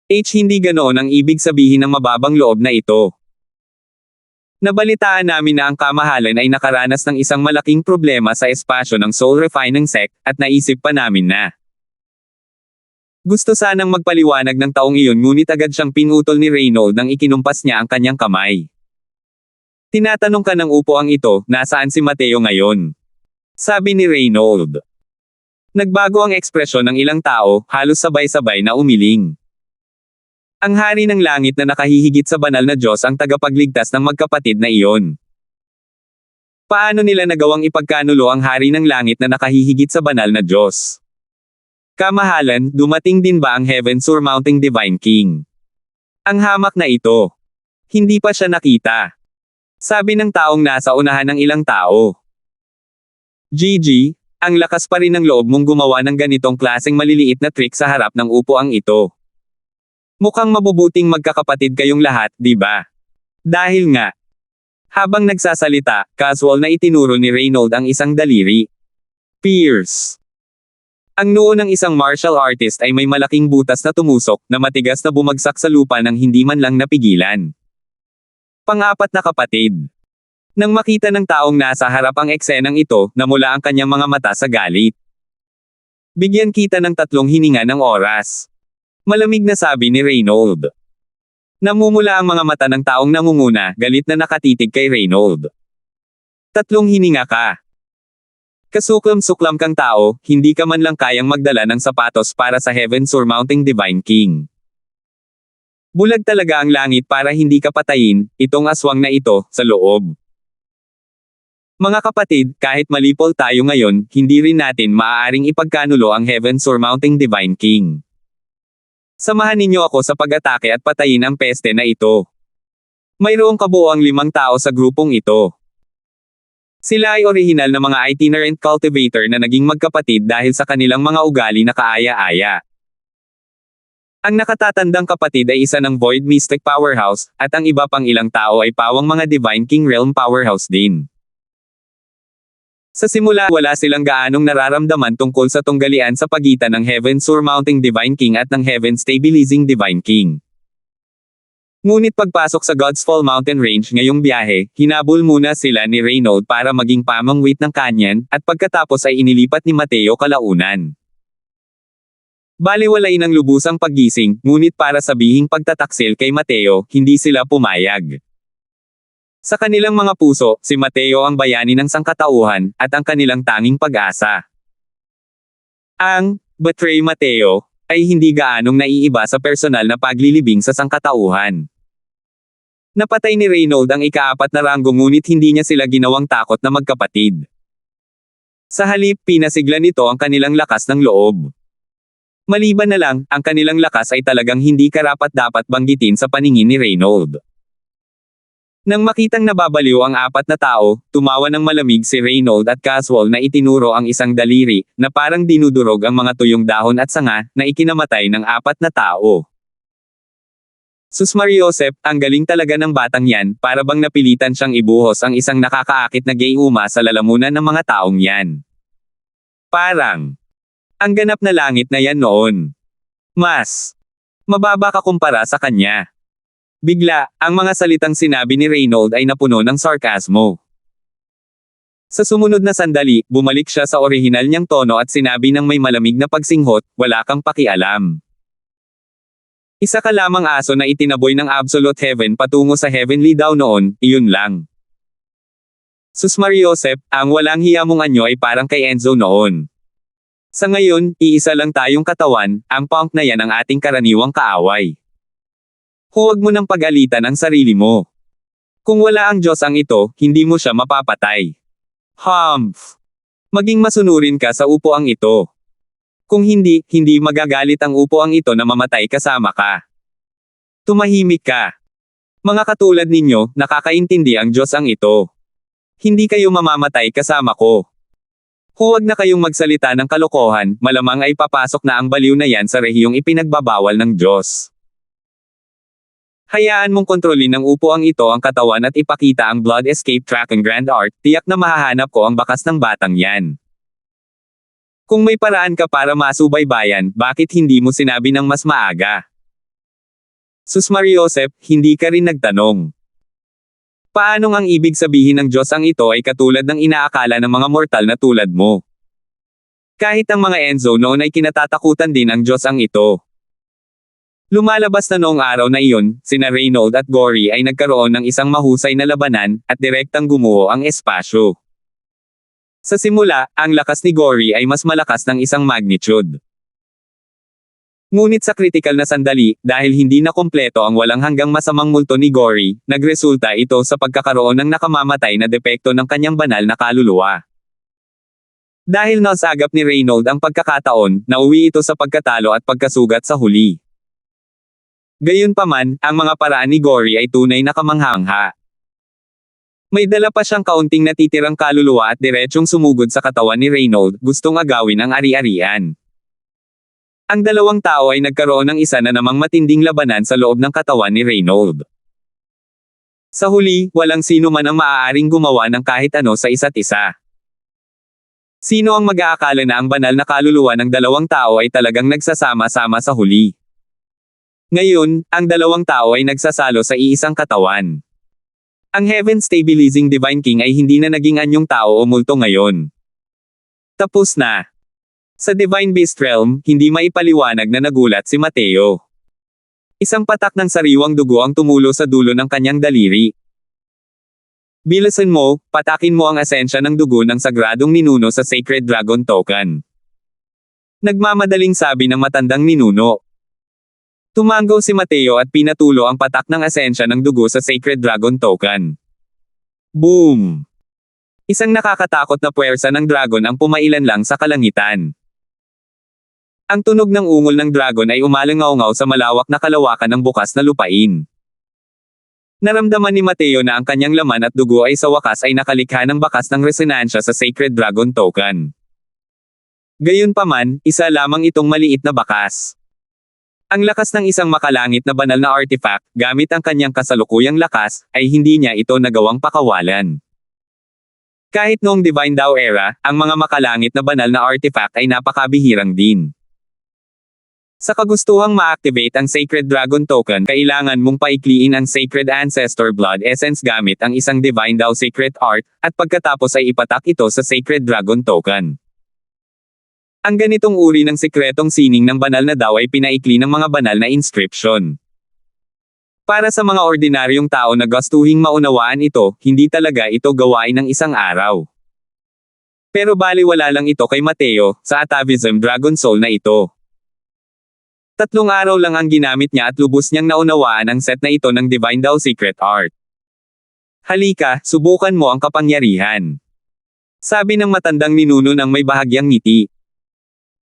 Hindi ganoon ang ibig sabihin ng mababang loob na ito. Nabalitaan namin na ang kamahalan ay nakaranas ng isang malaking problema sa espasyo ng Soul Refining Sect, at naisip pa namin na gusto sanang magpaliwanag ng taong iyon ngunit agad siyang pinutol ni Reynold nang ikinumpas niya ang kanyang kamay. Tinatanong ka ng upuang ito, nasaan si Mateo ngayon? Sabi ni Reynold. Nagbago ang ekspresyon ng ilang tao, halos sabay-sabay na umiling. Ang hari ng langit na nakahihigit sa banal na Diyos ang tagapagligtas ng magkapatid na iyon. Paano nila nagawang ipagkanulo ang hari ng langit na nakahihigit sa banal na Diyos? Kamahalan, dumating din ba ang Heaven Surmounting Divine King? Ang hamak na ito. Hindi pa siya nakita. Sabi ng taong nasa unahan ng ilang tao. Gigi, ang lakas pa rin ng loob mong gumawa ng ganitong klaseng maliliit na trick sa harap ng upuang ito. Mukhang mabubuting magkakapatid kayong lahat, di ba? Dahil nga. Habang nagsasalita, casual na itinuro ni Reynold ang isang daliri. Pierce. Ang noo ng isang martial artist ay may malaking butas na tumusok, na matigas na bumagsak sa lupa nang hindi man lang napigilan. Pang-apat na kapatid. Nang makita ng taong nasa harap ang eksenang ito, namula ang kanyang mga mata sa galit. Bigyan kita ng 3 hininga ng oras. Malamig na sabi ni Reynold. Namumula ang mga mata ng taong nangunguna, galit na nakatitig kay Reynold. 3 hininga ka. Kasuklam-suklam kang tao, hindi ka man lang kayang magdala ng sapatos para sa Heaven Surmounting Divine King. Bulag talaga ang langit para hindi ka patayin, itong aswang na ito, sa loob. Mga kapatid, kahit malipol tayo ngayon, hindi rin natin maaaring ipagkanulo ang Heaven Surmounting Divine King. Samahan ninyo ako sa pag-atake at patayin ang peste na ito. Mayroong kabuoang 5 tao sa grupong ito. Sila ay orihinal na mga itinerant cultivator na naging magkapatid dahil sa kanilang mga ugali na kaaya-aya. Ang nakatatandang kapatid ay isa ng Void Mystic Powerhouse, at ang iba pang ilang tao ay pawang mga Divine King Realm Powerhouse din. Sa simula, wala silang gaanong nararamdaman tungkol sa tunggalian sa pagitan ng Heaven Surmounting Divine King at ng Heaven Stabilizing Divine King. Ngunit pagpasok sa God's Fall Mountain Range ngayong biyahe, hinabol muna sila ni Reynold para maging pamangwit ng kanyan, at pagkatapos ay inilipat ni Mateo kalaunan. Baliwalay ng lubusang paggising, ngunit para sabihing pagtataksil kay Mateo, hindi sila pumayag. Sa kanilang mga puso, si Mateo ang bayani ng sangkatauhan, at ang kanilang tanging pag-asa. Ang Betray Mateo ay hindi gaanong naiiba sa personal na paglilibing sa sangkatauhan. Napatay ni Reynold ang ika-4 na ranggo ngunit hindi niya sila ginawang takot na magkapatid. Sa halip, pinasigla nito ang kanilang lakas ng loob. Maliban na lang, ang kanilang lakas ay talagang hindi karapat-dapat banggitin sa paningin ni Reynold. Nang makitang nababaliw ang apat na tao, tumawa ng malamig si Reynold at casual na itinuro ang isang daliri, na parang dinudurog ang mga tuyong dahon at sanga, na ikinamatay ng apat na tao. Sus Mariosep, ang galing talaga ng batang yan, para bang napilitan siyang ibuhos ang isang nakakaakit na gayuma sa lalamunan ng mga taong yan. Parang, ang ganap na langit na yan noon. Mas mababa ka kumpara sa kanya. Bigla, ang mga salitang sinabi ni Reynold ay napuno ng sarkasmo. Sa sumunod na sandali, bumalik siya sa orihinal niyang tono at sinabi ng may malamig na pagsinghot, wala kang pakialam. Isa ka lamang aso na itinaboy ng absolute heaven patungo sa heavenly daw noon, iyon lang. Sus Mariosep, ang walang hiya mong anyo ay parang kay Enzo noon. Sa ngayon, iisa lang tayong katawan, ang punk na yan ang ating karaniwang kaaway. Huwag mo nang pag-alitan ang sarili mo. Kung wala ang Diyos ang ito, hindi mo siya mapapatay. Humph! Maging masunurin ka sa upuang ito. Kung hindi, hindi magagalit ang upuang ito na mamatay kasama ka. Tumahimik ka. Mga katulad ninyo, nakakaintindi ang Diyos ang ito. Hindi kayo mamamatay kasama ko. Huwag na kayong magsalita ng kalokohan, malamang ay papasok na ang baliw na yan sa rehiyong ipinagbabawal ng Diyos. Hayaan mong kontrolin ng upuang ito ang katawan at ipakita ang blood escape track ng Grand Art, tiyak na mahahanap ko ang bakas ng batang yan. Kung may paraan ka para masubaybayan, bakit hindi mo sinabi ng mas maaga? Sus Mariosep, hindi ka rin nagtanong. Paanong ang ibig sabihin ng Diyos ang ito ay katulad ng inaakala ng mga mortal na tulad mo? Kahit ang mga Enzo noon ay kinatatakutan din ang Diyos ang ito. Lumalabas na noong araw na iyon, sina Reynold at Gory ay nagkaroon ng isang mahusay na labanan, at direktang gumuho ang espasyo. Sa simula, ang lakas ni Gory ay mas malakas ng isang magnitude. Ngunit sa kritikal na sandali, dahil hindi na kompleto ang walang hanggang masamang multo ni Gory, nagresulta ito sa pagkakaroon ng nakamamatay na depekto ng kanyang banal na kaluluwa. Dahil nasagap ni Reynold ang pagkakataon, nauwi ito sa pagkatalo at pagkasugat sa huli. Gayunpaman, ang mga paraan ni Gory ay tunay na kamangha-mangha. May dala pa siyang kaunting natitirang kaluluwa at diretsyong sumugod sa katawan ni Reynold, gustong agawin ang ari-arian. Ang dalawang tao ay nagkaroon ng isa na namang matinding labanan sa loob ng katawan ni Reynold. Sa huli, walang sino man ang maaaring gumawa ng kahit ano sa isa't isa. Sino ang mag-aakala na ang banal na kaluluwa ng dalawang tao ay talagang nagsasama-sama sa huli? Ngayon, ang dalawang tao ay nagsasalo sa iisang katawan. Ang Heaven Stabilizing Divine King ay hindi na naging anyong tao o multo ngayon. Tapos na. Sa Divine Beast Realm, hindi maipaliwanag na nagulat si Mateo. Isang patak ng sariwang dugo ang tumulo sa dulo ng kanyang daliri. Bilisan mo, patakin mo ang asensya ng dugo ng sagradong ninuno sa Sacred Dragon Token. Nagmamadaling sabi ng matandang ninuno. Tumango si Mateo at pinatulo ang patak ng asensya ng dugo sa Sacred Dragon Token. Boom! Isang nakakatakot na puwersa ng dragon ang pumailan lang sa kalangitan. Ang tunog ng ungol ng dragon ay umalangaw-ngaw sa malawak na kalawakan ng bukas na lupain. Naramdaman ni Mateo na ang kanyang laman at dugo ay sa wakas ay nakalikha ng bakas ng resonansya sa Sacred Dragon Token. Gayunpaman, isa lamang itong maliit na bakas. Ang lakas ng isang makalangit na banal na artifact, gamit ang kanyang kasalukuyang lakas, ay hindi niya ito nagawang pakawalan. Kahit noong Divine Dao era, ang mga makalangit na banal na artifact ay napakabihirang din. Sa kagustuhang ma-activate ang Sacred Dragon Token, kailangan mong paikliin ang Sacred Ancestor Blood Essence gamit ang isang Divine Dao Secret Art, at pagkatapos ay ipatak ito sa Sacred Dragon Token. Ang ganitong uri ng sikretong sining ng banal na Dao ay pinaikli ng mga banal na inscription. Para sa mga ordinaryong tao na gustuhing maunawaan ito, hindi talaga ito gawain ng isang araw. Pero baliwala lang ito kay Mateo, sa atavism Dragon Soul na ito. 3 araw lang ang ginamit niya at lubos niyang naunawaan ang set na ito ng Divine Dao Secret Art. Halika, subukan mo ang kapangyarihan. Sabi ng matandang ninuno ng may bahagyang ngiti.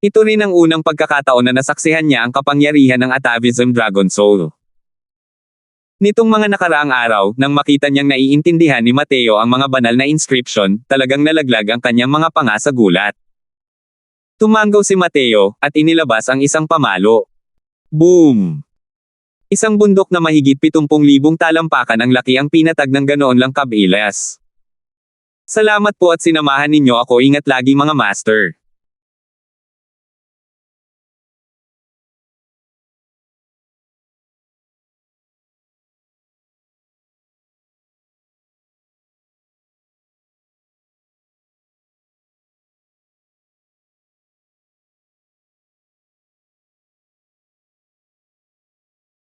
Ito rin ang unang pagkakataon na nasaksihan niya ang kapangyarihan ng atavism Dragon Soul. Nitong mga nakaraang araw, nang makita niyang naiintindihan ni Mateo ang mga banal na inscription, talagang nalaglag ang kanyang mga panga sa gulat. Tumanggaw si Mateo, at inilabas ang isang pamalo. Boom! Isang bundok na mahigit 70,000 talampakan ang laki ang pinatag ng ganoon lang kabilis. Salamat po at sinamahan ninyo ako, ingat lagi mga master.